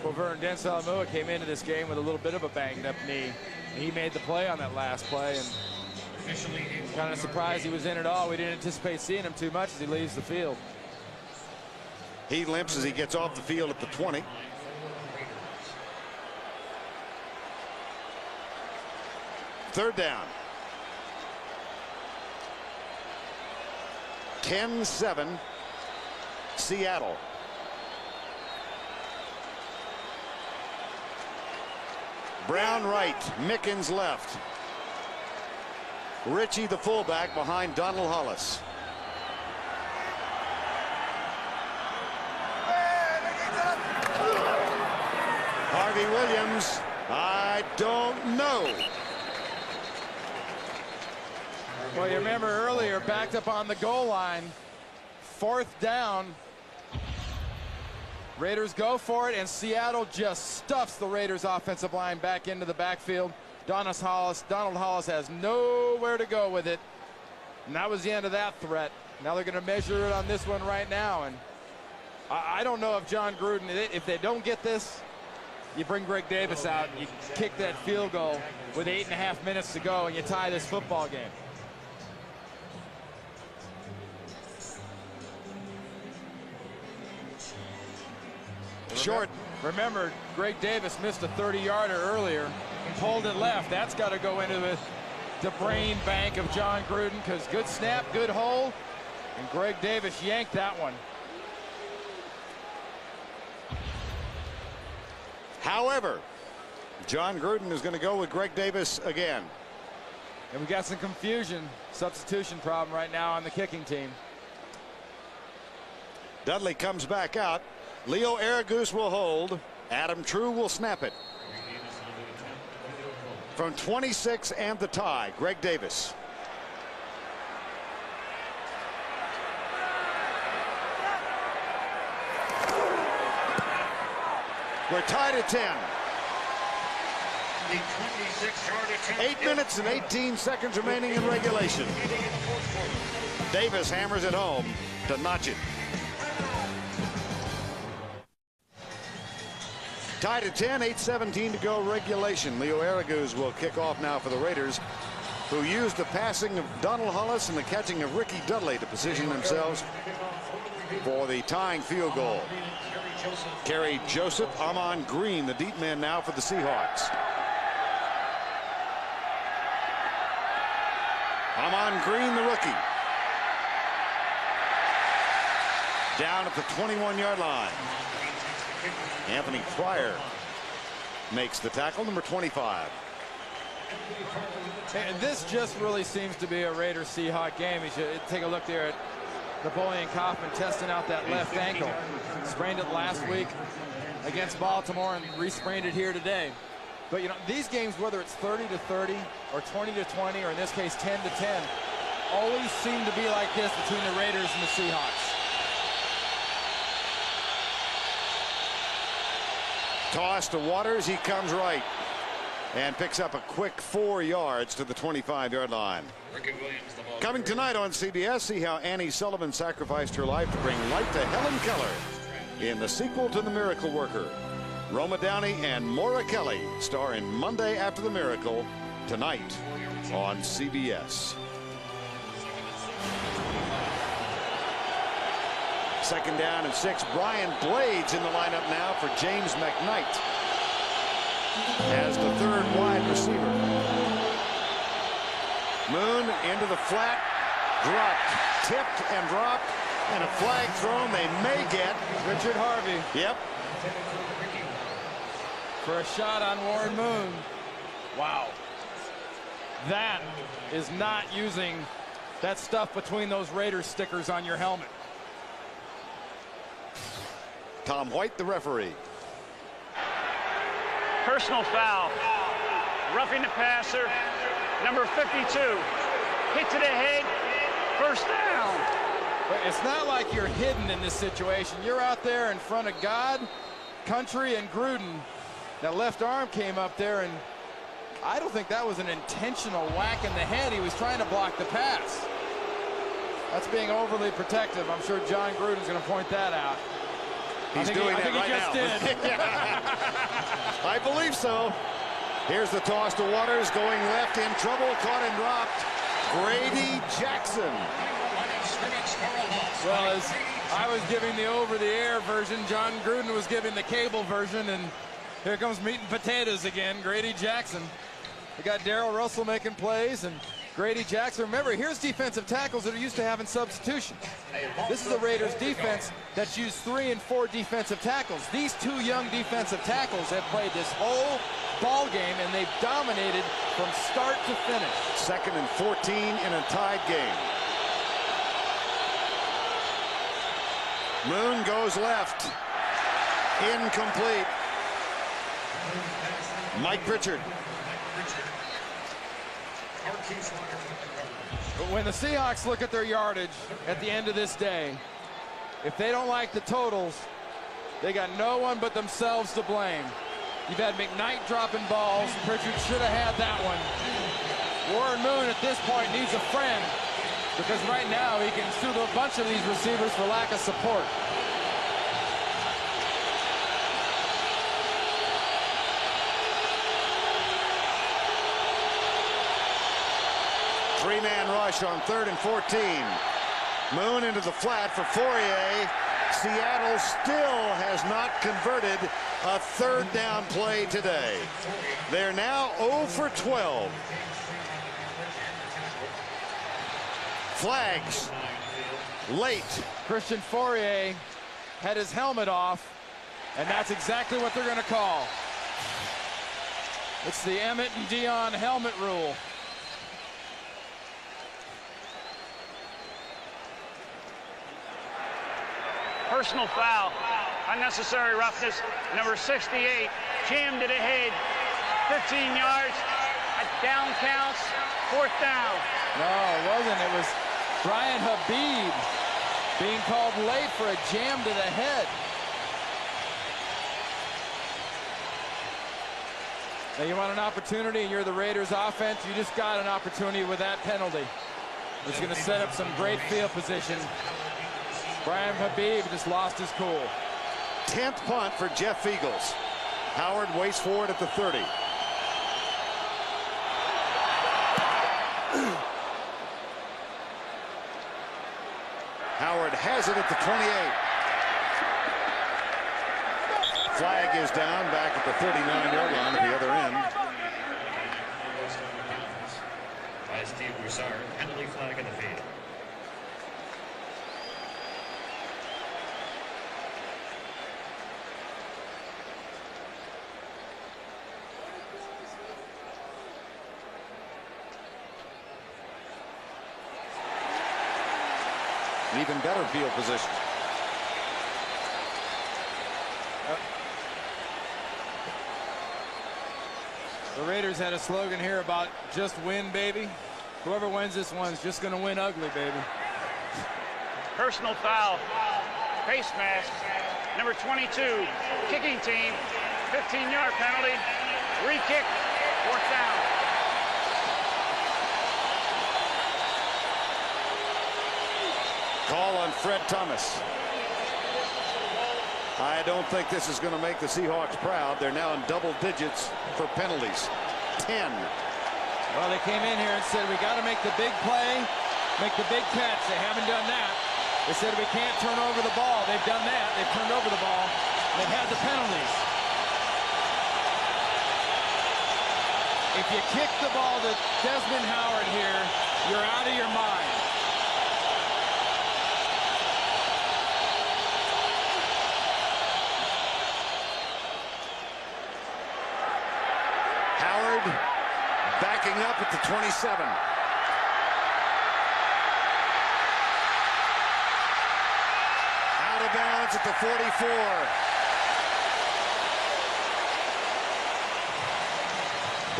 Well, Vern, Dan Saliamua came into this game with a little bit of a banged-up knee. He made the play on that last play, and kind of surprised he was in at all. We didn't anticipate seeing him too much as he leaves the field. He limps as he gets off the field at the 20. Third down. 10-7. Seattle. Brown right, Mickens left. Ritchie the fullback behind Donald Hollis. Harvey Williams, I don't know. Well, you remember earlier, backed up on the goal line, 4th down. Raiders go for it, and Seattle just stuffs the Raiders offensive line back into the backfield. Donald Hollis has nowhere to go with it. And that was the end of that threat. Now they're going to measure it on this one right now. And I don't know if John Gruden, if they don't get this, you bring Greg Davis out, you kick that field goal with 8.5 minutes to go, and you tie this football game. Short. Remember, Greg Davis missed a 30-yarder earlier, pulled it left. That's got to go into the brain bank of John Gruden, because good snap, good hold, and Greg Davis yanked that one. However, John Gruden is going to go with Greg Davis again. And we got some confusion, substitution problem right now on the kicking team. Dudley comes back out. Leo Aragoose will hold. Adam True will snap it. from 26 and the tie. Greg Davis. We're tied at 10. 8 minutes and 18 seconds remaining in regulation. Davis hammers it home to notch it. Tied at 10, 8:17 to go regulation. Leo Araguz will kick off now for the Raiders, who used the passing of Donald Hollis and the catching of Ricky Dudley to position themselves for the tying field goal. Kerry Joseph, Amon Green, the deep man now for the Seahawks. Amon Green, the rookie. Down at the 21-yard line. Anthony Pryor makes the tackle, number 25. And this just really seems to be a Raiders-Seahawks game. You should take a look there at Napoleon Kaufman testing out that left ankle. Sprained it last week against Baltimore and re-sprained it here today. But, you know, these games, whether it's 30-30 or 20-20, or in this case 10-10, always seem to be like this between the Raiders and the Seahawks. Toss to Waters. He comes right and picks up a quick 4 yards to the 25-yard line. Coming tonight on CBS, see how Annie Sullivan sacrificed her life to bring light to Helen Keller in the sequel to The Miracle Worker. Roma Downey and Maura Kelly star in Monday After the Miracle tonight on CBS. Second down and 6. Brian Blades in the lineup now for James McKnight as the third wide receiver. Moon into the flat, dropped, tipped and dropped, and a flag thrown. They may get Richard Harvey. Yep. For a shot on Warren Moon. Wow. That is not using that stuff between those Raiders stickers on your helmet. Tom White, the referee. Personal foul. Roughing the passer. Number 52. Hit to the head. First down. But it's not like you're hidden in this situation. You're out there in front of God, country, and Gruden. That left arm came up there, and I don't think that was an intentional whack in the head. He was trying to block the pass. That's being overly protective. I'm sure John Gruden's going to point that out. He's doing that right now. Did. I believe so. Here's the toss to Waters, going left, in trouble, caught and dropped. Grady Jackson. Well, as I was giving the over-the-air version, John Gruden was giving the cable version, and here comes meat and potatoes again. Grady Jackson. We got Darrell Russell making plays, and Grady Jackson. Remember, here's defensive tackles that are used to having substitutions. This is a Raiders defense that's used 3 and 4 defensive tackles. These 2 young defensive tackles have played this whole ball game, and they've dominated from start to finish. 2nd and 14 in a tied game. Moon goes left. Incomplete. Mike Pritchard. But when the Seahawks look at their yardage at the end of this day, if they don't like the totals, they got no one but themselves to blame. You've had McKnight dropping balls. Pritchard should have had that one. Warren Moon at this point needs a friend, because right now he can sue a bunch of these receivers for lack of support. Three-man rush on 3rd and 14. Moon into the flat for Fourier. Seattle still has not converted a 3rd down play today. They're now 0 for 12. Flags late. Christian Fourier had his helmet off, and that's exactly what they're going to call. It's the Emmett and Dion helmet rule. Personal foul. Unnecessary roughness. Number 68 jammed to the head. 15 yards. Down counts, 4th down. No, it wasn't. It was Brian Habib being called late for a jam to the head. Now you want an opportunity and you're the Raiders offense, you just got an opportunity with that penalty. It's going to set up some great field position. Brian Habib just lost his cool. 10th punt for Jeff Eagles. Howard waits for it at the 30. Howard has it at the 28. Flag is down back at the 39-yard line at the other end. By Steve Broussard, penalty flag in the field. An even better field position. The Raiders had a slogan here about just win, baby. Whoever wins this one's just going to win ugly, baby. Personal foul, face mask, number 22, kicking team, 15-yard penalty, re-kick, 4th down. Call on Fred Thomas. I don't think this is going to make the Seahawks proud. They're now in double digits for penalties. 10. Well, they came in here and said, we got to make the big play, make the big catch. They haven't done that. They said, we can't turn over the ball. They've done that. They've turned over the ball. They've had the penalties. If you kick the ball to Desmond Howard here, you're out of your mind. Backing up at the 27. Out of bounds at the 44.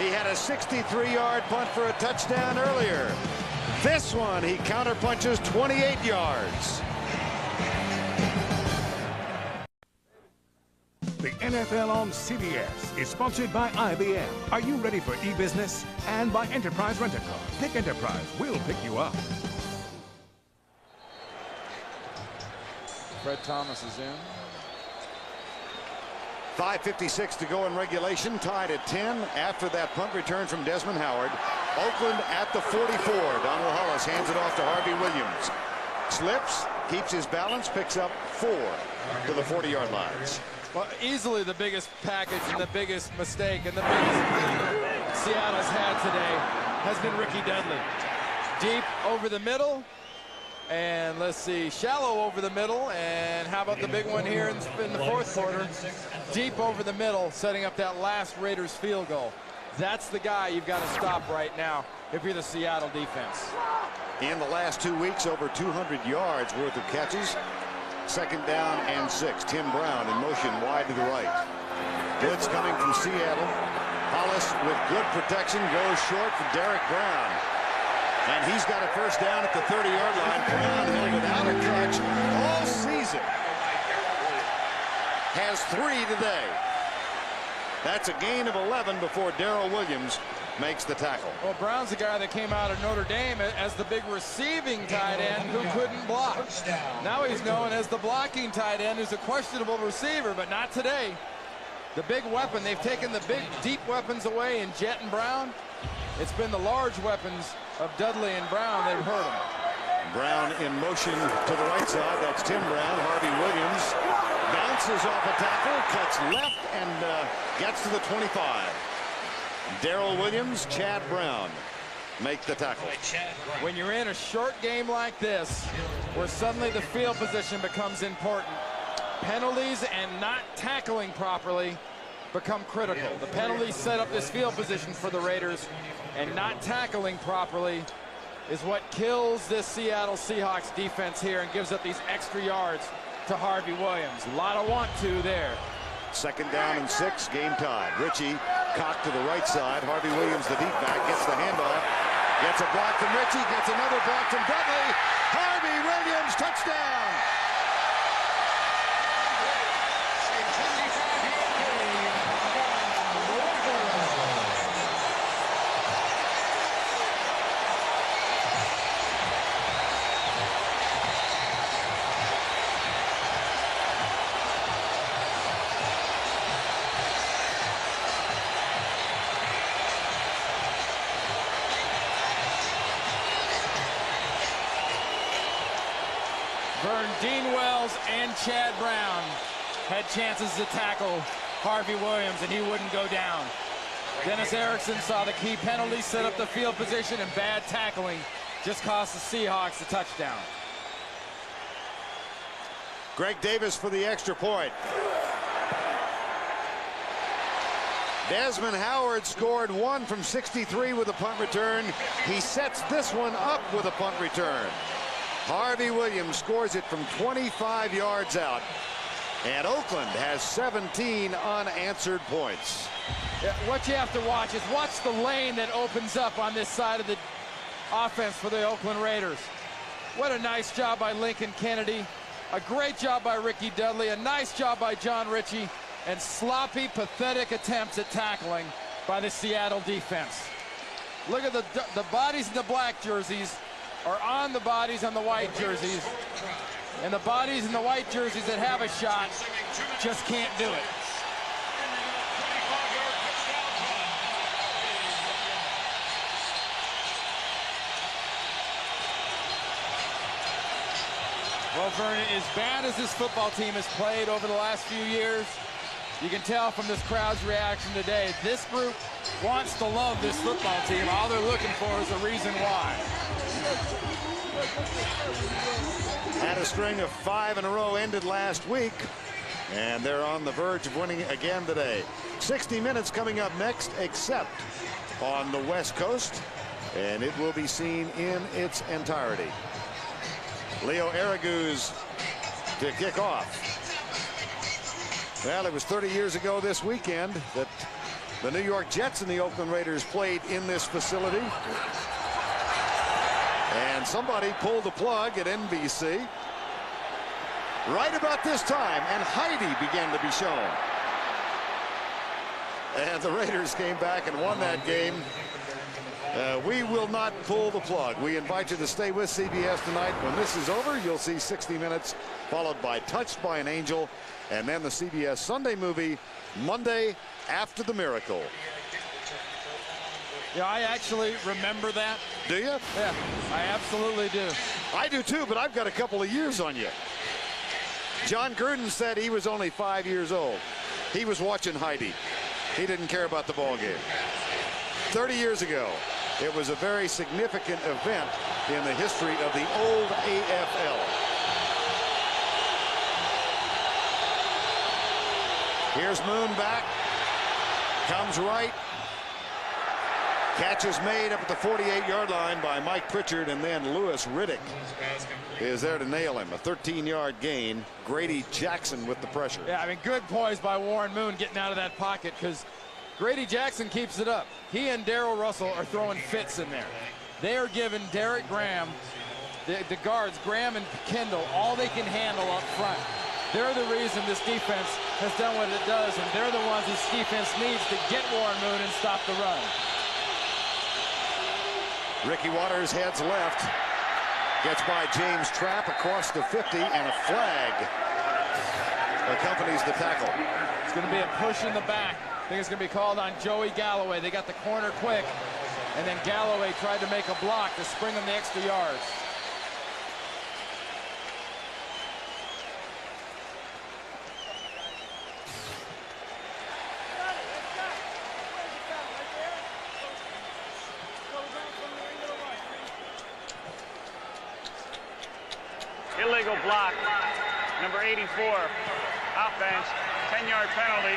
He had a 63-yard punt for a touchdown earlier. This one, he counterpunches 28 yards. The NFL on CBS is sponsored by IBM. Are you ready for e-business? And by Enterprise Rent-A-Car. Pick Enterprise. We'll pick you up. Fred Thomas is in. 5:56 to go in regulation. Tied at 10 after that punt return from Desmond Howard. Oakland at the 44. Donald Hollis hands it off to Harvey Williams. Slips, keeps his balance, picks up 4 to the 40-yard lines. Well, easily the biggest package and the biggest mistake and the biggest Seattle's had today has been Ricky Dudley. Deep over the middle, and let's see, shallow over the middle, and how about the big one here in the 4th quarter? Deep over the middle, setting up that last Raiders field goal. That's the guy you've got to stop right now if you're the Seattle defense. In the last 2 weeks, over 200 yards worth of catches. 2nd down and 6. Tim Brown in motion wide to the right. Blitz coming from Seattle. Hollis with good protection goes short for Derek Brown. And he's got a 1st down at the 30-yard line. Brown held without a catch all season. Has 3 today. That's a gain of 11 before Darrell Williams makes the tackle. Well, Brown's the guy that came out of Notre Dame as the big receiving tight end who couldn't block. Now he's known as the blocking tight end who's a questionable receiver, but not today. The big weapon, they've taken the big, deep weapons away in Jet and Brown. It's been the large weapons of Dudley and Brown that have hurt him. Brown in motion to the right side. That's Tim Brown. Harvey Williams bounces off a tackle, cuts left, and gets to the 25. Darrell Williams, Chad Brown make the tackle. When you're in a short game like this, where suddenly the field position becomes important, penalties and not tackling properly become critical. The penalties set up this field position for the Raiders, and not tackling properly is what kills this Seattle Seahawks defense here and gives up these extra yards to Harvey Williams. A lot of want to there. 2nd down and 6, game tied. Ritchie cocked to the right side. Harvey Williams, the deep back, gets the handoff. Gets a block from Ritchie. Gets another block from Dudley. Harvey Williams, touchdown. Dean Wells and Chad Brown had chances to tackle Harvey Williams, and he wouldn't go down. Dennis Erickson saw the key penalty, set up the field position, and bad tackling just cost the Seahawks a touchdown. Greg Davis for the extra point. Desmond Howard scored 1 from 63 with a punt return. He sets this one up with a punt return. Harvey Williams scores it from 25 yards out. And Oakland has 17 unanswered points. Yeah, what you have to watch is watch the lane that opens up on this side of the offense for the Oakland Raiders. What a nice job by Lincoln Kennedy. A great job by Ricky Dudley. A nice job by John Ritchie. And sloppy, pathetic attempts at tackling by the Seattle defense. Look at the bodies in the black jerseys are on the bodies on the white jerseys. And the bodies in the white jerseys that have a shot just can't do it. Well, Vernon, as bad as this football team has played over the last few years, you can tell from this crowd's reaction today, this group wants to love this football team. All they're looking for is a reason why. Had a string of 5 in a row ended last week, and they're on the verge of winning again today. 60 minutes coming up next, except on the West Coast, and it will be seen in its entirety. Leo Araguz to kick off. Well, it was 30 years ago this weekend that the New York Jets and the Oakland Raiders played in this facility. And somebody pulled the plug at NBC right about this time, and Heidi began to be shown. And the Raiders came back and won that game. We will not pull the plug. We invite you to stay with CBS tonight. When this is over, you'll see 60 Minutes, followed by Touched by an Angel, and then the CBS Sunday movie, Monday After the Miracle. Yeah, I actually remember that. Do you? Yeah, I absolutely do. I do too, but I've got a couple of years on you. John Gruden said he was only 5 years old. He was watching Heidi. He didn't care about the ball game. 30 years ago, it was a very significant event in the history of the old AFL. Here's Moon back. Comes right. Catch is made up at the 48-yard line by Mike Pritchard, and then Lewis Riddick is there to nail him. A 13-yard gain. Grady Jackson with the pressure. Yeah, I mean, good poise by Warren Moon getting out of that pocket, because Grady Jackson keeps it up. He and Darrell Russell are throwing fits in there. They are giving Derek Graham, the guards, Graham and Kendall, all they can handle up front. They're the reason this defense has done what it does, and they're the ones this defense needs to get Warren Moon and stop the run. Ricky Waters heads left. Gets by James Trapp across the 50, and a flag accompanies the tackle. It's going to be a push in the back. I think it's going to be called on Joey Galloway. They got the corner quick, and then Galloway tried to make a block to spring him the extra yards. Illegal block, number 84, offense, 10-yard penalty.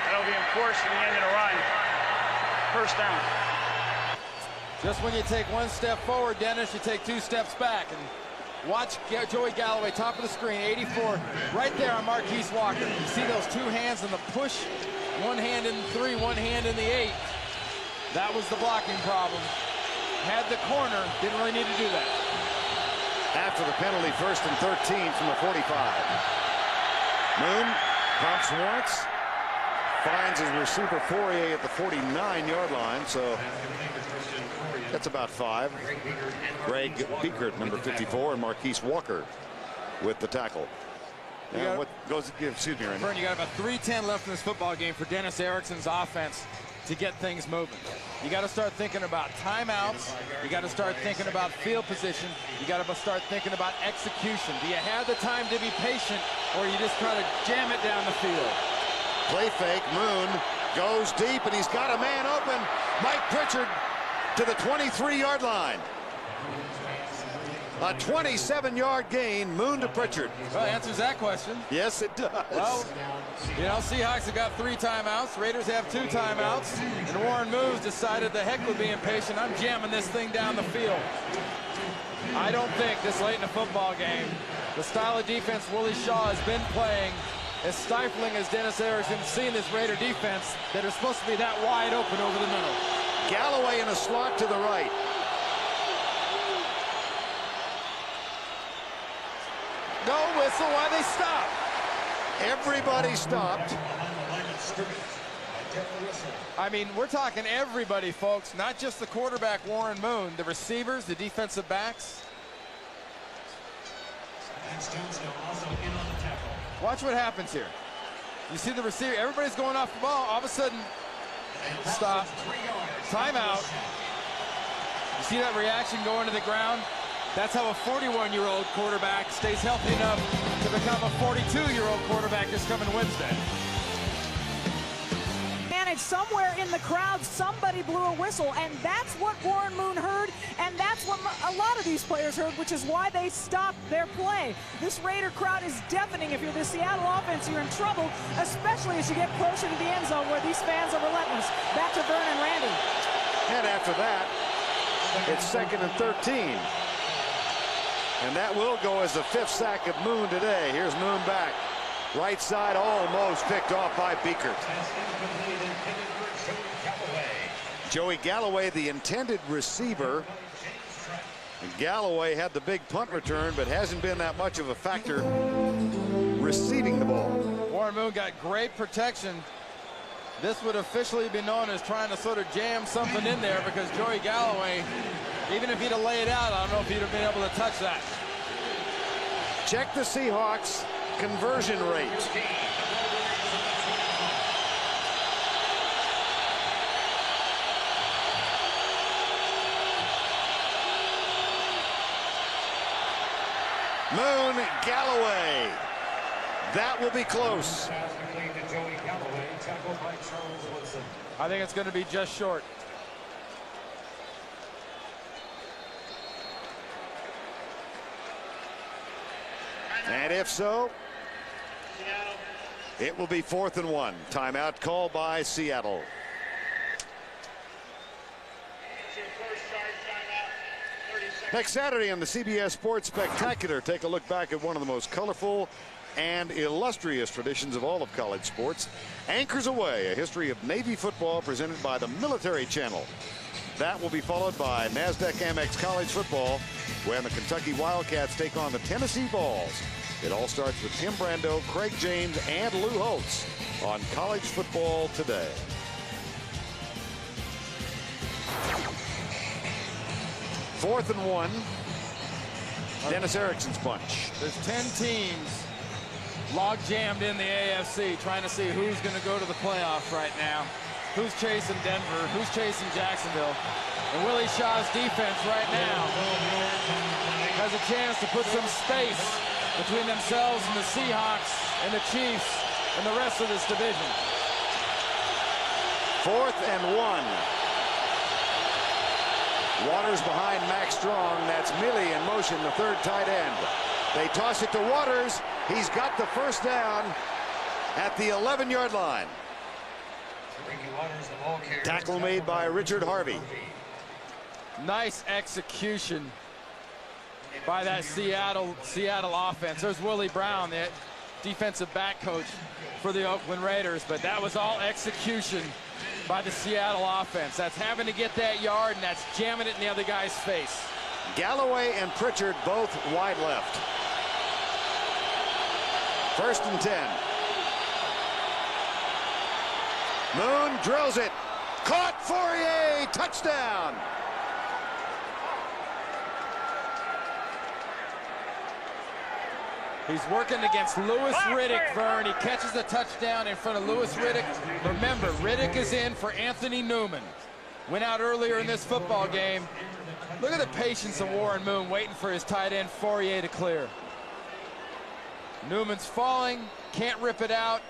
That'll be enforced at the end of the run. First down. Just when you take one step forward, Dennis, you take 2 steps back, and Watch Joey Galloway, top of the screen, 84, right there on Marquise Walker. You see those two hands in the push, one hand in the 3, one hand in the 8. That was the blocking problem. Had the corner, didn't really need to do that. After the penalty, 1st and 13 from the 45. Moon pumps once, finds his receiver Fourier at the 49-yard line, so that's about 5. Greg Biekert, number 54, and Marquise Walker with the tackle. And what goes? Excuse me, Randy. Vern, you got about 3:10 left in this football game for Dennis Erickson's offense to get things moving. You got to start thinking about timeouts. You got to start thinking about field position. You got to start thinking about execution. Do you have the time to be patient, or you just try to jam it down the field? Play fake. Moon goes deep, and he's got a man open. Mike Pritchard to the 23-yard line. A 27-yard gain, Moon to Pritchard. Well, that answers that question. Yes, it does. Well, you know, Seahawks have got 3 timeouts. Raiders have 2 timeouts. And Warren Moves decided the heck with being patient. I'm jamming this thing down the field. I don't think this late in the football game, the style of defense Willie Shaw has been playing, as stifling as Dennis Erickson's seen this Raider defense, that are supposed to be that wide open over the middle. Galloway in a slot to the right. No whistle. Why they stop? Everybody stopped. I mean, we're talking everybody, folks, not just the quarterback, Warren Moon, the receivers, the defensive backs. Watch what happens here. You see the receiver, everybody's going off the ball. All of a sudden, stop, timeout. You see that reaction going to the ground? That's how a 41-year-old quarterback stays healthy enough to become a 42-year-old quarterback this coming Wednesday. And somewhere in the crowd, somebody blew a whistle, and that's what Warren Moon heard, and that's what a lot of these players heard, which is why they stopped their play. This Raider crowd is deafening. If you're the Seattle offense, you're in trouble, especially as you get closer to the end zone where these fans are relentless. Back to Vern and Randy. And after that, it's 2nd and 13. And that will go as the 5th sack of Moon today. Here's Moon back. Right side almost picked off by Biekert. Joey Galloway, the intended receiver. And Galloway had the big punt return, but hasn't been that much of a factor receiving the ball. Warren Moon got great protection. This would officially be known as trying to sort of jam something in there, because Joey Galloway, even if he'd have laid out, I don't know if he'd have been able to touch that. Check the Seahawks conversion rate. Moon, Galloway. That will be close. I think it's going to be just short. And if so, it will be 4th and 1. Timeout called by Seattle. Next Saturday on the CBS Sports Spectacular, take a look back at one of the most colorful and illustrious traditions of all of college sports. Anchors Away, a history of Navy football presented by the Military Channel. That will be followed by NASDAQ Amex College Football, when the Kentucky Wildcats take on the Tennessee Vols. It all starts with Tim Brando, Craig James, and Lou Holtz on College Football Today. Fourth and 1. Dennis Erickson's bunch. There's 10 teams log jammed in the AFC trying to see who's going to go to the playoffs right now. Who's chasing Denver? Who's chasing Jacksonville? And Willie Shaw's defense right now has a chance to put some space between themselves and the Seahawks and the Chiefs and the rest of this division. 4th and 1. Waters behind Max Strong. That's Millie in motion, the 3rd tight end. They toss it to Waters. He's got the first down at the 11-yard line. Tackle made by Richard Harvey. Nice execution by that Seattle offense. There's Willie Brown, the defensive back coach for the Oakland Raiders, but that was all execution by the Seattle offense. That's having to get that yard, and that's jamming it in the other guy's face. Galloway and Pritchard both wide left. 1st and 10. Moon drills it. Caught. Fourier. Touchdown. He's working against Louis Riddick, Vern. He catches the touchdown in front of Louis Riddick. Remember, Riddick is in for Anthony Newman. Went out earlier in this football game. Look at the patience of Warren Moon waiting for his tight end Fourier to clear. Newman's falling, can't rip it out,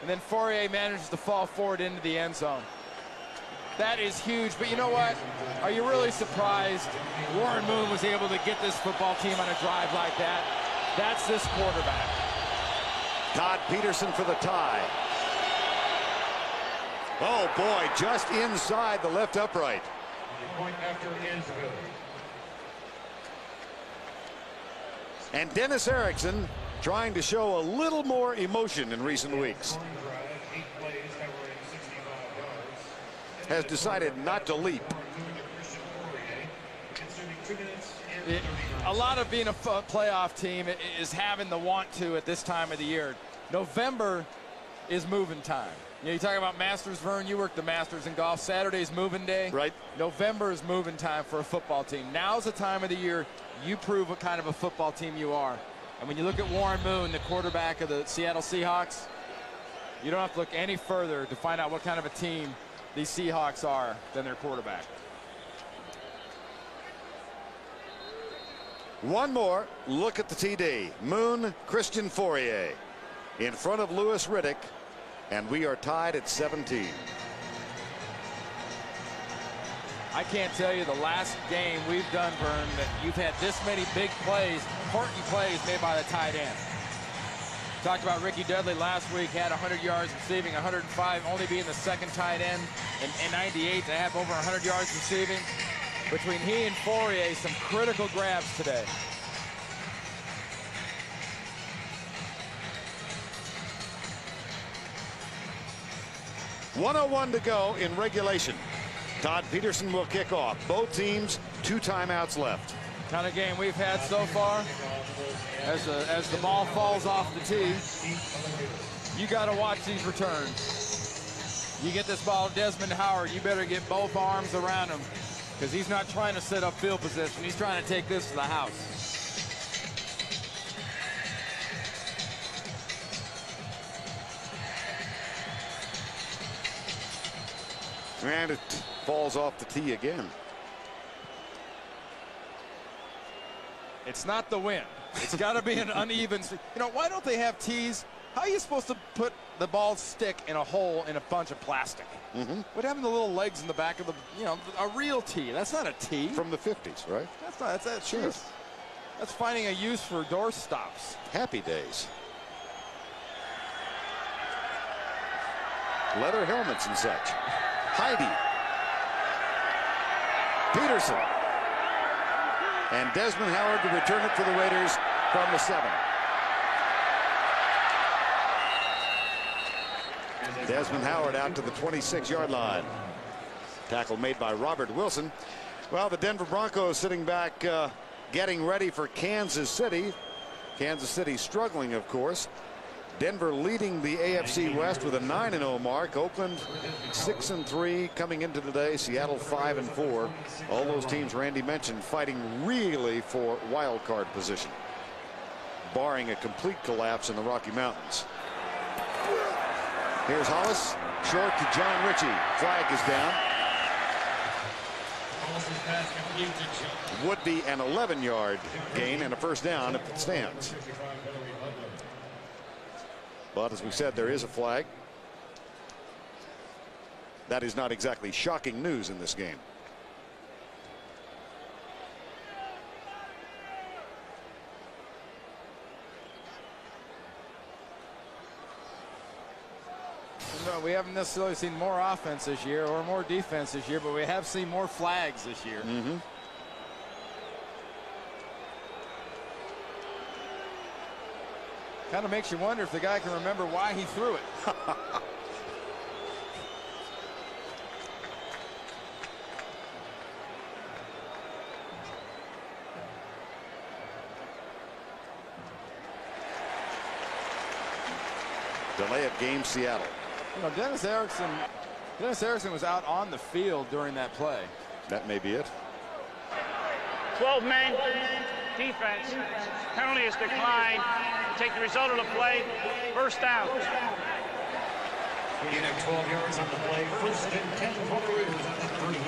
and then Fourier manages to fall forward into the end zone. That is huge, but you know what? Are you really surprised Warren Moon was able to get this football team on a drive like that? That's this quarterback. Todd Peterson for the tie. Oh boy, just inside the left upright. Point after is good. And Dennis Erickson trying to show a little more emotion in recent weeks. Has decided not to leap. A lot of being a playoff team is having the want to at this time of the year. November is moving time. You know, you talk about Masters, Vern, you work the Masters in golf. Saturday's moving day. Right. November is moving time for a football team. Now's the time of the year you prove what kind of a football team you are. And when you look at Warren Moon, the quarterback of the Seattle Seahawks, you don't have to look any further to find out what kind of a team these Seahawks are than their quarterback. One more look at the TD. Moon, Christian Fourier in front of Louis Riddick, and we are tied at 17. I can't tell you the last game we've done, Vern, that you've had this many big plays, important plays made by the tight end. Talked about Ricky Dudley last week, had 100 yards receiving, 105, only being the second tight end, and 98 to have over 100 yards receiving. Between he and Fourier, some critical grabs today. .101 to go in regulation. Todd Peterson will kick off. Both teams 2 timeouts left. Kind of game we've had so far. As the ball falls off the tee, you got to watch these returns. You get this ball to Desmond Howard, you better get both arms around him, because he's not trying to set up field position. He's trying to take this to the house. And it falls off the tee again. It's not the wind. It's got to be an uneven. You know, why don't they have tees? How are you supposed to put the ball stick in a hole in a bunch of plastic? What happened to the little legs in the back of the, you know, a real tee? That's not a tee. From the 50s, right? That's not. That's Sure. That's finding a use for door stops. Happy days. Leather helmets and such. Heidi. Peterson. And Desmond Howard to return it for the Raiders from the 7. Desmond Howard out to the 26-yard line. Tackle made by Robert Wilson. Well, the Denver Broncos sitting back getting ready for Kansas City. Kansas City struggling, of course. Denver leading the AFC West with a 9-0 mark. Oakland 6-3 coming into today. Seattle 5-4. All those teams Randy mentioned fighting really for wild card position, barring a complete collapse in the Rocky Mountains. Here's Hollis, short to John Ritchie. Flag is down. Would be an 11-yard gain and a first down if it stands. But as we said, there is a flag. That is not exactly shocking news in this game. No, we haven't necessarily seen more offense this year or more defense this year, but we have seen more flags this year. Kind of makes you wonder if the guy can remember why he threw it. Delay of game, Seattle. You know, Dennis Erickson was out on the field during that play. That may be it. 12 men, defense. Penalty is declined. Take the result of the play. First down. Gain of 12 yards on the play. First and 10 for the Raiders at the 38.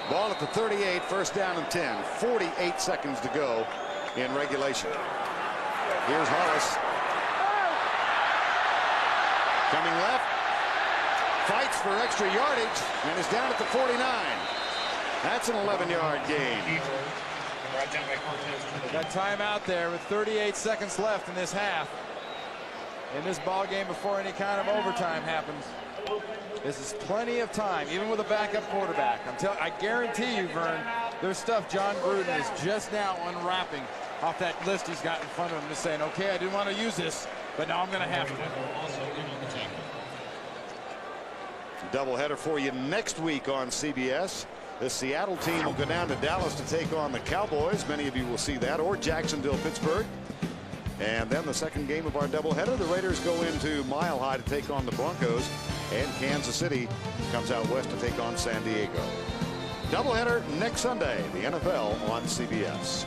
Ball at the 38, first down and 10. 48 seconds to go in regulation. Here's Hollis. Coming left. Fights for extra yardage and is down at the 49. That's an 11-yard gain. Got timeout there with 38 seconds left in this half. In this ball game before any kind of overtime happens. This is plenty of time, even with a backup quarterback. I guarantee you, Vern, there's stuff John Gruden is just now unwrapping off that list he's got in front of him, just saying, okay, I didn't want to use this, but now I'm going to have to. Doubleheader for you next week on CBS. The Seattle team will go down to Dallas to take on the Cowboys. Many of you will see that, or Jacksonville, Pittsburgh. And then the second game of our doubleheader, the Raiders go into Mile High to take on the Broncos, and Kansas City comes out west to take on San Diego. Doubleheader next Sunday, the NFL on CBS.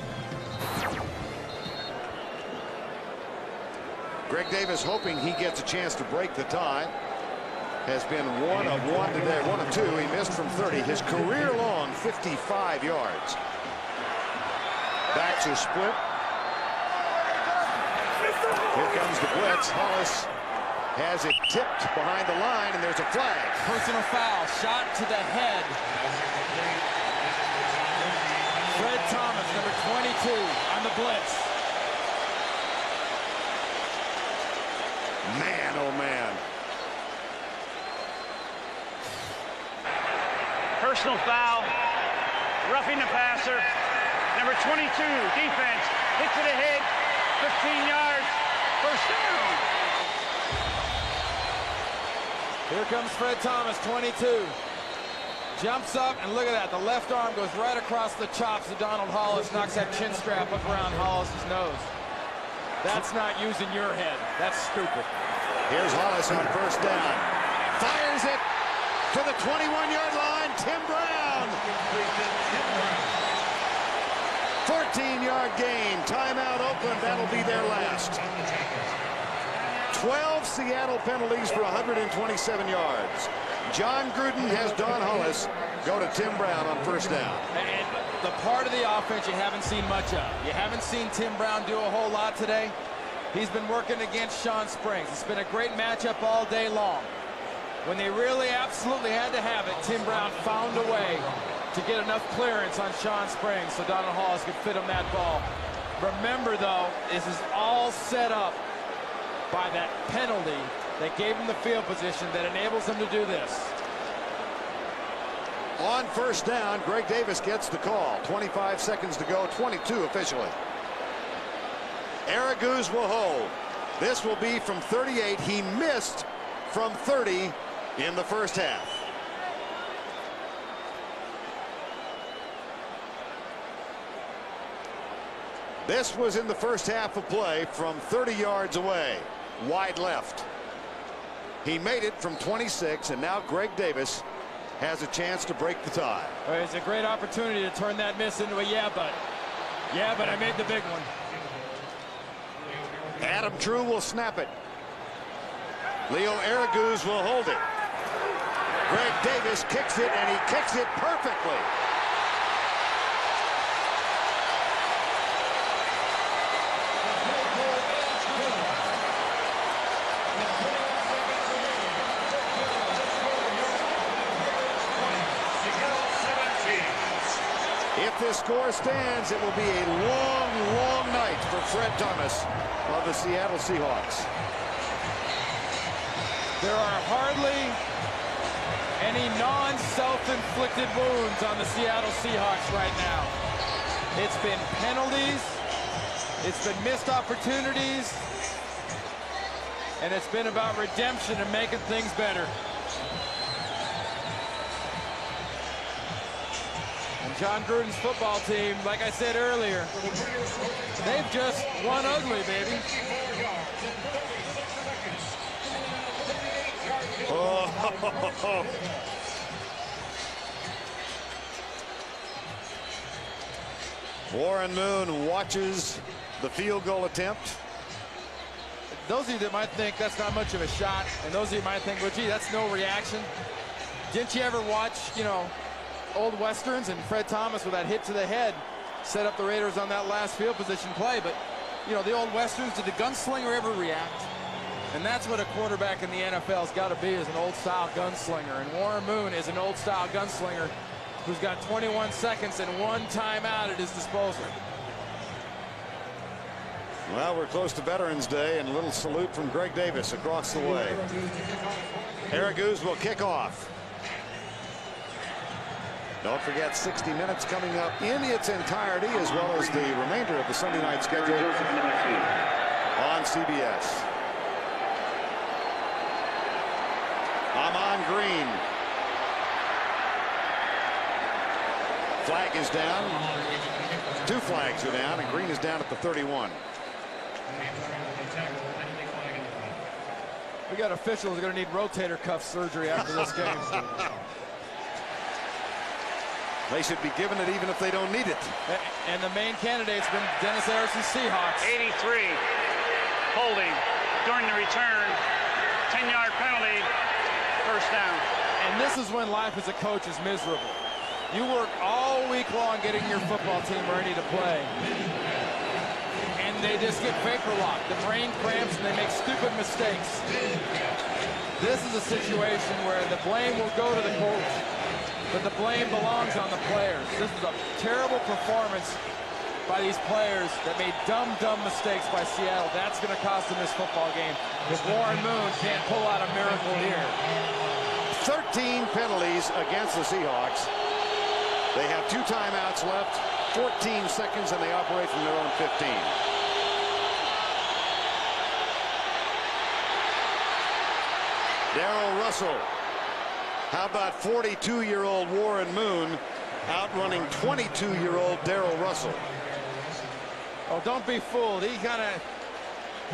Greg Davis hoping he gets a chance to break the tie. Has been 1 of 1 today, 1 of 2. He missed from 30. His career long 55 yards. Backs are split. Here comes the blitz. Hollis has it tipped behind the line, and there's a flag. Personal foul, shot to the head. Fred Thomas, number 22, on the blitz. Man, oh man. Personal foul. Roughing the passer. Number 22, defense. Hit to the head. 15 yards. First down. Here comes Fred Thomas, 22. Jumps up, and look at that. The left arm goes right across the chops of Donald Hollis, knocks that chin strap up around Hollis's nose. That's not using your head. That's stupid. Here's Hollis on first down. Fires it to the 21-yard line. Tim Brown. 14-yard gain. Timeout Oakland. That'll be their last. 12 Seattle penalties for 127 yards. John Gruden has Don Hollis go to Tim Brown on first down. And the part of the offense you haven't seen much of. You haven't seen Tim Brown do a whole lot today. He's been working against Sean Springs. It's been a great matchup all day long. When they really absolutely had to have it, Tim Brown found a way to get enough clearance on Sean Springs so Donald Hollis could fit him that ball. Remember, though, this is all set up by that penalty that gave him the field position that enables him to do this. On first down, Greg Davis gets the call. 25 seconds to go, 22 officially. Araguz will hold. This will be from 38. He missed from 30 in the first half. This was in the first half of play from 30 yards away, wide left. He made it from 26, and now Greg Davis has a chance to break the tie. Well, it's a great opportunity to turn that miss into a yeah, but I made the big one. Adam True will snap it. Leo Araguz will hold it. Greg Davis kicks it, and he kicks it perfectly. If this score stands, it will be a long, long night for Fred Thomas of the Seattle Seahawks. There are hardly any non-self-inflicted wounds on the Seattle Seahawks right now. It's been penalties. It's been missed opportunities. and it's been about redemption and making things better. And John Gruden's football team, like I said earlier, they've just won ugly, baby. Oh. Warren Moon watches the field goal attempt. Those of you that might think that's not much of a shot, and those of you might think, well, gee, that's no reaction. Didn't you ever watch, you know, old Westerns and Fred Thomas with that hit to the head set up the Raiders on that last field position play? But, you know, the old Westerns, did the gunslinger ever react? And that's what a quarterback in the NFL's got to be, is an old-style gunslinger. And Warren Moon is an old-style gunslinger who's got 21 seconds and 1 timeout at his disposal. Well, we're close to Veterans Day, and a little salute from Greg Davis across the way. Araguz will kick off. Don't forget 60 Minutes coming up in its entirety, as well as the remainder of the Sunday night schedule on CBS. Amon Green. Flag is down. 2 flags are down, and Green is down at the 31. We got officials who are going to need rotator cuff surgery after this game. They should be given it even if they don't need it. And the main candidate's been Dennis Harrison's Seahawks. 83, holding during the return, 10-yard penalty, first down. And this is when life as a coach is miserable. You work all week long getting your football team ready to play, and they just get vapor locked. The brain cramps and they make stupid mistakes. This is a situation where the blame will go to the coach, but the blame belongs on the players. This is a terrible performance by these players that made dumb mistakes by Seattle. That's going to cost them this football game if Warren Moon can't pull out a miracle here. 13 penalties against the Seahawks. They have 2 timeouts left, 14 seconds, and they operate from their own 15. Darrell Russell. How about 42-year-old Warren Moon outrunning 22-year-old Darrell Russell? Oh, don't be fooled. He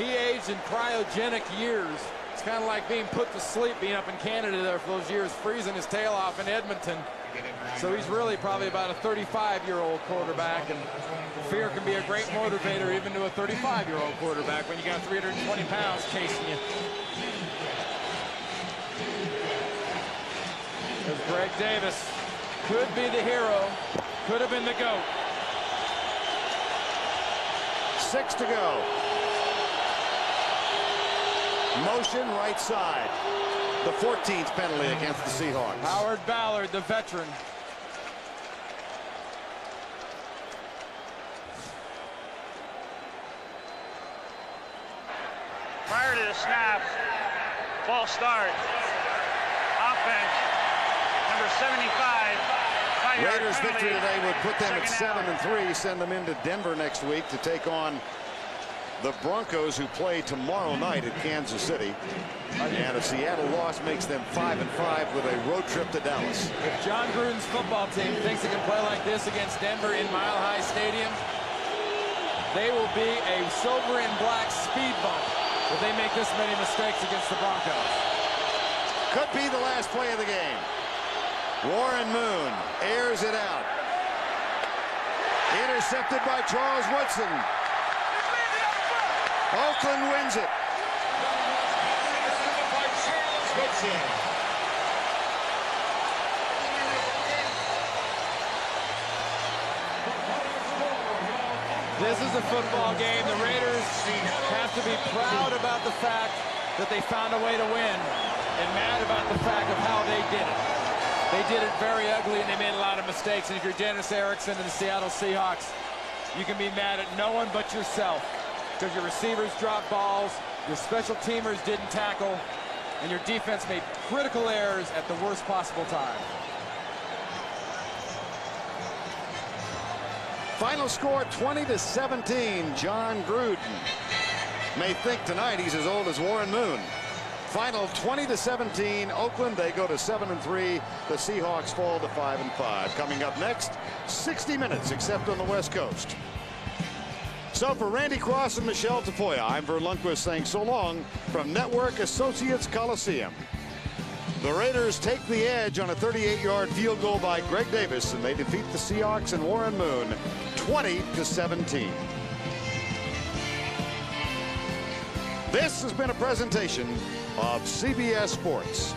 aged in cryogenic years. It's kind of like being put to sleep, being up in Canada there for those years, freezing his tail off in Edmonton. So he's really probably about a 35-year-old quarterback, and fear can be a great motivator even to a 35-year-old quarterback when you got 320 pounds chasing you. There's Greg Davis. Could be the hero. Could have been the GOAT. 6 to go. Motion right side. The 14th penalty against the Seahawks. Howard Ballard, the veteran. Prior to the snap, false start. Offense, number 75. Raiders victory today would put them at 7-3, send them into Denver next week to take on the Broncos, who play tomorrow night at Kansas City. And a Seattle loss makes them 5-5 with a road trip to Dallas. If John Gruden's football team thinks it can play like this against Denver in Mile High Stadium, they will be a silver and black speed bump if they make this many mistakes against the Broncos. Could be the last play of the game. Warren Moon airs it out. Intercepted by Charles Woodson. Oakland wins it. This is a football game. The Raiders have to be proud about the fact that they found a way to win, and mad about the fact of how they did it. They did it very ugly, and they made a lot of mistakes. And if you're Dennis Erickson and the Seattle Seahawks, you can be mad at no one but yourself, because your receivers dropped balls, your special teamers didn't tackle, and your defense made critical errors at the worst possible time. Final score 20-17. John Gruden may think tonight he's as old as Warren Moon. Final 20-17. Oakland, they go to 7-3. The Seahawks fall to 5-5. Coming up next, 60 minutes except on the West Coast. So for Randy Cross and Michelle Tafoya, I'm Vern Lundquist saying so long from Network Associates Coliseum. The Raiders take the edge on a 38-yard field goal by Greg Davis, and they defeat the Seahawks and Warren Moon 20-17. This has been a presentation of CBS Sports.